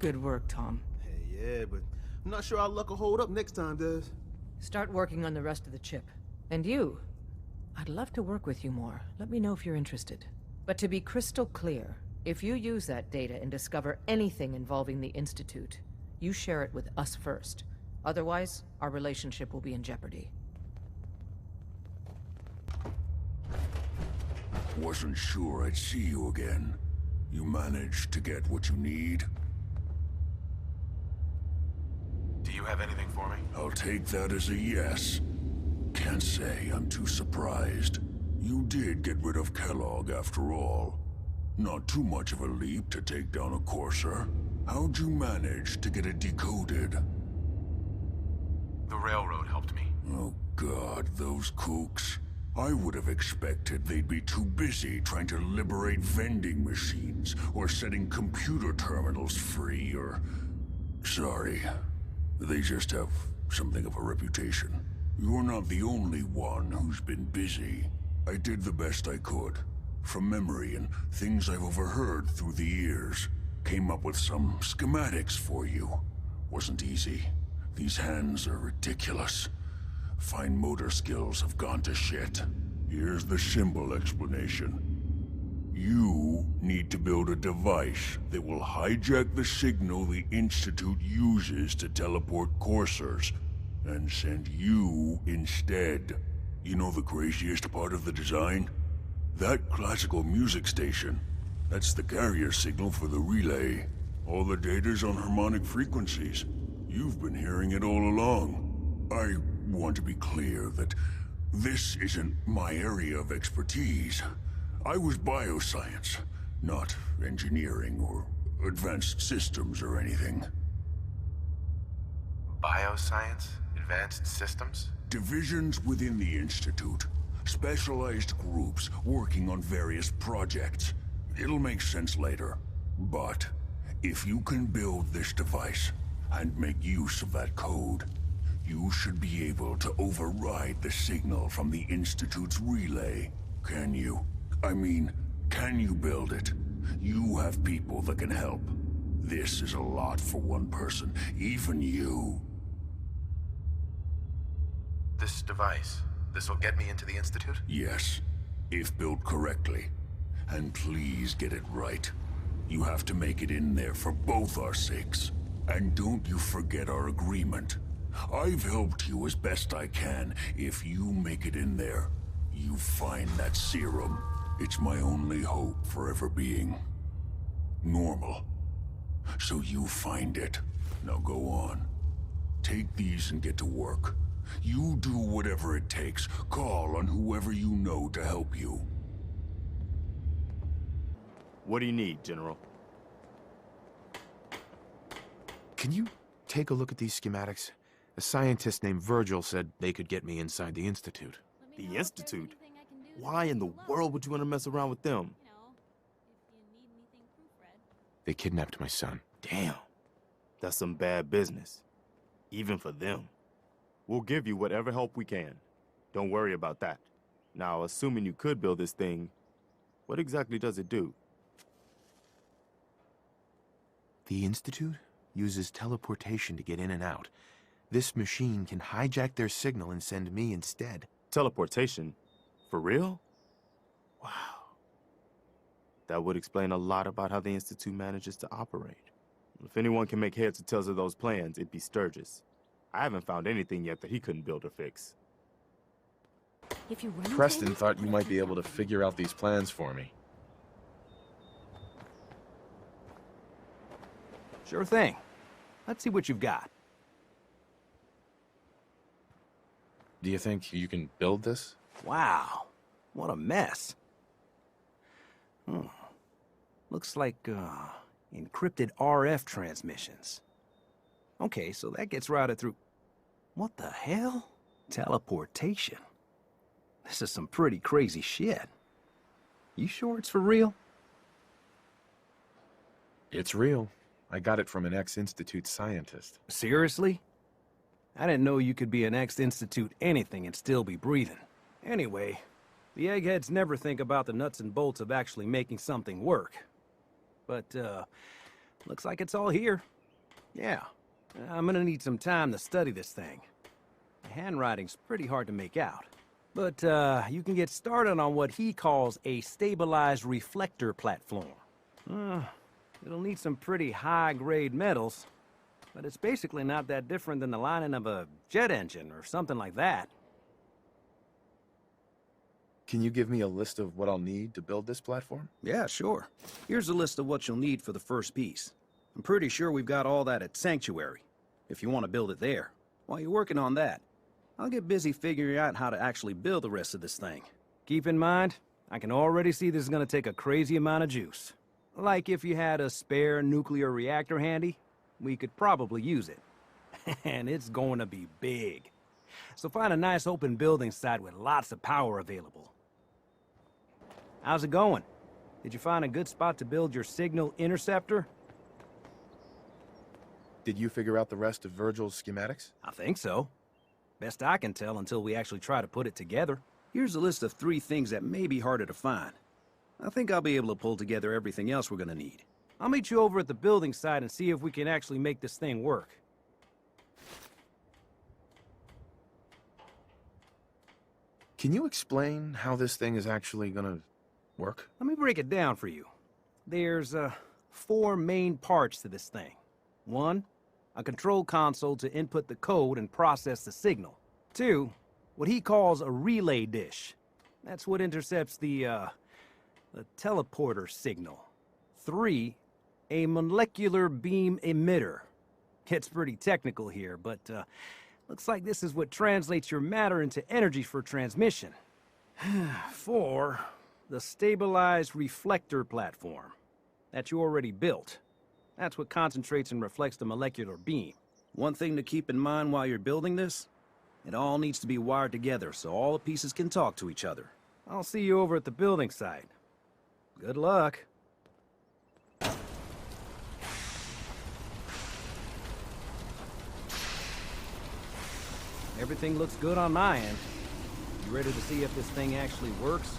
Good work, Tom. Hey, yeah, but I'm not sure our luck will hold up next time, Des. Start working on the rest of the chip. And you, I'd love to work with you more. Let me know if you're interested. But to be crystal clear, if you use that data and discover anything involving the Institute, you share it with us first. Otherwise, our relationship will be in jeopardy. Wasn't sure I'd see you again. You managed to get what you need? Do you have anything for me? I'll take that as a yes. Can't say I'm too surprised. You did get rid of Kellogg after all. Not too much of a leap to take down a courser. How'd you manage to get it decoded? The railroad helped me. Oh God, those kooks. I would have expected they'd be too busy trying to liberate vending machines or setting computer terminals free or... Sorry. They just have something of a reputation. You're not the only one who's been busy. I did the best I could. From memory and things I've overheard through the years. Came up with some schematics for you. Wasn't easy. These hands are ridiculous. Fine motor skills have gone to shit. Here's the simple explanation. You need to build a device that will hijack the signal the Institute uses to teleport coursers, and send you instead. You know the craziest part of the design? That classical music station. That's the carrier signal for the relay. All the data's on harmonic frequencies. You've been hearing it all along. I want to be clear that this isn't my area of expertise. I was bioscience, not engineering or advanced systems or anything. Bioscience? Advanced systems? Divisions within the Institute. Specialized groups working on various projects. It'll make sense later. But if you can build this device and make use of that code, you should be able to override the signal from the Institute's relay. Can you? I mean, can you build it? You have people that can help. This is a lot for one person, even you. This device, this will get me into the Institute? Yes, if built correctly. And please get it right. You have to make it in there for both our sakes. And don't you forget our agreement. I've helped you as best I can. If you make it in there, you find that serum. It's my only hope for ever being normal. So you find it. Now go on. Take these and get to work. You do whatever it takes. Call on whoever you know to help you. What do you need, General? Can you take a look at these schematics? A scientist named Virgil said they could get me inside the Institute. The Institute? Why in the world would you want to mess around with them? They kidnapped my son. Damn. That's some bad business. Even for them. We'll give you whatever help we can. Don't worry about that. Now, assuming you could build this thing, what exactly does it do? The Institute uses teleportation to get in and out. This machine can hijack their signal and send me instead. Teleportation? For real? Wow. That would explain a lot about how the Institute manages to operate. If anyone can make heads or tails of those plans, it'd be Sturgis. I haven't found anything yet that he couldn't build or fix. If you run Preston thought you might be able to figure out these plans for me. Sure thing. Let's see what you've got. Do you think you can build this? Wow, what a mess. Looks like, encrypted RF transmissions. Okay, so that gets routed through... What the hell? Teleportation. This is some pretty crazy shit. You sure it's for real? It's real. I got it from an ex-Institute scientist. Seriously? I didn't know you could be an ex-Institute anything and still be breathing. Anyway, the eggheads never think about the nuts and bolts of actually making something work. But, looks like it's all here. Yeah, I'm gonna need some time to study this thing. The handwriting's pretty hard to make out. But, you can get started on what he calls a stabilized reflector platform. It'll need some pretty high-grade metals, but it's basically not that different than the lining of a jet engine or something like that. Can you give me a list of what I'll need to build this platform? Yeah, sure. Here's a list of what you'll need for the first piece. I'm pretty sure we've got all that at Sanctuary, if you want to build it there. While you're working on that, I'll get busy figuring out how to actually build the rest of this thing. Keep in mind, I can already see this is going to take a crazy amount of juice. Like if you had a spare nuclear reactor handy, we could probably use it. And it's going to be big. So find a nice open building site with lots of power available. How's it going? Did you find a good spot to build your signal interceptor? Did you figure out the rest of Virgil's schematics? I think so. Best I can tell until we actually try to put it together. Here's a list of 3 things that may be harder to find. I think I'll be able to pull together everything else we're gonna need. I'll meet you over at the building site and see if we can actually make this thing work. Can you explain how this thing is actually gonna work? Let me break it down for you. There's 4 main parts to this thing. 1, a control console to input the code and process the signal. 2, what he calls a relay dish. That's what intercepts the teleporter signal. 3, a molecular beam emitter. Gets pretty technical here, but looks like this is what translates your matter into energy for transmission. 4, the stabilized reflector platform that you already built. That's what concentrates and reflects the molecular beam. One thing to keep in mind while you're building this, it all needs to be wired together so all the pieces can talk to each other. I'll see you over at the building site. Good luck. Everything looks good on my end. You ready to see if this thing actually works?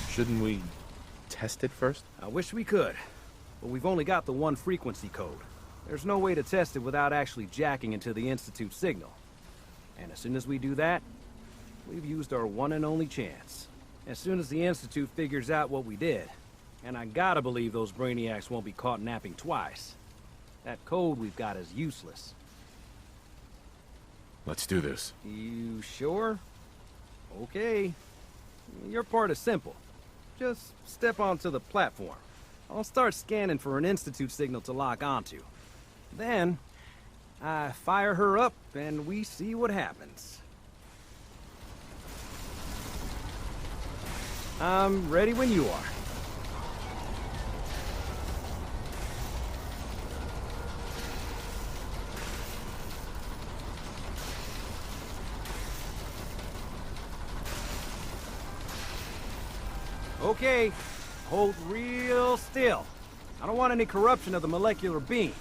Shouldn't we test it first? I wish we could, but we've only got the 1 frequency code. There's no way to test it without actually jacking into the Institute signal. And as soon as we do that, we've used our one and only chance. As soon as the Institute figures out what we did, and I gotta believe those brainiacs won't be caught napping twice, that code we've got is useless. Let's do this. You sure? Okay. Your part is simple. Just step onto the platform. I'll start scanning for an Institute signal to lock onto. Then, I fire her up and we see what happens. I'm ready when you are. Okay, hold real still. I don't want any corruption of the molecular beam.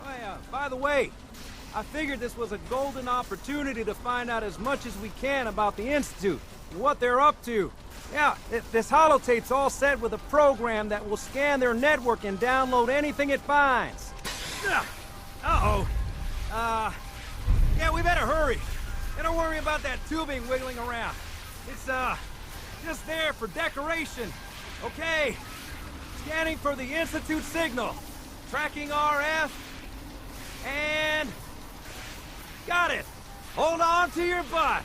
Oh yeah, by the way, I figured this was a golden opportunity to find out as much as we can about the Institute and what they're up to. Yeah, this holotape's all set with a program that will scan their network and download anything it finds. Uh-oh. Yeah, we better hurry. And don't worry about that tubing wiggling around. It's, just there for decoration. Okay. Scanning for the Institute signal. Tracking RF. And... got it! Hold on to your butt!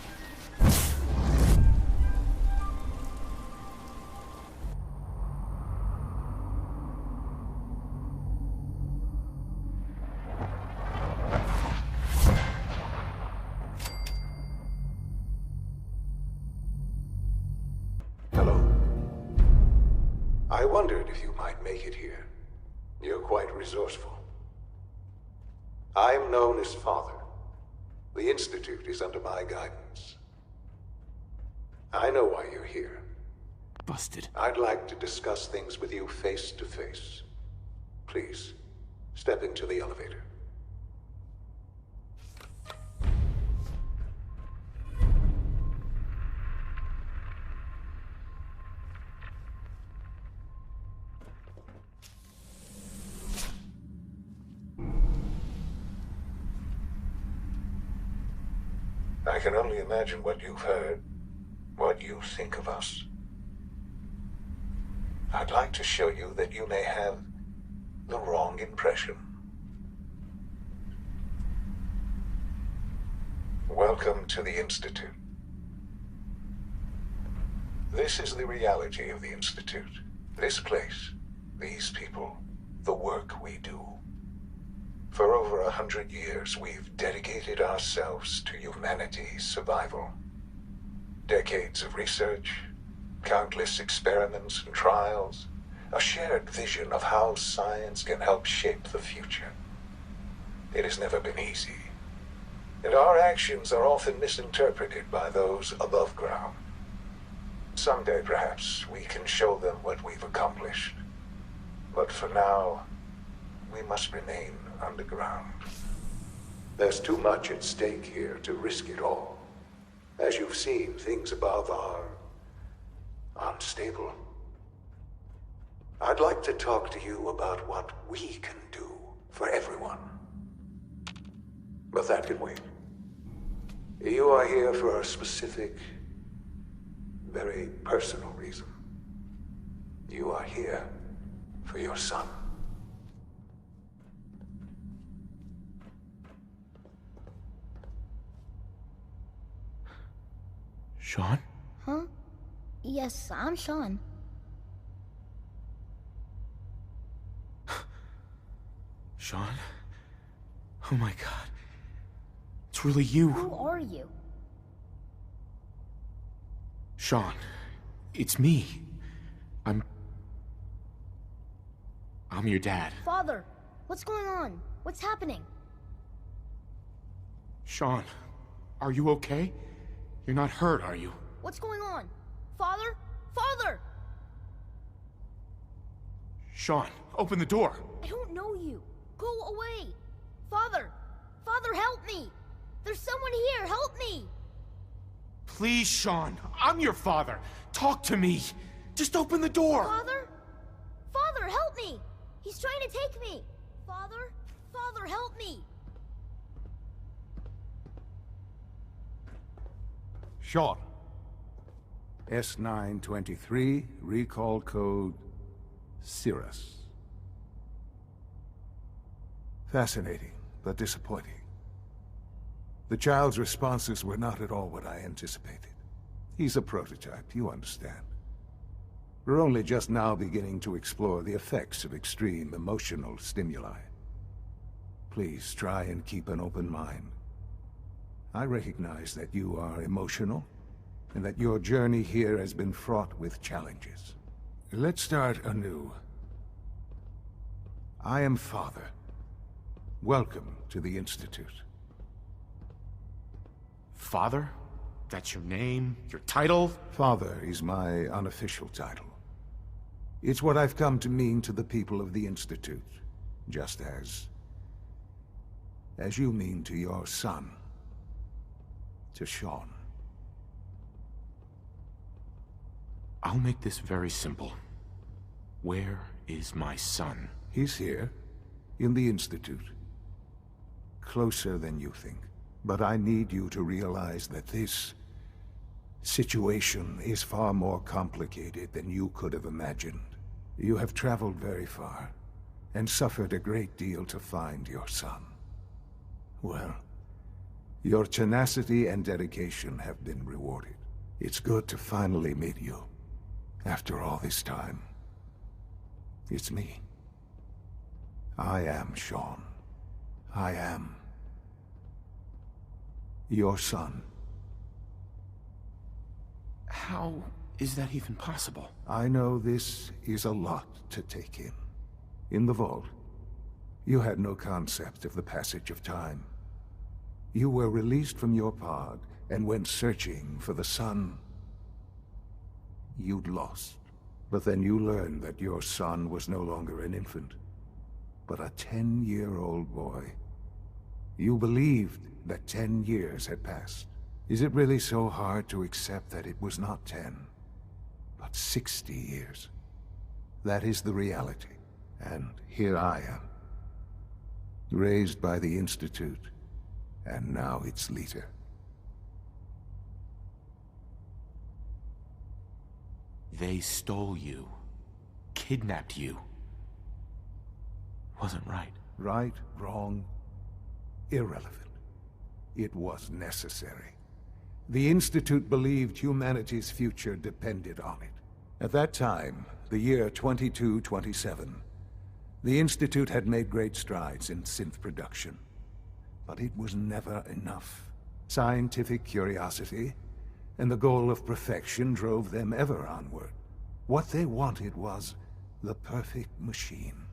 Hello. I wondered if you might make it here. You're quite resourceful. I'm known as Father. The Institute is under my guidance. I know why you're here. Busted. I'd like to discuss things with you face to face. Please, step into the elevator. I can only imagine what you've heard, what you think of us. I'd like to show you that you may have the wrong impression. Welcome to the Institute. This is the reality of the Institute. This place, these people, the work we do. For over 100 years, we've dedicated ourselves to humanity's survival. Decades of research, countless experiments and trials, a shared vision of how science can help shape the future. It has never been easy, and our actions are often misinterpreted by those above ground. Someday, perhaps, we can show them what we've accomplished. But for now, we must remain underground. There's too much at stake here to risk it all. As you've seen, things above are unstable. I'd like to talk to you about what we can do for everyone. But that can wait. You are here for a specific, very personal reason. You are here for your son. Shaun? Huh? Yes, I'm Shaun. Shaun? Oh my god. It's really you. Who are you? Shaun, it's me. I'm your dad. Father, what's going on? What's happening? Shaun, are you okay? You're not hurt, are you? What's going on? Father? Father! Shaun, open the door. I don't know you. Go away. Father! Father, help me! There's someone here, help me! Please, Shaun, I'm your father. Talk to me. Just open the door. Father? Father, help me! He's trying to take me! Father? Father, help me! Shaun. S923, recall code Cirrus. Fascinating, but disappointing. The child's responses were not at all what I anticipated. He's a prototype, you understand. We're only just now beginning to explore the effects of extreme emotional stimuli. Please try and keep an open mind. I recognize that you are emotional, and that your journey here has been fraught with challenges. Let's start anew. I am Father. Welcome to the Institute. Father? That's your name? Your title? Father is my unofficial title. It's what I've come to mean to the people of the Institute, just as as you mean to your son. To Shaun. I'll make this very simple. Where is my son? He's here, in the Institute. Closer than you think. But I need you to realize that this situation is far more complicated than you could have imagined. You have traveled very far, and suffered a great deal to find your son. Well, your tenacity and dedication have been rewarded. It's good to finally meet you, after all this time. It's me. I am Shaun. I am your son. How is that even possible? I know this is a lot to take in. In the vault, you had no concept of the passage of time. You were released from your pod and went searching for the son you'd lost. But then you learned that your son was no longer an infant, but a 10-year-old boy. You believed that 10 years had passed. Is it really so hard to accept that it was not 10, but 60 years? That is the reality. And here I am, raised by the Institute, and now its leader. They stole you. Kidnapped you. Wasn't right. Right, wrong, irrelevant. It was necessary. The Institute believed humanity's future depended on it. At that time, the year 2227, the Institute had made great strides in synth production. But it was never enough. Scientific curiosity and the goal of perfection drove them ever onward. What they wanted was the perfect machine.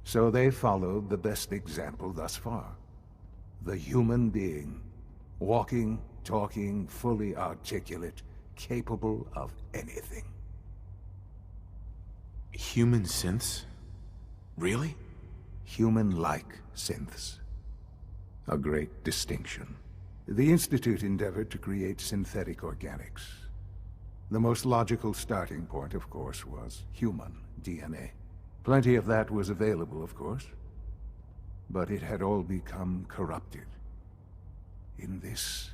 So they followed the best example thus far. The human being, walking, talking, fully articulate, capable of anything. Human synths? Really? Human-like synths. A great distinction. The Institute endeavored to create synthetic organics. The most logical starting point, of course, was human DNA. Plenty of that was available, of course. But it had all become corrupted. In this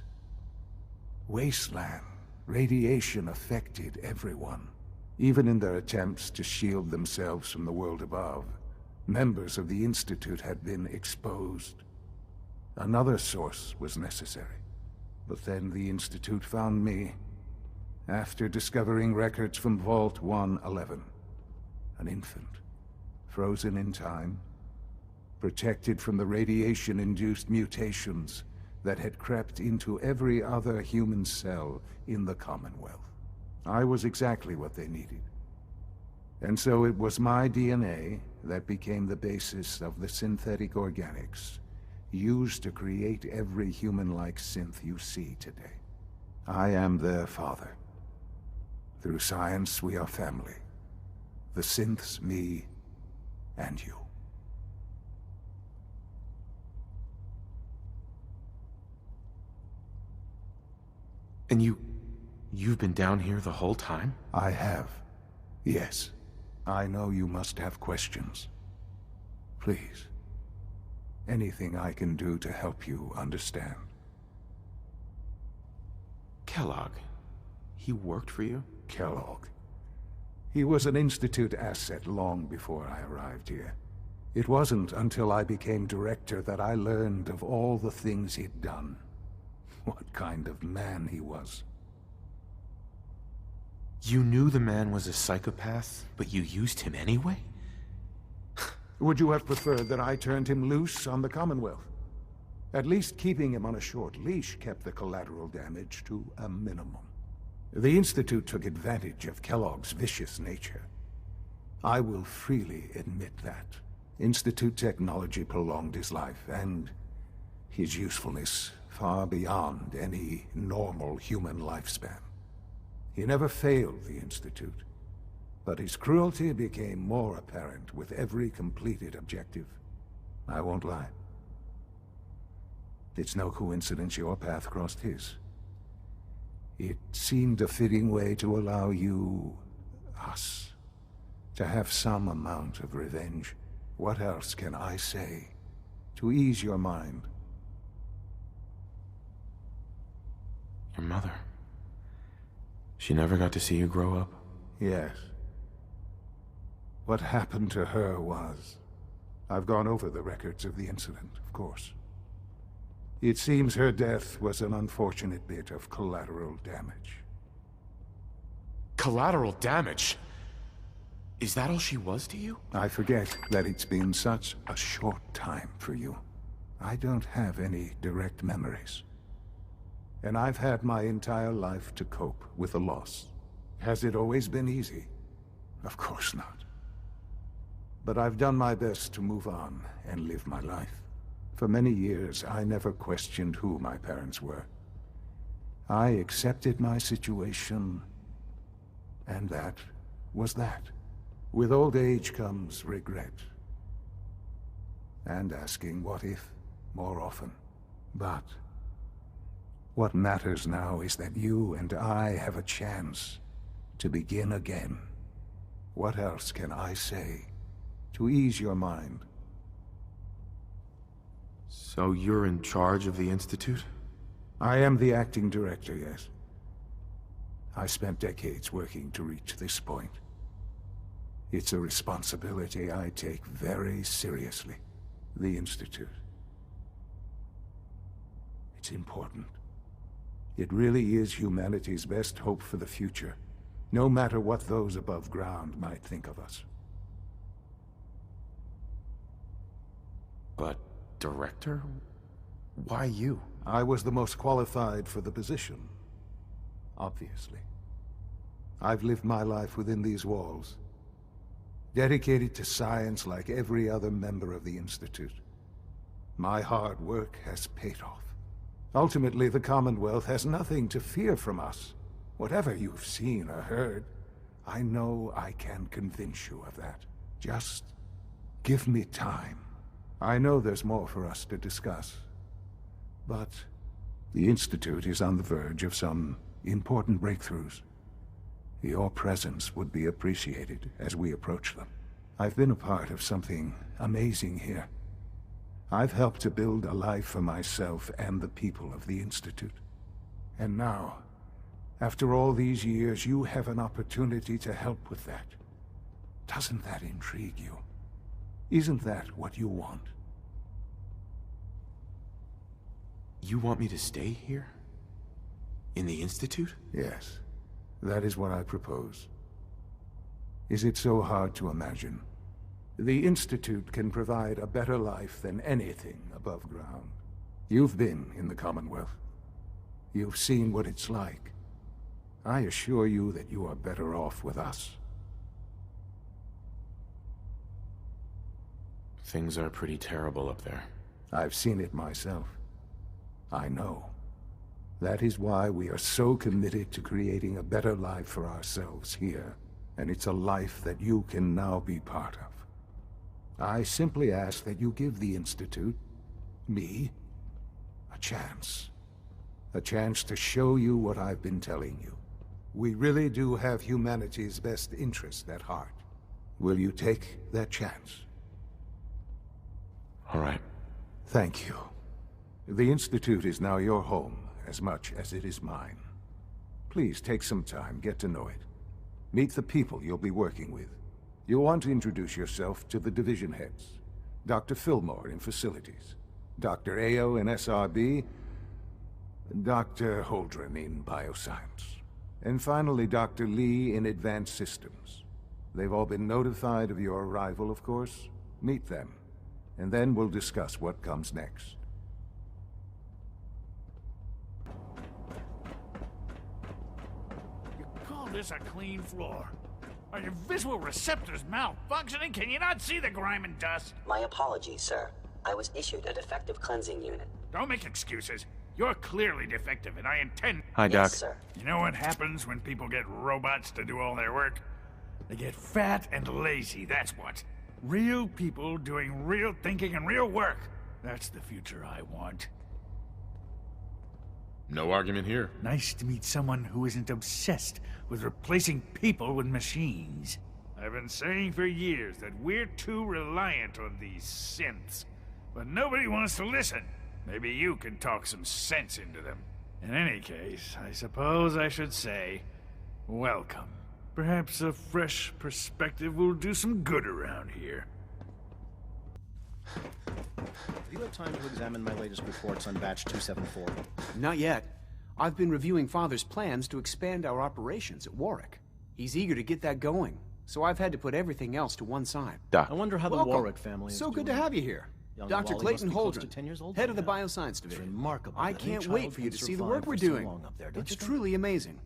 wasteland, radiation affected everyone. Even in their attempts to shield themselves from the world above, members of the Institute had been exposed. Another source was necessary. But then the Institute found me, after discovering records from Vault 111. An infant, frozen in time, protected from the radiation-induced mutations that had crept into every other human cell in the Commonwealth. I was exactly what they needed. And so it was my DNA that became the basis of the synthetic organics used to create every human-like synth you see today. I am their father. Through science, we are family. The synths, me, and you. And you've been down here the whole time? I have. Yes. I know you must have questions. Please. Anything I can do to help you understand. Kellogg. He worked for you? Kellogg. He was an Institute asset long before I arrived here. It wasn't until I became director that I learned of all the things he'd done. What kind of man he was. You knew the man was a psychopath, but you used him anyway? Would you have preferred that I turned him loose on the Commonwealth? At least keeping him on a short leash kept the collateral damage to a minimum. The Institute took advantage of Kellogg's vicious nature. I will freely admit that. Institute technology prolonged his life, and his usefulness far beyond any normal human lifespan. He never failed the Institute, but his cruelty became more apparent with every completed objective. I won't lie. It's no coincidence your path crossed his. It seemed a fitting way to allow you, us, to have some amount of revenge. What else can I say to ease your mind? Your mother. She never got to see you grow up? Yes. What happened to her was... I've gone over the records of the incident, of course. It seems her death was an unfortunate bit of collateral damage. Collateral damage? Is that all she was to you? I forget that it's been such a short time for you. I don't have any direct memories. And I've had my entire life to cope with the loss. Has it always been easy? Of course not. But I've done my best to move on and live my life. For many years, I never questioned who my parents were. I accepted my situation, and that was that. With old age comes regret. And asking what if more often. But what matters now is that you and I have a chance to begin again. What else can I say to ease your mind? So you're in charge of the Institute? I am the acting director, yes. I spent decades working to reach this point. It's a responsibility I take very seriously. The Institute. It's important. It really is humanity's best hope for the future, no matter what those above ground might think of us. But, Director? Why you? I was the most qualified for the position. Obviously. I've lived my life within these walls, dedicated to science like every other member of the Institute. My hard work has paid off. Ultimately, the Commonwealth has nothing to fear from us. Whatever you've seen or heard, I know I can convince you of that. Just give me time. I know there's more for us to discuss. But the Institute is on the verge of some important breakthroughs. Your presence would be appreciated as we approach them. I've been a part of something amazing here. I've helped to build a life for myself and the people of the Institute. And now, after all these years, you have an opportunity to help with that. Doesn't that intrigue you? Isn't that what you want? You want me to stay here? In the Institute? Yes. That is what I propose. Is it so hard to imagine? The Institute can provide a better life than anything above ground. You've been in the Commonwealth. You've seen what it's like. I assure you that you are better off with us. Things are pretty terrible up there. I've seen it myself. I know. That is why we are so committed to creating a better life for ourselves here. And it's a life that you can now be part of. I simply ask that you give the Institute, me, a chance. A chance to show you what I've been telling you. We really do have humanity's best interest at heart. Will you take that chance? All right. Thank you. The Institute is now your home, as much as it is mine. Please take some time, get to know it. Meet the people you'll be working with. You'll want to introduce yourself to the division heads. Dr. Fillmore in Facilities, Dr. Ayo in SRB, Dr. Holdren in Bioscience, and finally Dr. Lee in Advanced Systems. They've all been notified of your arrival, of course. Meet them, and then we'll discuss what comes next. You call this a clean floor? Are your visual receptors malfunctioning? Can you not see the grime and dust? My apologies, sir. I was issued a defective cleansing unit. Don't make excuses. You're clearly defective, and I intend... Hi, Doc. Yes, sir. You know what happens when people get robots to do all their work? They get fat and lazy, that's what. Real people doing real thinking and real work. That's the future I want. No argument here. Nice to meet someone who isn't obsessed with replacing people with machines. I've been saying for years that we're too reliant on these synths, but nobody wants to listen. Maybe you can talk some sense into them. In any case, I suppose I should say, welcome. Perhaps a fresh perspective will do some good around here. Have you had time to examine my latest reports on Batch 274? Not yet. I've been reviewing Father's plans to expand our operations at Warwick. He's eager to get that going, so I've had to put everything else to one side. Doc. I wonder how the Welcome. Warwick family is So good doing. to have you here. Young Dr. Wally Clayton must be close to Holdren, 10 years old head by of the now. Bioscience It's Division. remarkable I that any can't wait child for you can to see the survive work we're for so doing. long up there, don't It's you think? truly amazing.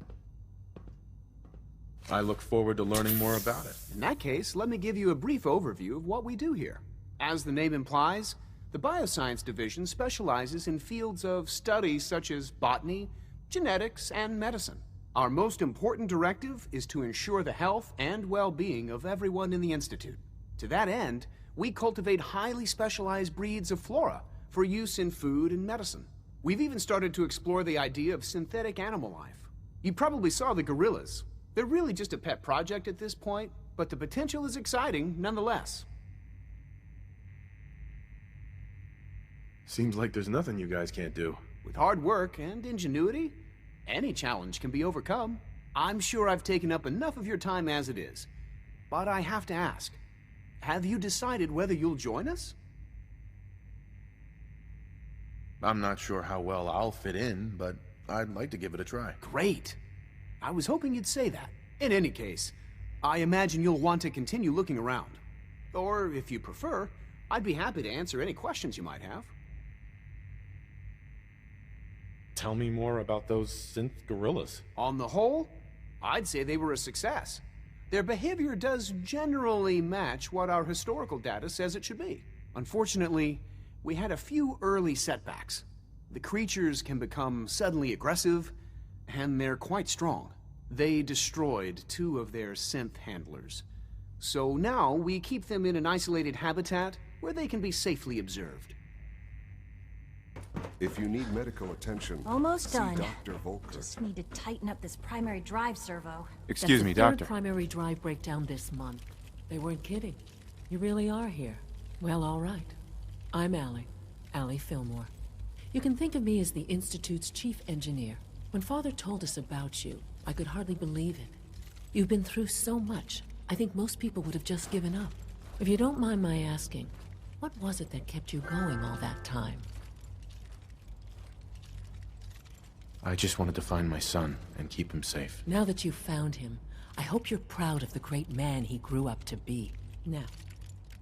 I look forward to learning more about it. In that case, let me give you a brief overview of what we do here. As the name implies, the Bioscience Division specializes in fields of study such as botany, genetics, and medicine. Our most important directive is to ensure the health and well-being of everyone in the Institute. To that end, we cultivate highly specialized breeds of flora for use in food and medicine. We've even started to explore the idea of synthetic animal life. You probably saw the gorillas. They're really just a pet project at this point, but the potential is exciting nonetheless. Seems like there's nothing you guys can't do. With hard work and ingenuity, any challenge can be overcome. I'm sure I've taken up enough of your time as it is. But I have to ask, have you decided whether you'll join us? I'm not sure how well I'll fit in, but I'd like to give it a try. Great. I was hoping you'd say that. In any case, I imagine you'll want to continue looking around. Or, if you prefer, I'd be happy to answer any questions you might have. Tell me more about those synth gorillas. On the whole, I'd say they were a success. Their behavior does generally match what our historical data says it should be. Unfortunately, we had a few early setbacks. The creatures can become suddenly aggressive, and they're quite strong. They destroyed 2 of their synth handlers. So now we keep them in an isolated habitat where they can be safely observed. If you need medical attention, Almost see done. Dr. Volker. Just need to tighten up this primary drive servo. Excuse me, That's the Doctor. third primary drive breakdown this month. They weren't kidding. You really are here. Well, all right. I'm Allie Fillmore. You can think of me as the Institute's chief engineer. When Father told us about you, I could hardly believe it. You've been through so much, I think most people would have just given up. If you don't mind my asking, what was it that kept you going all that time? I just wanted to find my son and keep him safe. Now that you've found him, I hope you're proud of the great man he grew up to be. Now,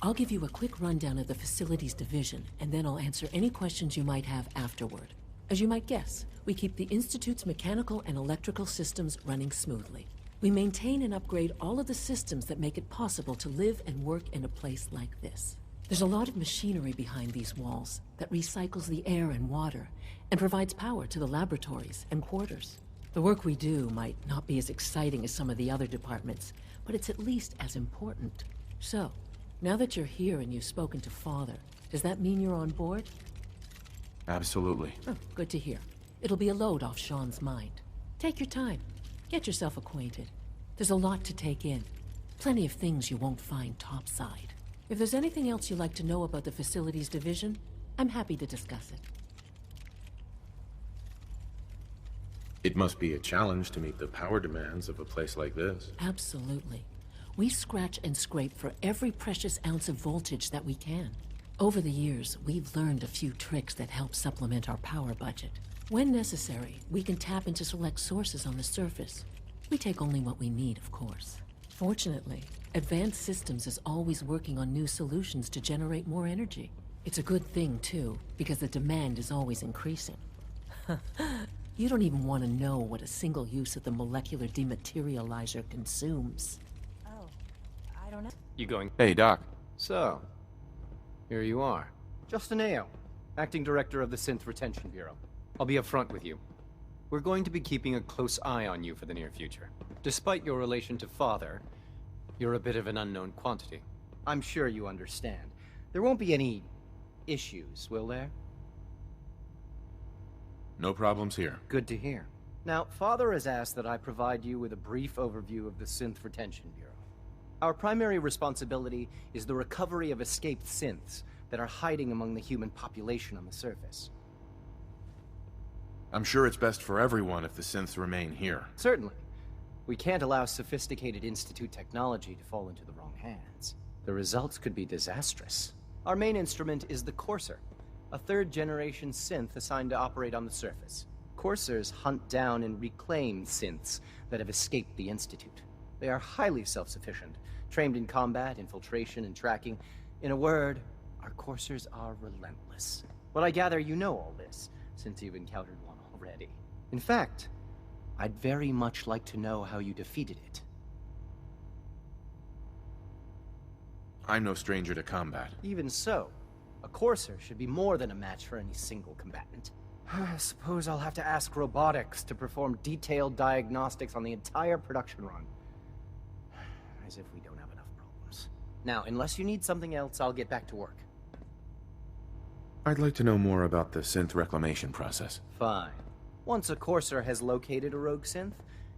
I'll give you a quick rundown of the Facilities Division, and then I'll answer any questions you might have afterward. As you might guess, we keep the Institute's mechanical and electrical systems running smoothly. We maintain and upgrade all of the systems that make it possible to live and work in a place like this. There's a lot of machinery behind these walls that recycles the air and water and provides power to the laboratories and quarters. The work we do might not be as exciting as some of the other departments, but it's at least as important. So, now that you're here and you've spoken to Father, does that mean you're on board? Absolutely. Oh, good to hear. It'll be a load off Shaun's mind. Take your time. Get yourself acquainted. There's a lot to take in. Plenty of things you won't find topside. If there's anything else you'd like to know about the Facilities Division, I'm happy to discuss it. It must be a challenge to meet the power demands of a place like this. Absolutely. We scratch and scrape for every precious ounce of voltage that we can. Over the years, we've learned a few tricks that help supplement our power budget. When necessary, we can tap into select sources on the surface. We take only what we need, of course. Fortunately, Advanced Systems is always working on new solutions to generate more energy. It's a good thing, too, because the demand is always increasing. You don't even want to know what a single use of the molecular dematerializer consumes. Oh, I don't know. You going? Hey, Doc. So, here you are. Justin Ao, Acting Director of the Synth Retention Bureau. I'll be upfront with you. We're going to be keeping a close eye on you for the near future. Despite your relation to Father, you're a bit of an unknown quantity. I'm sure you understand. There won't be any issues, will there? No problems here. Good to hear. Now, Father has asked that I provide you with a brief overview of the Synth Retention Bureau. Our primary responsibility is the recovery of escaped synths that are hiding among the human population on the surface. I'm sure it's best for everyone if the synths remain here. Certainly. We can't allow sophisticated Institute technology to fall into the wrong hands. The results could be disastrous. Our main instrument is the Courser, a third-generation synth assigned to operate on the surface. Coursers hunt down and reclaim synths that have escaped the Institute. They are highly self-sufficient, trained in combat, infiltration, and tracking. In a word, our Coursers are relentless. But I gather you know all this, since you've encountered one already. In fact, I'd very much like to know how you defeated it. I'm no stranger to combat. Even so, a Courser should be more than a match for any single combatant. I suppose I'll have to ask robotics to perform detailed diagnostics on the entire production run. As if we don't have enough problems. Now, unless you need something else, I'll get back to work. I'd like to know more about the synth reclamation process. Fine. Once a Courser has located a rogue synth,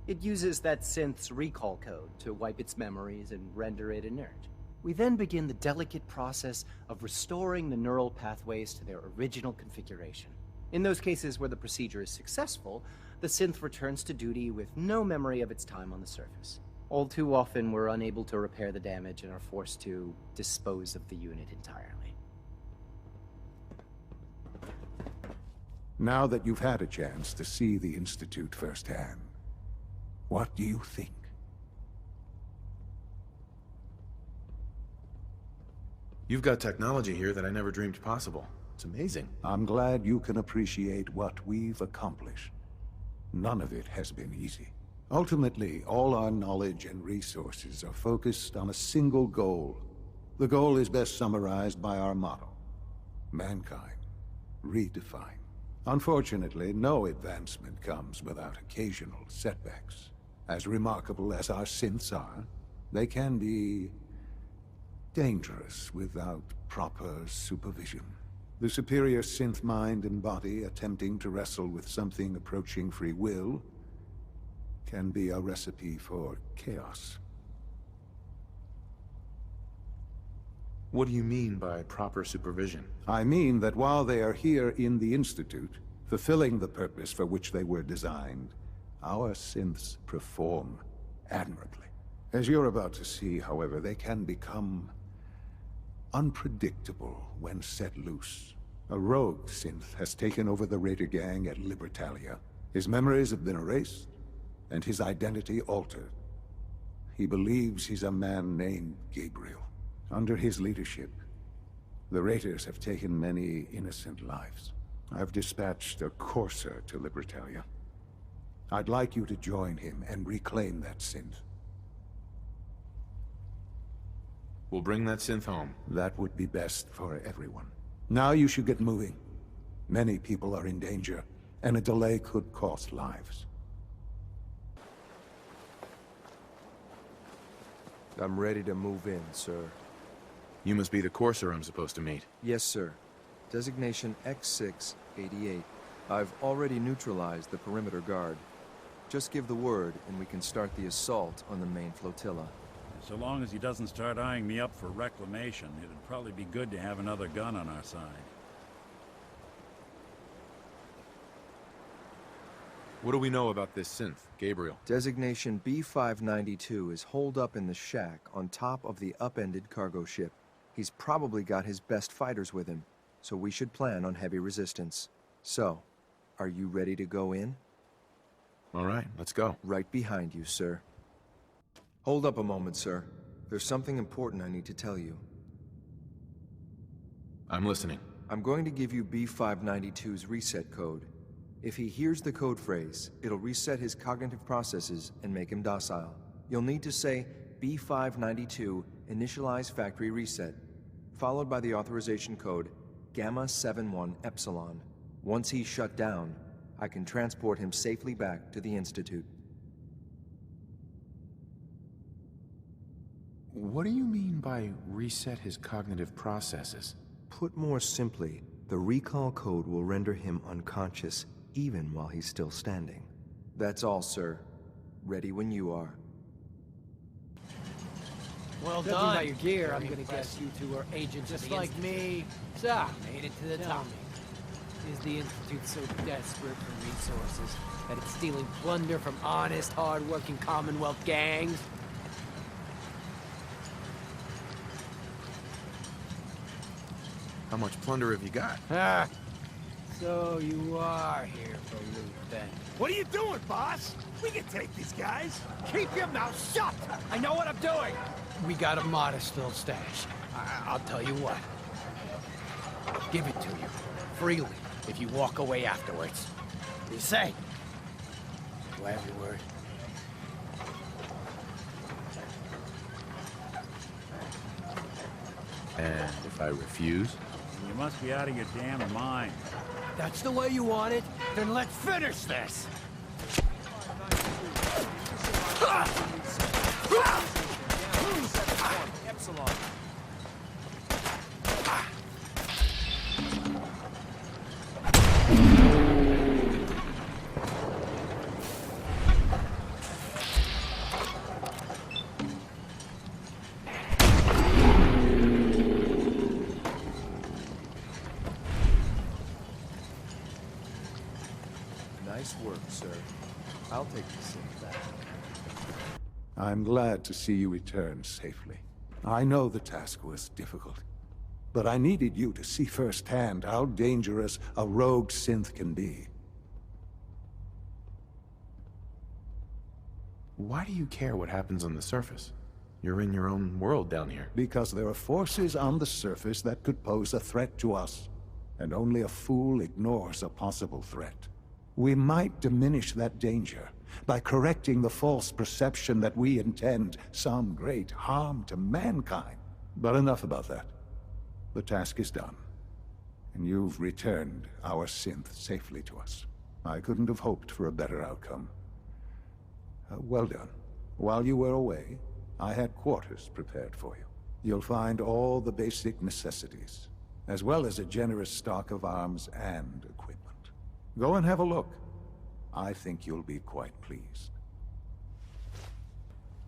it uses that synth's recall code to wipe its memories and render it inert. We then begin the delicate process of restoring the neural pathways to their original configuration. In those cases where the procedure is successful, the synth returns to duty with no memory of its time on the surface. All too often, we're unable to repair the damage and are forced to dispose of the unit entirely. Now that you've had a chance to see the Institute firsthand, what do you think? You've got technology here that I never dreamed possible. It's amazing. I'm glad you can appreciate what we've accomplished. None of it has been easy. Ultimately, all our knowledge and resources are focused on a single goal. The goal is best summarized by our motto: mankind, redefined. Unfortunately, no advancement comes without occasional setbacks. As remarkable as our synths are, they can be dangerous without proper supervision. The superior synth mind and body attempting to wrestle with something approaching free will can be a recipe for chaos. What do you mean by proper supervision? I mean that while they are here in the Institute, fulfilling the purpose for which they were designed, our synths perform admirably. As you're about to see, however, they can become unpredictable when set loose. A rogue synth has taken over the Raider gang at Libertalia. His memories have been erased, and his identity altered. He believes he's a man named Gabriel. Under his leadership, the Raiders have taken many innocent lives. I've dispatched a Courser to Libertalia. I'd like you to join him and reclaim that synth. We'll bring that synth home. That would be best for everyone. Now you should get moving. Many people are in danger, and a delay could cost lives. I'm ready to move in, sir. You must be the Courser I'm supposed to meet. Yes, sir. Designation X688. I've already neutralized the perimeter guard. Just give the word, and we can start the assault on the main flotilla. So long as he doesn't start eyeing me up for reclamation, it'd probably be good to have another gun on our side. What do we know about this synth, Gabriel? Designation B592 is holed up in the shack on top of the upended cargo ship. He's probably got his best fighters with him, so we should plan on heavy resistance. So, are you ready to go in? All right, let's go. Right behind you, sir. Hold up a moment, sir. There's something important I need to tell you. I'm listening. I'm going to give you B592's reset code. If he hears the code phrase, it'll reset his cognitive processes and make him docile. You'll need to say B592 initialize factory reset, followed by the authorization code Gamma 71 Epsilon. Once he's shut down, I can transport him safely back to the Institute. What do you mean by reset his cognitive processes? Put more simply, the recall code will render him unconscious, even while he's still standing. That's all, sir. Ready when you are. Well Judging done. by your gear, I'm I'm gonna guess you two are agents just of the like Institute. me. So, made it to the top. Is the Institute so desperate for resources that it's stealing plunder from honest, hard-working Commonwealth gangs? How much plunder have you got? Ah, so you are here for loot, then. What are you doing, boss? We can take these guys. Keep your mouth shut. I know what I'm doing! We got a modest little stash. I'll tell you what. Give it to you. Freely, if you walk away afterwards. You say? Do I have your word? And if I refuse? You must be out of your damn mind. That's the way you want it? Then let's finish this! Epsilon. Nice work, sir. I'll take the synth back. I'm glad to see you return safely. I know the task was difficult, but I needed you to see firsthand how dangerous a rogue synth can be. Why do you care what happens on the surface? You're in your own world down here. Because there are forces on the surface that could pose a threat to us, and only a fool ignores a possible threat. We might diminish that danger by correcting the false perception that we intend some great harm to mankind. But enough about that. The task is done, and you've returned our synth safely to us. I couldn't have hoped for a better outcome. Well done. While you were away, I had quarters prepared for you. You'll find all the basic necessities, as well as a generous stock of arms and equipment. Go and have a look. I think you'll be quite pleased.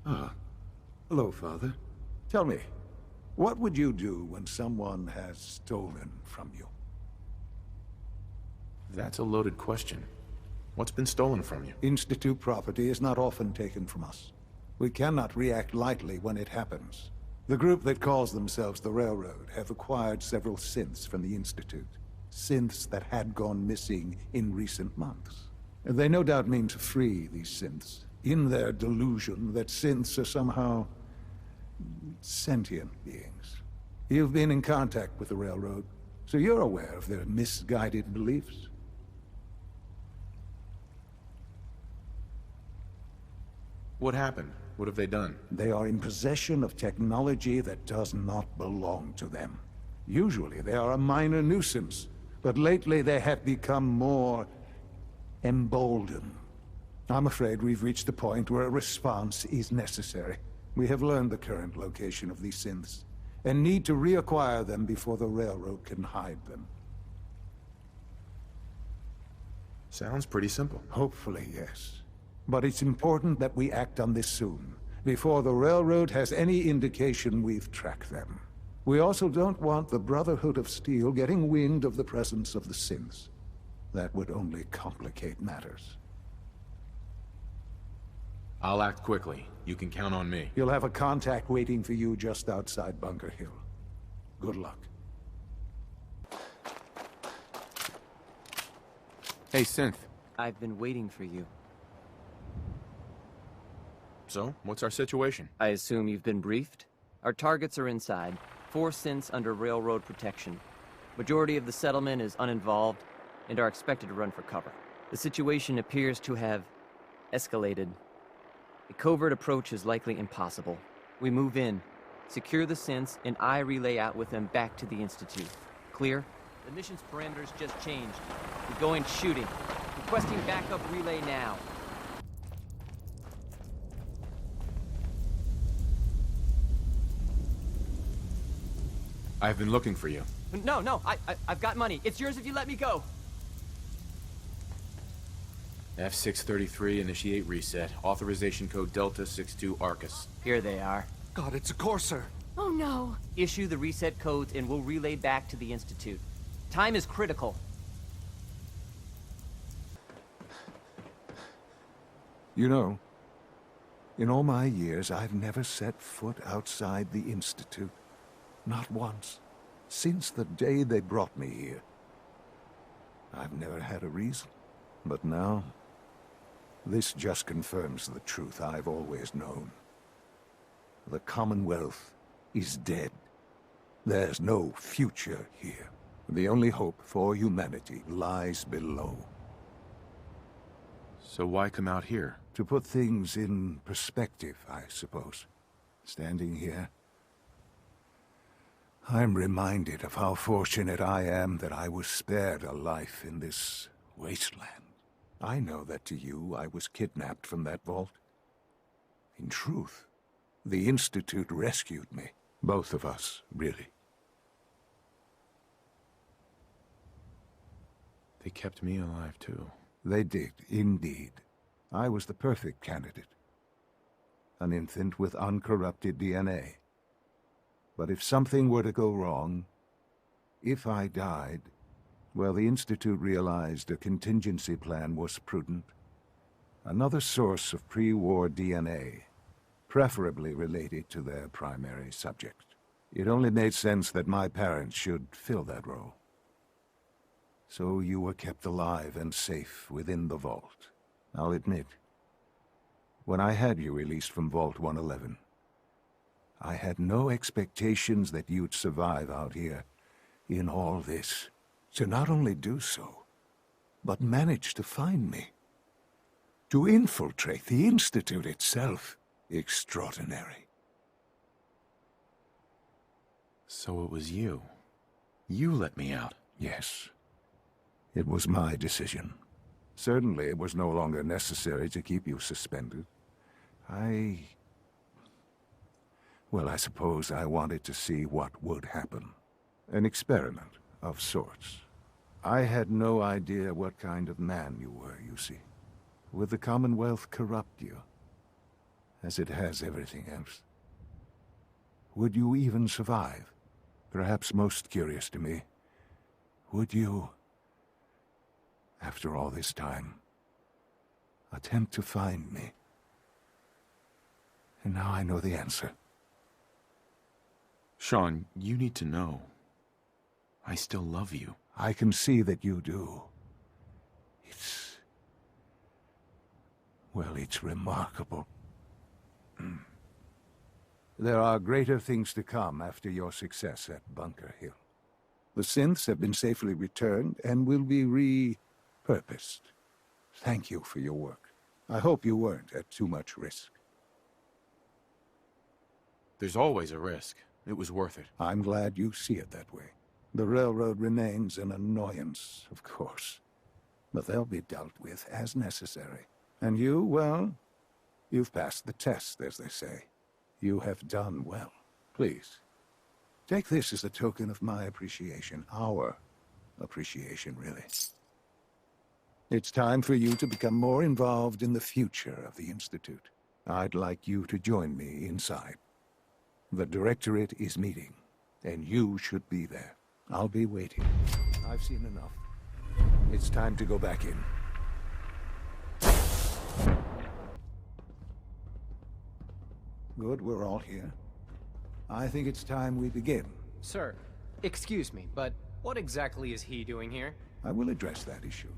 Ah. Hello, Father. Tell me, what would you do when someone has stolen from you? That's a loaded question. What's been stolen from you? Institute property is not often taken from us. We cannot react lightly when it happens. The group that calls themselves the Railroad have acquired several synths from the Institute. Synths that had gone missing in recent months. They no doubt mean to free these synths, in their delusion that synths are somehow sentient beings. You've been in contact with the Railroad, so you're aware of their misguided beliefs. What happened? What have they done? They are in possession of technology that does not belong to them. Usually they are a minor nuisance, but lately they have become more emboldened. I'm afraid we've reached the point where a response is necessary. We have learned the current location of these synths, and need to reacquire them before the Railroad can hide them. Sounds pretty simple. Hopefully, yes. But it's important that we act on this soon, before the Railroad has any indication we've tracked them. We also don't want the Brotherhood of Steel getting wind of the presence of the synths. That would only complicate matters. I'll act quickly. You can count on me. You'll have a contact waiting for you just outside Bunker Hill. Good luck. Hey, Synth. I've been waiting for you. So, what's our situation? I assume you've been briefed? Our targets are inside. 4 synths under Railroad protection. Majority of the settlement is uninvolved and are expected to run for cover. The situation appears to have escalated. A covert approach is likely impossible. We move in, secure the synths, and I relay out with them back to the Institute. Clear? The mission's parameters just changed. We're going shooting. Requesting backup relay now. I've been looking for you. No, I've got money. It's yours if you let me go. F633, initiate reset. Authorization code Delta 62 Arcus. Here they are. God, it's a courser. Oh no! Issue the reset codes and we'll relay back to the Institute. Time is critical. You know, in all my years, I've never set foot outside the Institute. Not once. Since the day they brought me here. I've never had a reason. But now, this just confirms the truth I've always known. The Commonwealth is dead. There's no future here. The only hope for humanity lies below. So why come out here? To put things in perspective, I suppose. Standing here, I'm reminded of how fortunate I am that I was spared a life in this wasteland. I know that to you, I was kidnapped from that vault. In truth, the Institute rescued me. Both of us, really. They kept me alive, too. They did, indeed. I was the perfect candidate. An infant with uncorrupted DNA. But if something were to go wrong, if I died, well, the Institute realized a contingency plan was prudent. Another source of pre-war DNA, preferably related to their primary subject. It only made sense that my parents should fill that role. So you were kept alive and safe within the vault. I'll admit, when I had you released from Vault 111, I had no expectations that you'd survive out here in all this. To not only do so, but manage to find me. To infiltrate the Institute itself. Extraordinary. So it was you. You let me out. Yes. It was my decision. Certainly it was no longer necessary to keep you suspended. Well, I suppose I wanted to see what would happen. An experiment of sorts. I had no idea what kind of man you were, you see. Would the Commonwealth corrupt you? As it has everything else? Would you even survive? Perhaps most curious to me, would you, after all this time, attempt to find me? And now I know the answer. Shaun, you need to know. I still love you. I can see that you do. Well, it's remarkable. There are greater things to come after your success at Bunker Hill. The synths have been safely returned and will be repurposed. Thank you for your work. I hope you weren't at too much risk. There's always a risk. It was worth it. I'm glad you see it that way. The railroad remains an annoyance, of course. But they'll be dealt with as necessary. And you, well, you've passed the test, as they say. You have done well. Please, take this as a token of my appreciation. Our appreciation, really. It's time for you to become more involved in the future of the Institute. I'd like you to join me inside. The Directorate is meeting, and you should be there. I'll be waiting. I've seen enough. It's time to go back in. Good, we're all here. I think it's time we begin. Sir, excuse me, but what exactly is he doing here? I will address that issue.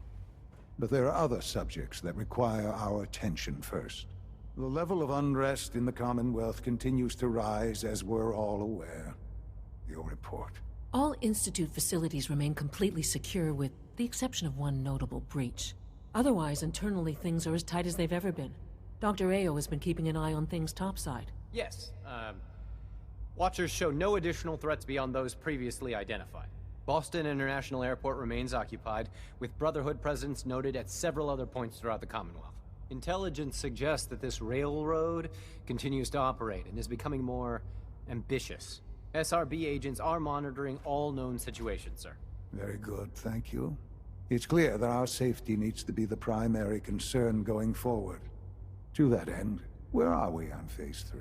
But there are other subjects that require our attention first. The level of unrest in the Commonwealth continues to rise, as we're all aware. Your report. All Institute facilities remain completely secure with the exception of one notable breach. Otherwise, internally things are as tight as they've ever been. Dr. Ao has been keeping an eye on things topside. Yes, Watchers show no additional threats beyond those previously identified. Boston International Airport remains occupied, with Brotherhood presence noted at several other points throughout the Commonwealth. Intelligence suggests that this railroad continues to operate and is becoming more ambitious. SRB agents are monitoring all known situations, sir. Very good, thank you. It's clear that our safety needs to be the primary concern going forward. To that end, where are we on Phase 3?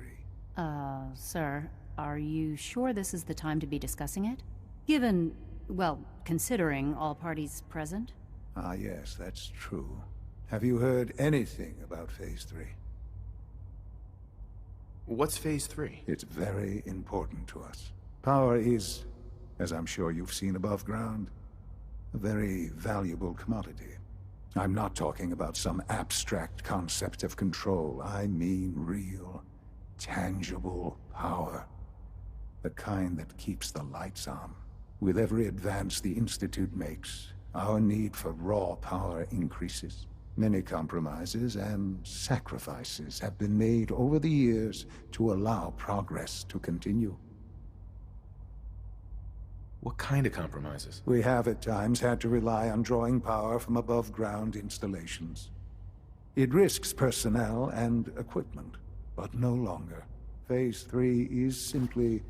Sir, are you sure this is the time to be discussing it? Given, well, considering all parties present? Ah, yes, that's true. Have you heard anything about Phase 3? What's Phase 3? It's very important to us. Power is, as I'm sure you've seen above ground, a very valuable commodity. I'm not talking about some abstract concept of control. I mean real, tangible power. The kind that keeps the lights on. With every advance the Institute makes, our need for raw power increases. Many compromises and sacrifices have been made over the years to allow progress to continue. What kind of compromises? We have at times had to rely on drawing power from above-ground installations. It risks personnel and equipment, but no longer. Phase 3 is simply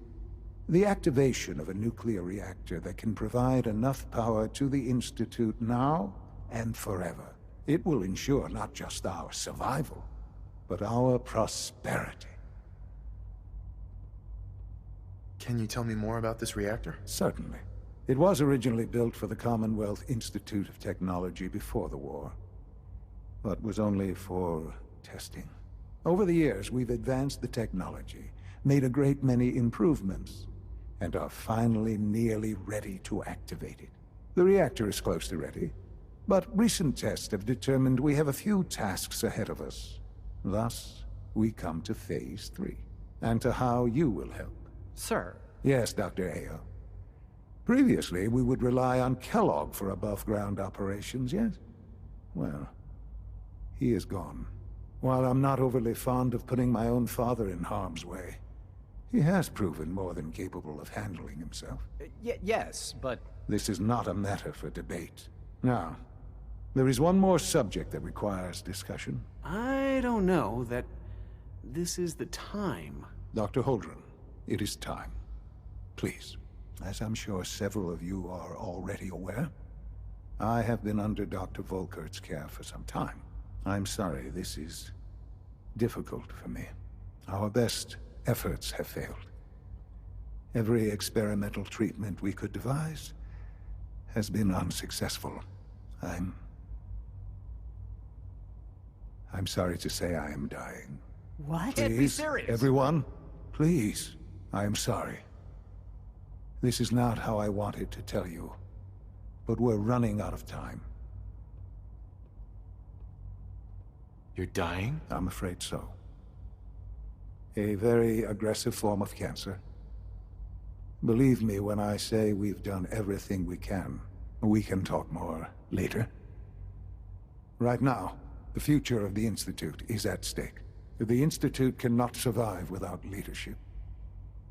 the activation of a nuclear reactor that can provide enough power to the Institute now and forever. It will ensure not just our survival, but our prosperity. Can you tell me more about this reactor? Certainly. It was originally built for the Commonwealth Institute of Technology before the war, but was only for testing. Over the years, we've advanced the technology, made a great many improvements, and are finally nearly ready to activate it. The reactor is close to ready, but recent tests have determined we have a few tasks ahead of us. Thus, we come to Phase 3, and to how you will help. Sir. Yes, Dr. Ayo. Previously, we would rely on Kellogg for above-ground operations, yes? Well, he is gone. While I'm not overly fond of putting my own father in harm's way, he has proven more than capable of handling himself. Yes, but... This is not a matter for debate. Now, there is one more subject that requires discussion. I don't know that this is the time. Dr. Holdren, it is time. Please, as I'm sure several of you are already aware, I have been under Dr. Volkert's care for some time. I'm sorry, this is difficult for me. Our best efforts have failed. Every experimental treatment we could devise has been unsuccessful. I'm sorry to say I am dying. What? Can't be serious. Everyone, please. I am sorry. This is not how I wanted to tell you, but we're running out of time. You're dying? I'm afraid so. A very aggressive form of cancer. Believe me when I say we've done everything we can. We can talk more later. Right now, the future of the Institute is at stake. The Institute cannot survive without leadership.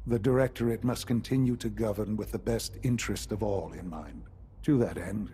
The Directorate must continue to govern with the best interest of all in mind. To that end,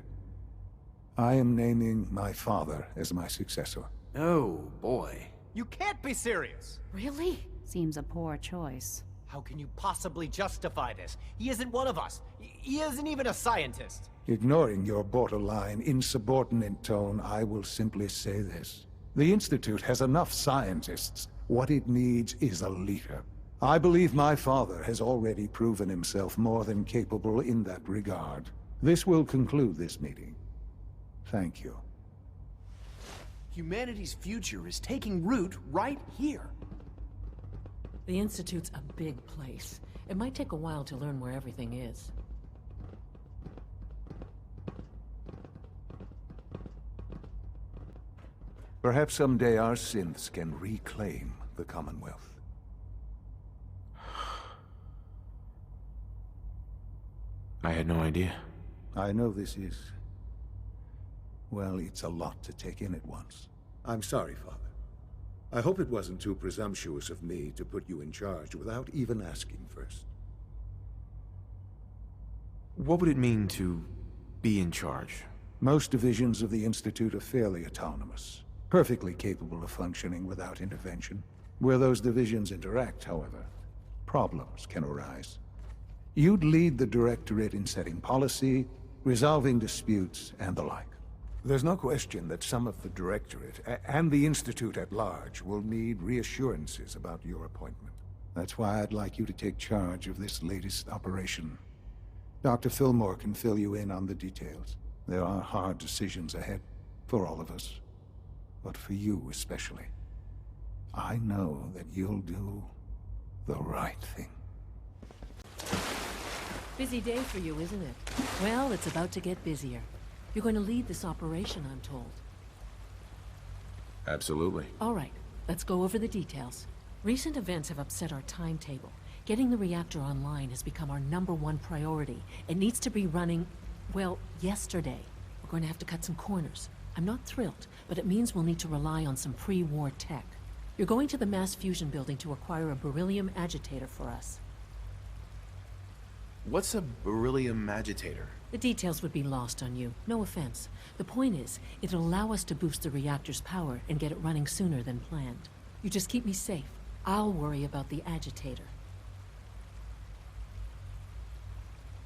I am naming my father as my successor. Oh, boy. You can't be serious! Really? Seems a poor choice. How can you possibly justify this? He isn't one of us. He isn't even a scientist. Ignoring your borderline, insubordinate tone, I will simply say this. The Institute has enough scientists. What it needs is a leader. I believe my father has already proven himself more than capable in that regard. This will conclude this meeting. Thank you. Humanity's future is taking root right here. The Institute's a big place. It might take a while to learn where everything is. Perhaps someday our synths can reclaim the Commonwealth. I had no idea. I know this is... well, it's a lot to take in at once. I'm sorry, Father. I hope it wasn't too presumptuous of me to put you in charge without even asking first. What would it mean to be in charge? Most divisions of the Institute are fairly autonomous, perfectly capable of functioning without intervention. Where those divisions interact, however, problems can arise. You'd lead the Directorate in setting policy, resolving disputes, and the like. There's no question that some of the Directorate and the Institute at large will need reassurances about your appointment. That's why I'd like you to take charge of this latest operation. Dr. Fillmore can fill you in on the details. There are hard decisions ahead, for all of us. But for you especially. I know that you'll do the right thing. Busy day for you, isn't it? Well, it's about to get busier. You're going to lead this operation, I'm told. Absolutely. All right, let's go over the details. Recent events have upset our timetable. Getting the reactor online has become our #1 priority. It needs to be running, well, yesterday. We're going to have to cut some corners. I'm not thrilled, but it means we'll need to rely on some pre-war tech. You're going to the mass fusion building to acquire a beryllium agitator for us. What's a beryllium agitator? The details would be lost on you. No offense. The point is, it'll allow us to boost the reactor's power and get it running sooner than planned. You just keep me safe. I'll worry about the agitator.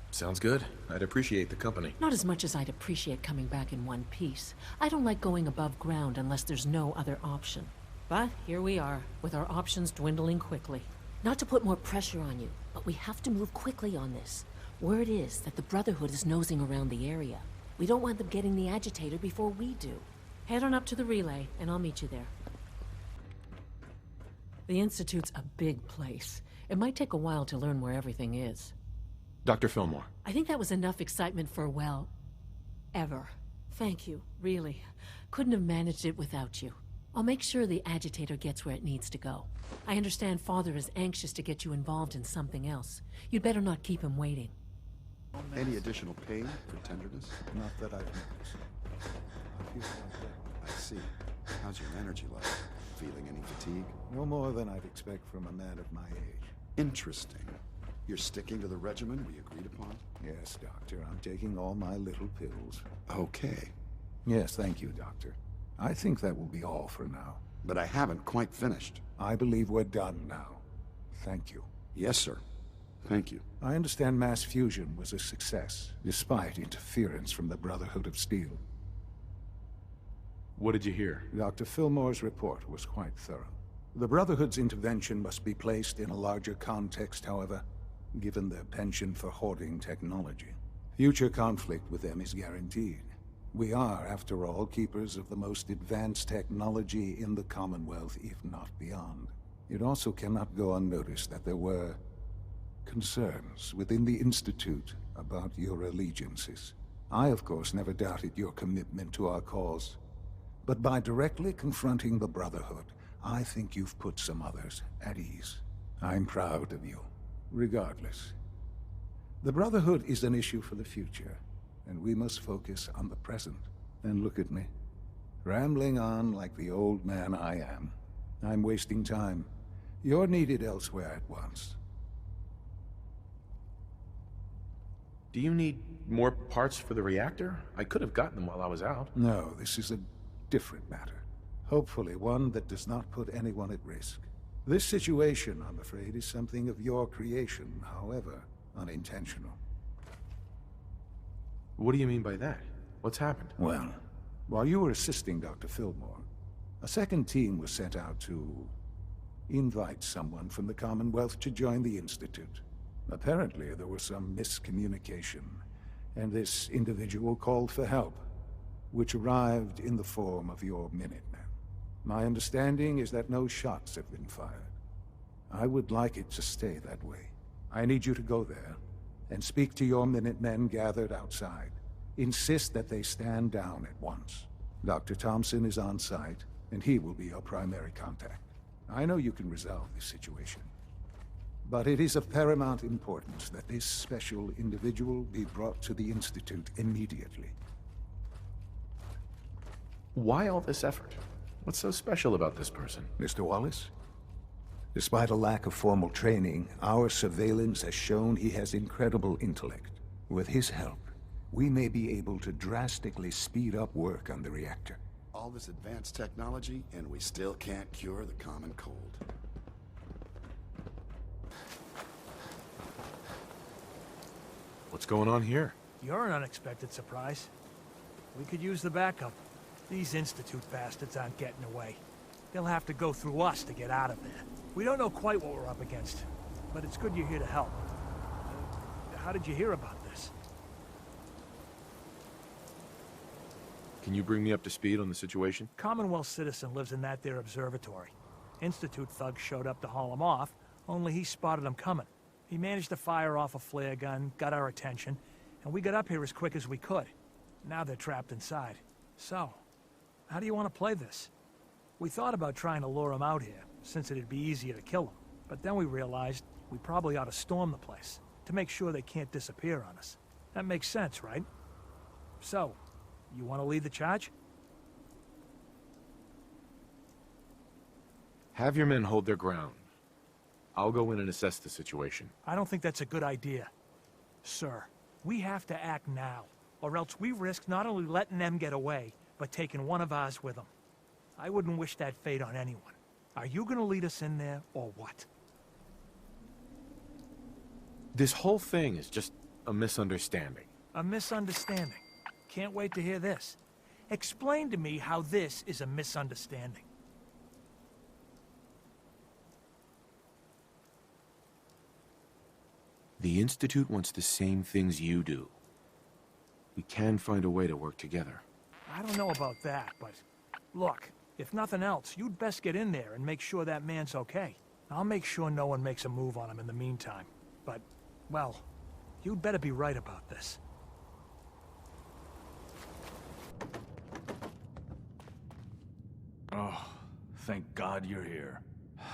Sounds good. I'd appreciate the company. Not as much as I'd appreciate coming back in one piece. I don't like going above ground unless there's no other option. But here we are, with our options dwindling quickly. Not to put more pressure on you, but we have to move quickly on this. Word is that the Brotherhood is nosing around the area. We don't want them getting the agitator before we do. Head on up to the relay, and I'll meet you there. The Institute's a big place. It might take a while to learn where everything is. Dr. Fillmore. I think that was enough excitement for, well, ever. Thank you, really. Couldn't have managed it without you. I'll make sure the agitator gets where it needs to go. I understand Father is anxious to get you involved in something else. You'd better not keep him waiting. Any additional pain for tenderness? Not that I've noticed. I see. How's your energy level? Feeling any fatigue? No more than I'd expect from a man of my age. Interesting. You're sticking to the regimen we agreed upon? Yes, Doctor. I'm taking all my little pills. Okay. Yes, thank you, Doctor. I think that will be all for now. But I haven't quite finished. I believe we're done now. Thank you. Yes, sir. Thank you. I understand mass fusion was a success, despite interference from the Brotherhood of Steel. What did you hear? Dr. Fillmore's report was quite thorough. The Brotherhood's intervention must be placed in a larger context, however, given their penchant for hoarding technology. Future conflict with them is guaranteed. We are, after all, keepers of the most advanced technology in the Commonwealth, if not beyond. It also cannot go unnoticed that there were concerns within the Institute about your allegiances. I, of course, never doubted your commitment to our cause. But by directly confronting the Brotherhood, I think you've put some others at ease. I'm proud of you, regardless. The Brotherhood is an issue for the future, and we must focus on the present. And look at me, rambling on like the old man I am. I'm wasting time. You're needed elsewhere at once. Do you need more parts for the reactor? I could have gotten them while I was out. No, this is a different matter. Hopefully one that does not put anyone at risk. This situation, I'm afraid, is something of your creation, however unintentional. What do you mean by that? What's happened? Well, while you were assisting Dr. Fillmore, a second team was sent out to invite someone from the Commonwealth to join the Institute. Apparently, there was some miscommunication, and this individual called for help, which arrived in the form of your Minutemen. My understanding is that no shots have been fired. I would like it to stay that way. I need you to go there and speak to your Minutemen gathered outside. Insist that they stand down at once. Dr. Thompson is on site, and he will be your primary contact. I know you can resolve this situation, but it is of paramount importance that this special individual be brought to the Institute immediately. Why all this effort? What's so special about this person? Mr. Wallace? Despite a lack of formal training, our surveillance has shown he has incredible intellect. With his help, we may be able to drastically speed up work on the reactor. All this advanced technology, and we still can't cure the common cold. What's going on here? You're an unexpected surprise. We could use the backup. These Institute bastards aren't getting away. They'll have to go through us to get out of there. We don't know quite what we're up against, but it's good you're here to help. How did you hear about this? Can you bring me up to speed on the situation? Commonwealth citizen lives in that there observatory. Institute thugs showed up to haul him off, only he spotted them coming. He managed to fire off a flare gun, got our attention, and we got up here as quick as we could. Now they're trapped inside. So, how do you want to play this? We thought about trying to lure him out here, since it'd be easier to kill him. But then we realized we probably ought to storm the place, to make sure they can't disappear on us. That makes sense, right? So, you want to lead the charge? Have your men hold their ground. I'll go in and assess the situation. I don't think that's a good idea. Sir, we have to act now, or else we risk not only letting them get away, but taking one of ours with them. I wouldn't wish that fate on anyone. Are you gonna lead us in there, or what? This whole thing is just a misunderstanding. A misunderstanding. Can't wait to hear this. Explain to me how this is a misunderstanding. The Institute wants the same things you do. We can find a way to work together. I don't know about that, but... Look, if nothing else, you'd best get in there and make sure that man's okay. I'll make sure no one makes a move on him in the meantime. But, well, you'd better be right about this. Oh, thank God you're here.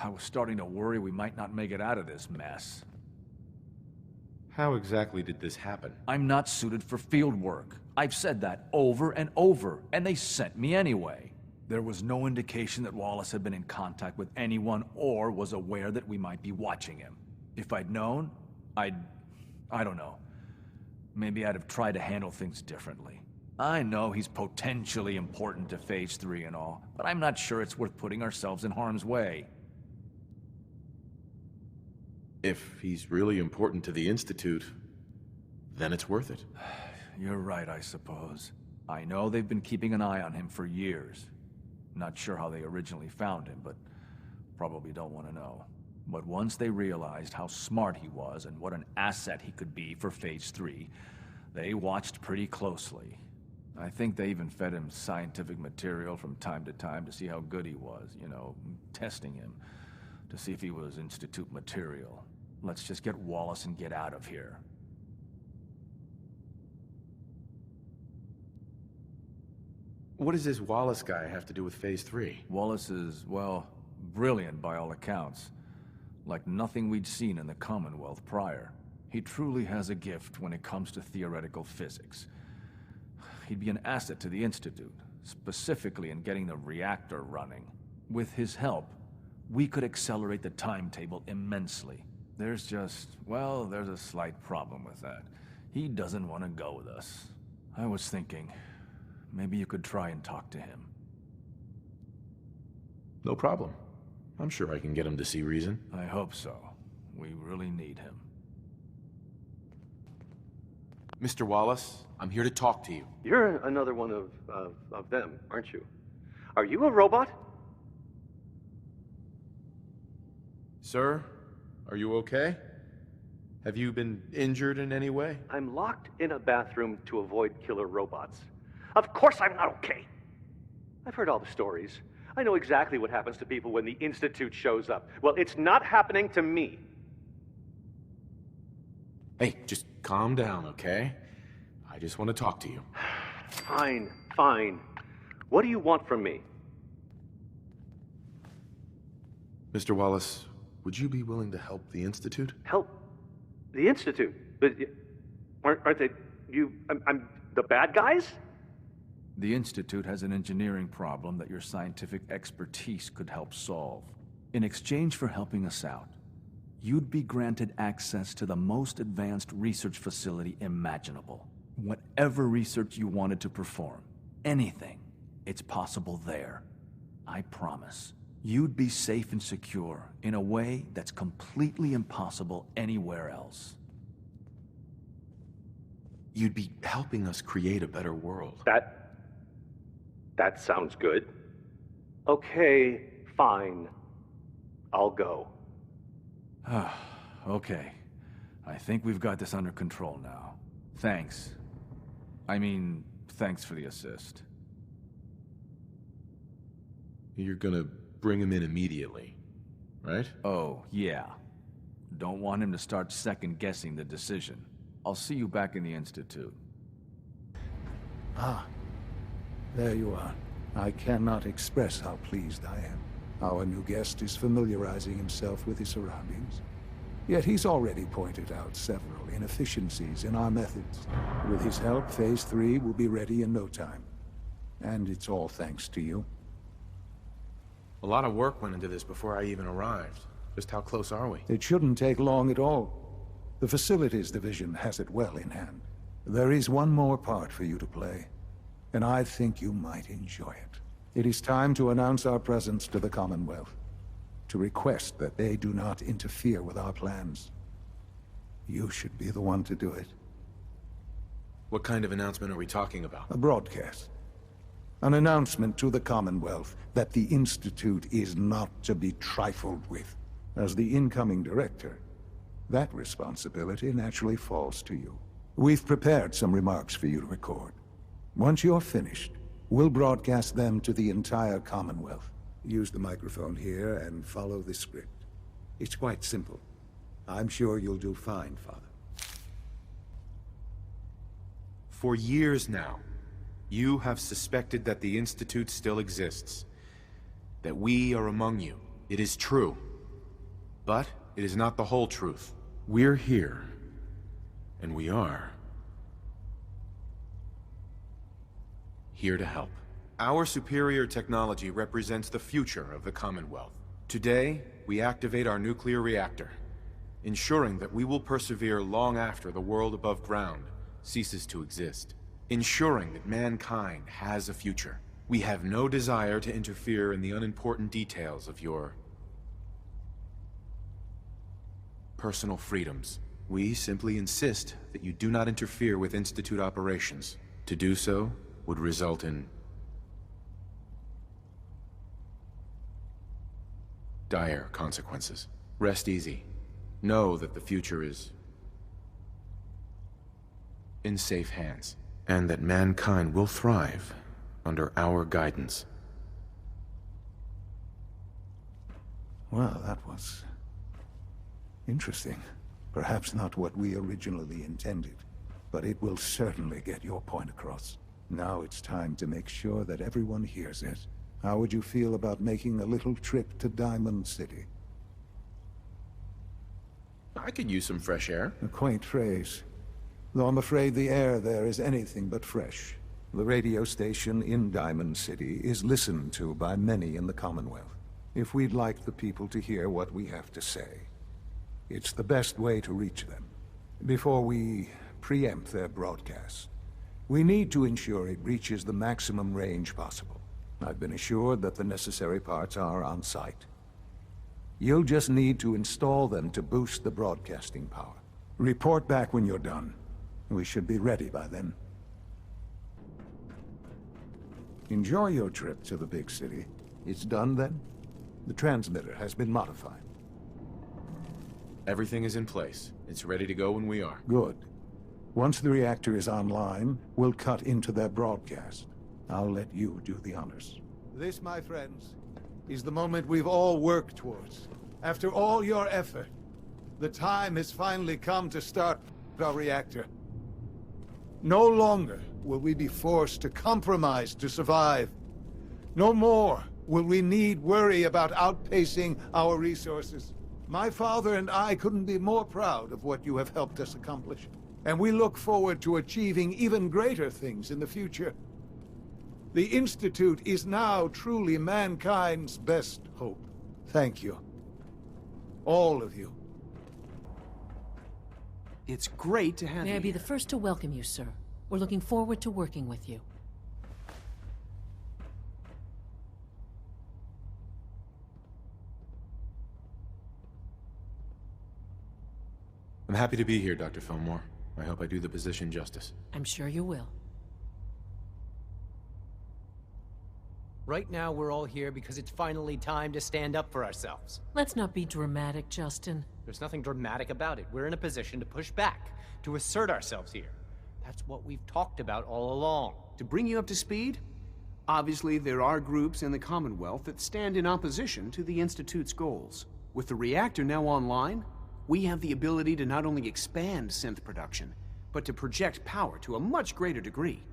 I was starting to worry we might not make it out of this mess. How exactly did this happen? I'm not suited for field work. I've said that over and over, and they sent me anyway. There was no indication that Wallace had been in contact with anyone or was aware that we might be watching him. If I'd known, I don't know. Maybe I'd have tried to handle things differently. I know he's potentially important to Phase 3 and all, but I'm not sure it's worth putting ourselves in harm's way. If he's really important to the Institute, then it's worth it. You're right, I suppose. I know they've been keeping an eye on him for years. Not sure how they originally found him, but probably don't want to know. But once they realized how smart he was and what an asset he could be for Phase 3, they watched pretty closely. I think they even fed him scientific material from time to time to see how good he was, you know, testing him, to see if he was Institute material. Let's just get Wallace and get out of here. What does this Wallace guy have to do with Phase 3? Wallace is, well, brilliant by all accounts. Like nothing we'd seen in the Commonwealth prior. He truly has a gift when it comes to theoretical physics. He'd be an asset to the Institute, specifically in getting the reactor running. With his help, we could accelerate the timetable immensely. There's just, well, there's a slight problem with that. He doesn't want to go with us. I was thinking, maybe you could try and talk to him. No problem. I'm sure I can get him to see reason. I hope so. We really need him. Mr. Wallace, I'm here to talk to you. You're another one of them, aren't you? Are you a robot? Sir, are you okay? Have you been injured in any way? I'm locked in a bathroom to avoid killer robots. Of course I'm not okay! I've heard all the stories. I know exactly what happens to people when the Institute shows up. Well, it's not happening to me. Hey, just calm down, okay? I just want to talk to you. Fine, fine. What do you want from me? Mr. Wallace, would you be willing to help the Institute? Help? The Institute? But aren't they... I'm the bad guys? The Institute has an engineering problem that your scientific expertise could help solve. In exchange for helping us out, you'd be granted access to the most advanced research facility imaginable. Whatever research you wanted to perform, anything, it's possible there. I promise. You'd be safe and secure in a way that's completely impossible anywhere else. You'd be helping us create a better world. That sounds good. Okay, fine. I'll go. Okay. I think we've got this under control now. Thanks. I mean, thanks for the assist. You're gonna bring him in immediately, right? Oh, yeah. Don't want him to start second-guessing the decision. I'll see you back in the Institute. Ah, there you are. I cannot express how pleased I am. Our new guest is familiarizing himself with his surroundings. Yet he's already pointed out several inefficiencies in our methods. With his help, Phase 3 will be ready in no time. And it's all thanks to you. A lot of work went into this before I even arrived. Just how close are we? It shouldn't take long at all. The Facilities Division has it well in hand. There is one more part for you to play, and I think you might enjoy it. It is time to announce our presence to the Commonwealth, to request that they do not interfere with our plans. You should be the one to do it. What kind of announcement are we talking about? A broadcast. An announcement to the Commonwealth that the Institute is not to be trifled with. As the incoming director, that responsibility naturally falls to you. We've prepared some remarks for you to record. Once you're finished, we'll broadcast them to the entire Commonwealth. Use the microphone here and follow the script. It's quite simple. I'm sure you'll do fine, Father. For years now, you have suspected that the Institute still exists. That we are among you. It is true. But it is not the whole truth. We're here. And we are here to help. Our superior technology represents the future of the Commonwealth. Today, we activate our nuclear reactor, ensuring that we will persevere long after the world above ground ceases to exist. Ensuring that mankind has a future. We have no desire to interfere in the unimportant details of your personal freedoms. We simply insist that you do not interfere with Institute operations. To do so would result in dire consequences. Rest easy. Know that the future is in safe hands, and that mankind will thrive under our guidance. Well, that was interesting. Perhaps not what we originally intended, but it will certainly get your point across. Now it's time to make sure that everyone hears it. How would you feel about making a little trip to Diamond City? I could use some fresh air. A quaint phrase, though I'm afraid the air there is anything but fresh. The radio station in Diamond City is listened to by many in the Commonwealth. If we'd like the people to hear what we have to say, it's the best way to reach them. Before we preempt their broadcast, we need to ensure it reaches the maximum range possible. I've been assured that the necessary parts are on site. You'll just need to install them to boost the broadcasting power. Report back when you're done. We should be ready by then. Enjoy your trip to the big city. It's done then? The transmitter has been modified. Everything is in place. It's ready to go when we are. Good. Once the reactor is online, we'll cut into their broadcast. I'll let you do the honors. This, my friends, is the moment we've all worked towards. After all your effort, the time has finally come to start our reactor. No longer will we be forced to compromise to survive. No more will we need worry about outpacing our resources. My father and I couldn't be more proud of what you have helped us accomplish. And we look forward to achieving even greater things in the future. The Institute is now truly mankind's best hope. Thank you. All of you. It's great to have you. May I be the first to welcome you, sir. We're looking forward to working with you. I'm happy to be here, Dr. Fillmore. I hope I do the position justice. I'm sure you will. Right now, we're all here because it's finally time to stand up for ourselves. Let's not be dramatic, Justin. There's nothing dramatic about it. We're in a position to push back, to assert ourselves here. That's what we've talked about all along. To bring you up to speed, obviously there are groups in the Commonwealth that stand in opposition to the Institute's goals. With the reactor now online, we have the ability to not only expand synth production, but to project power to a much greater degree.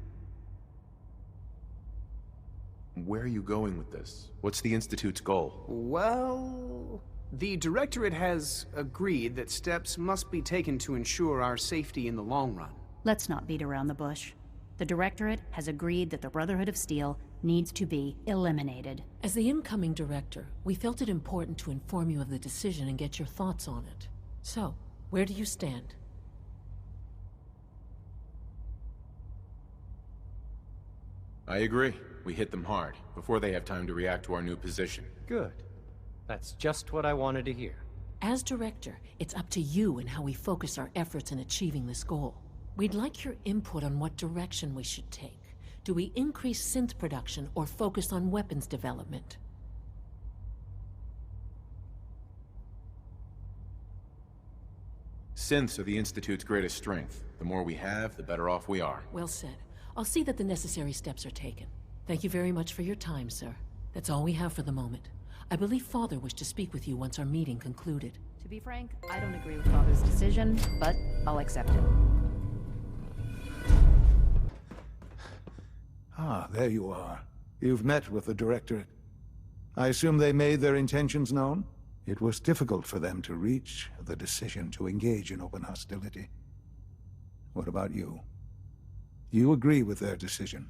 Where are you going with this? What's the Institute's goal? Well, the Directorate has agreed that steps must be taken to ensure our safety in the long run. Let's not beat around the bush. The Directorate has agreed that the Brotherhood of Steel needs to be eliminated. As the incoming director, we felt it important to inform you of the decision and get your thoughts on it. So, where do you stand? I agree. We hit them hard, before they have time to react to our new position. Good. That's just what I wanted to hear. As director, it's up to you and how we focus our efforts in achieving this goal. We'd like your input on what direction we should take. Do we increase synth production or focus on weapons development? Synths are the Institute's greatest strength. The more we have, the better off we are. Well said. I'll see that the necessary steps are taken. Thank you very much for your time, sir. That's all we have for the moment. I believe Father wished to speak with you once our meeting concluded. To be frank, I don't agree with Father's decision, but I'll accept it. Ah, there you are. You've met with the Directorate. I assume they made their intentions known? It was difficult for them to reach the decision to engage in open hostility. What about you? You agree with their decision?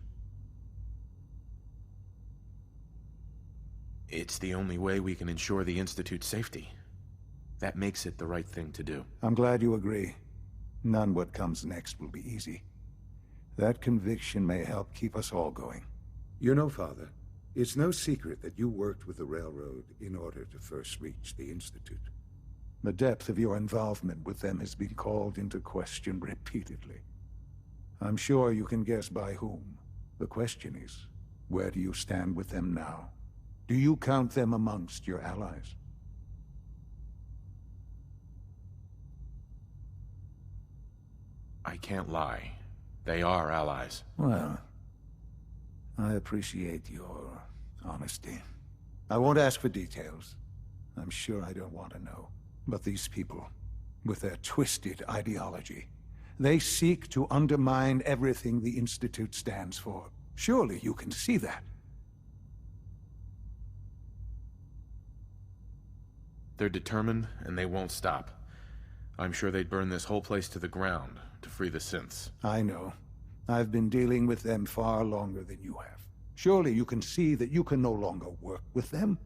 It's the only way we can ensure the Institute's safety. That makes it the right thing to do. I'm glad you agree. None what comes next will be easy. That conviction may help keep us all going. You know, Father, it's no secret that you worked with the Railroad in order to first reach the Institute. The depth of your involvement with them has been called into question repeatedly. I'm sure you can guess by whom. The question is, where do you stand with them now? Do you count them amongst your allies? I can't lie. They are allies. Well, I appreciate your honesty. I won't ask for details. I'm sure I don't want to know. But these people, with their twisted ideology, they seek to undermine everything the Institute stands for. Surely you can see that. They're determined, and they won't stop. I'm sure they'd burn this whole place to the ground to free the synths. I know. I've been dealing with them far longer than you have. Surely you can see that you can no longer work with them.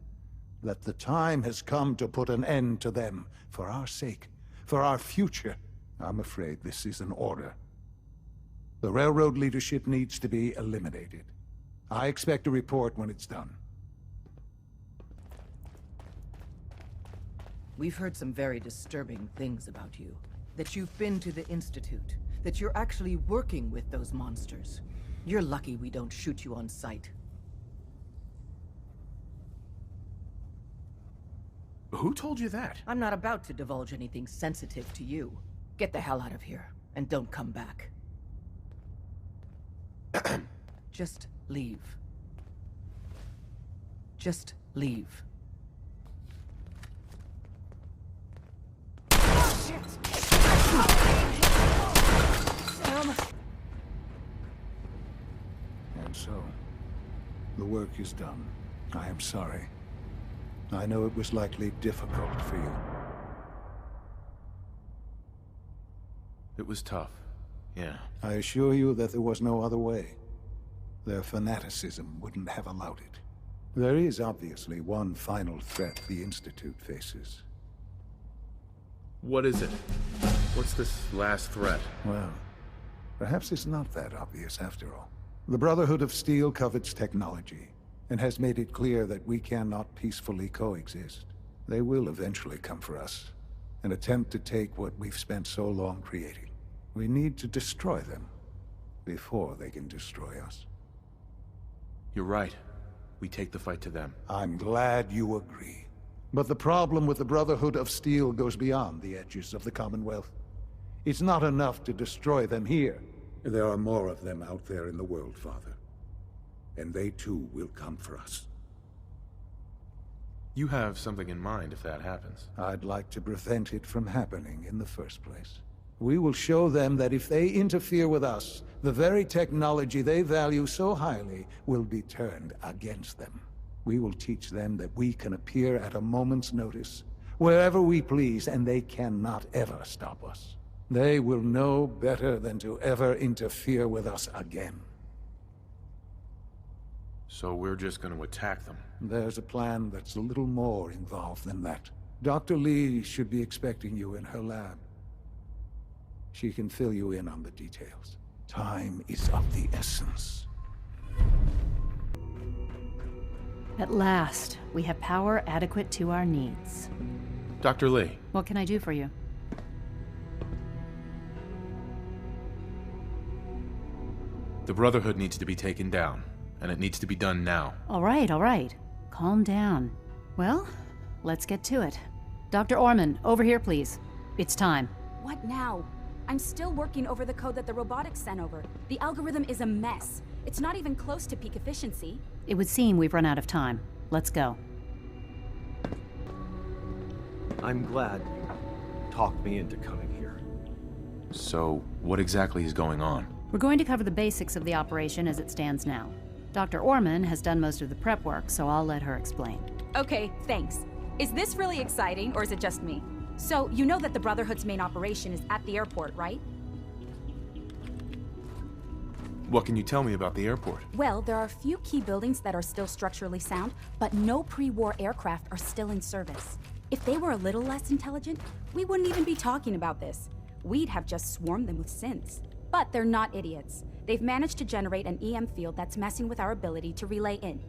That the time has come to put an end to them, for our sake, for our future. I'm afraid this is an order. The Railroad leadership needs to be eliminated. I expect a report when it's done. We've heard some very disturbing things about you. That you've been to the Institute. That you're actually working with those monsters. You're lucky we don't shoot you on sight. Who told you that? I'm not about to divulge anything sensitive to you. Get the hell out of here, and don't come back. Just leave. Just leave. And so, the work is done. I am sorry. I know it was likely difficult for you. It was tough, yeah. I assure you that there was no other way. Their fanaticism wouldn't have allowed it. There is obviously one final threat the Institute faces. What is it? What's this last threat? Well, perhaps it's not that obvious after all. The Brotherhood of Steel covets technology, and has made it clear that we cannot peacefully coexist. They will eventually come for us, and attempt to take what we've spent so long creating. We need to destroy them before they can destroy us. You're right. We take the fight to them. I'm glad you agree. But the problem with the Brotherhood of Steel goes beyond the edges of the Commonwealth. It's not enough to destroy them here. There are more of them out there in the world, Father. And they too will come for us. You have something in mind if that happens. I'd like to prevent it from happening in the first place. We will show them that if they interfere with us, the very technology they value so highly will be turned against them. We will teach them that we can appear at a moment's notice, wherever we please, and they cannot ever stop us. They will know better than to ever interfere with us again. So we're just going to attack them? There's a plan that's a little more involved than that. Dr. Lee should be expecting you in her lab. She can fill you in on the details. Time is of the essence. At last, we have power adequate to our needs. Dr. Lee. What can I do for you? The Brotherhood needs to be taken down, and it needs to be done now. All right, all right. Calm down. Well, let's get to it. Dr. Orman, over here, please. It's time. What now? I'm still working over the code that the robotics sent over. The algorithm is a mess. It's not even close to peak efficiency. It would seem we've run out of time. Let's go. I'm glad you talked me into coming here. So, what exactly is going on? We're going to cover the basics of the operation as it stands now. Dr. Orman has done most of the prep work, so I'll let her explain. Okay, thanks. Is this really exciting, or is it just me? So, you know that the Brotherhood's main operation is at the airport, right? What can you tell me about the airport? Well, there are a few key buildings that are still structurally sound, but no pre-war aircraft are still in service. If they were a little less intelligent, we wouldn't even be talking about this. We'd have just swarmed them with synths. But they're not idiots. They've managed to generate an EM field that's messing with our ability to relay in.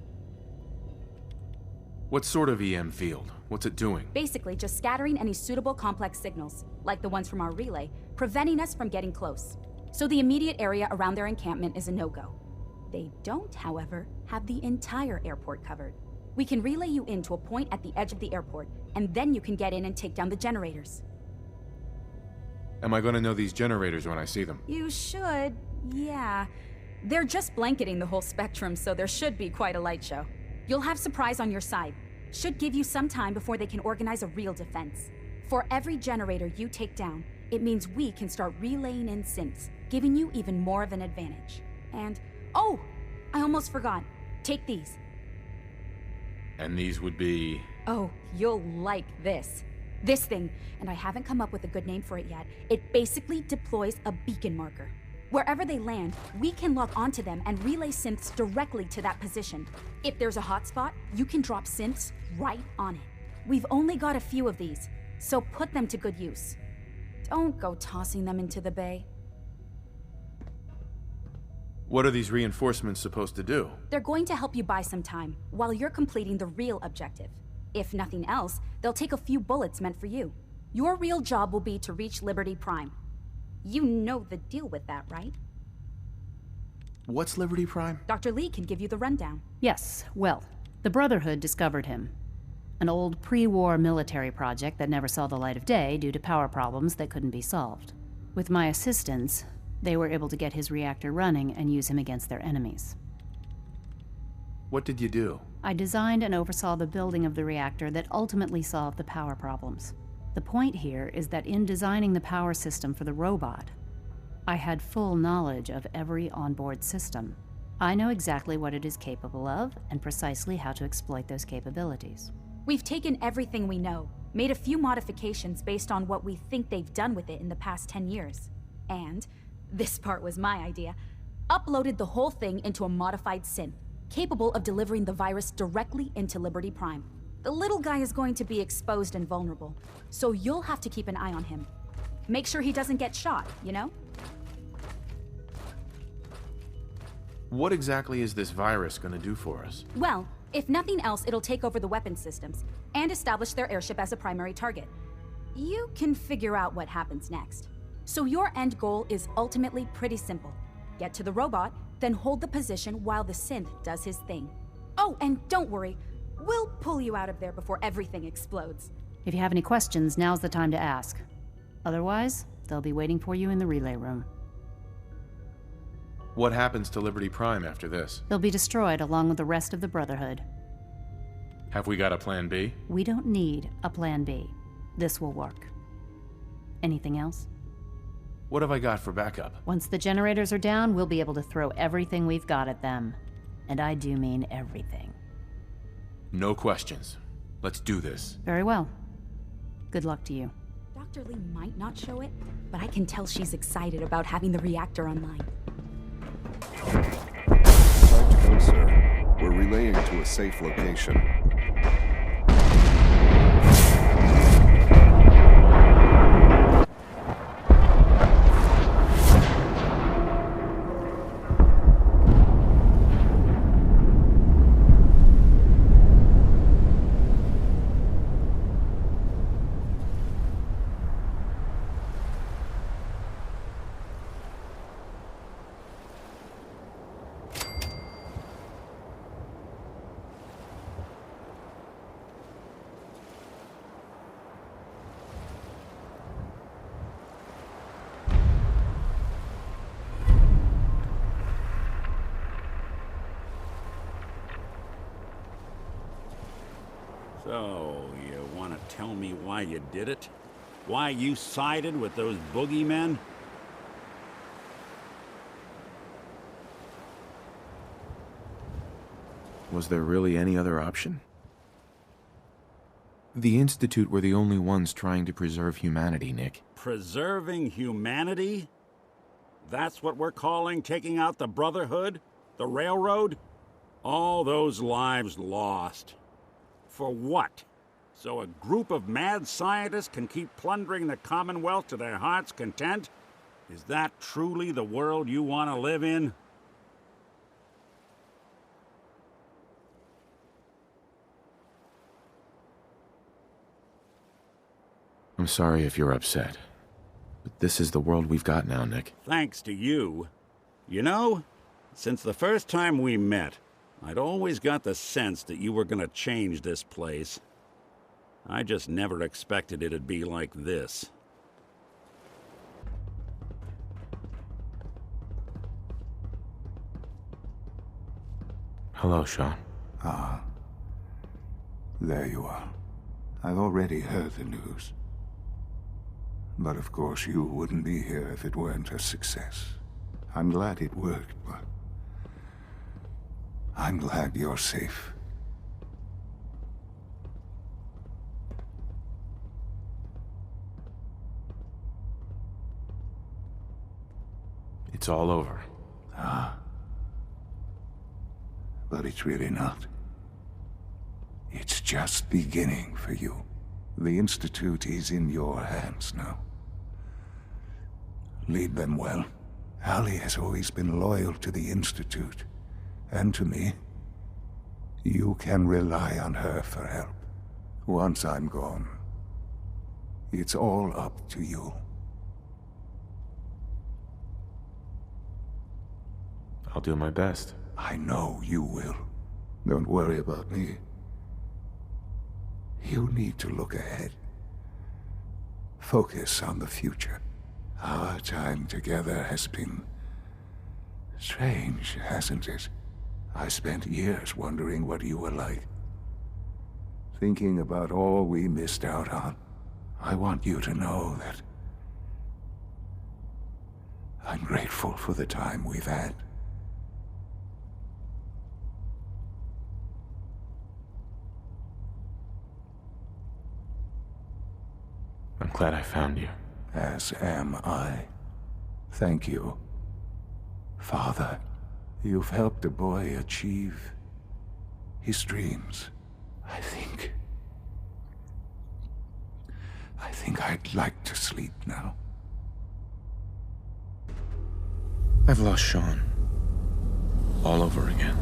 What sort of EM field? What's it doing? Basically, just scattering any suitable complex signals, like the ones from our relay, preventing us from getting close. So the immediate area around their encampment is a no-go. They don't, however, have the entire airport covered. We can relay you in to a point at the edge of the airport, and then you can get in and take down the generators. Am I going to know these generators when I see them? You should, yeah. They're just blanketing the whole spectrum, so there should be quite a light show. You'll have surprise on your side. Should give you some time before they can organize a real defense. For every generator you take down, it means we can start relaying in synths, giving you even more of an advantage. And, oh, I almost forgot. Take these. And these would be... Oh, you'll like this. This thing, and I haven't come up with a good name for it yet, it basically deploys a beacon marker. Wherever they land, we can lock onto them and relay synths directly to that position. If there's a hotspot, you can drop synths right on it. We've only got a few of these, so put them to good use. Don't go tossing them into the bay. What are these reinforcements supposed to do? They're going to help you buy some time, while you're completing the real objective. If nothing else, they'll take a few bullets meant for you. Your real job will be to reach Liberty Prime. You know the deal with that, right? What's Liberty Prime? Dr. Lee can give you the rundown. Yes, well, the Brotherhood discovered him. An old pre-war military project that never saw the light of day due to power problems that couldn't be solved. With my assistance, they were able to get his reactor running and use him against their enemies. What did you do? I designed and oversaw the building of the reactor that ultimately solved the power problems. The point here is that in designing the power system for the robot, I had full knowledge of every onboard system. I know exactly what it is capable of and precisely how to exploit those capabilities. We've taken everything we know, made a few modifications based on what we think they've done with it in the past 10 years. And, this part was my idea, uploaded the whole thing into a modified synth, capable of delivering the virus directly into Liberty Prime. The little guy is going to be exposed and vulnerable, so you'll have to keep an eye on him. Make sure he doesn't get shot, you know? What exactly is this virus going to do for us? Well, if nothing else, it'll take over the weapon systems and establish their airship as a primary target. You can figure out what happens next. So your end goal is ultimately pretty simple. Get to the robot, then hold the position while the synth does his thing. Oh, and don't worry. We'll pull you out of there before everything explodes. If you have any questions, now's the time to ask. Otherwise, they'll be waiting for you in the relay room. What happens to Liberty Prime after this? They'll be destroyed along with the rest of the Brotherhood. Have we got a plan B? We don't need a plan B. This will work. Anything else? What have I got for backup? Once the generators are down, we'll be able to throw everything we've got at them. And I do mean everything. No questions. Let's do this. Very well. Good luck to you. Dr. Lee might not show it, but I can tell she's excited about having the reactor online. Time to go, sir. We're relaying to a safe location. So, you want to tell me why you did it? Why you sided with those boogeymen? Was there really any other option? The Institute were the only ones trying to preserve humanity, Nick. Preserving humanity? That's what we're calling taking out the Brotherhood? The Railroad? All those lives lost. For what? So a group of mad scientists can keep plundering the Commonwealth to their heart's content? Is that truly the world you want to live in? I'm sorry if you're upset, but this is the world we've got now, Nick. Thanks to you. You know, since the first time we met, I'd always got the sense that you were gonna change this place. I just never expected it'd be like this. Hello, Shaun. Ah. There you are. I've already heard the news. But of course you wouldn't be here if it weren't a success. I'm glad it worked, but I'm glad you're safe. It's all over. Ah. But it's really not. It's just beginning for you. The Institute is in your hands now. Lead them well. Allie has always been loyal to the Institute, and to me. You can rely on her for help. Once I'm gone, it's all up to you. I'll do my best. I know you will. Don't worry about me. You need to look ahead. Focus on the future. Our time together has been strange, hasn't it? I spent years wondering what you were like. Thinking about all we missed out on. I want you to know that I'm grateful for the time we've had. I'm glad I found you. As am I. Thank you, Father. You've helped a boy achieve his dreams. I think I'd like to sleep now. I've lost Shaun. All over again.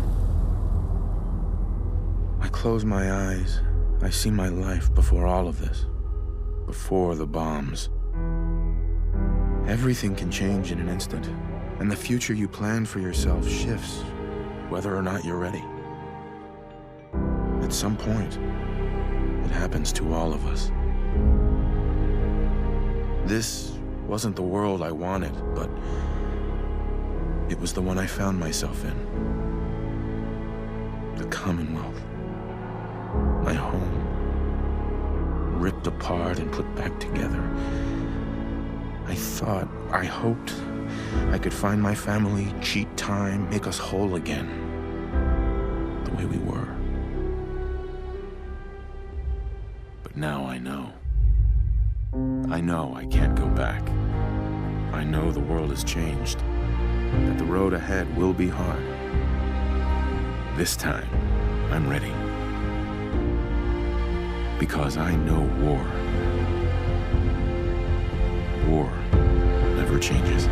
I close my eyes. I see my life before all of this. Before the bombs. Everything can change in an instant, and the future you plan for yourself shifts, whether or not you're ready. At some point, it happens to all of us. This wasn't the world I wanted, but it was the one I found myself in. The Commonwealth. My home. Ripped apart and put back together. I hoped I could find my family, cheat time, make us whole again. The way we were. But now I know. I know I can't go back. I know the world has changed. That the road ahead will be hard. This time, I'm ready. Because I know war. War never changes.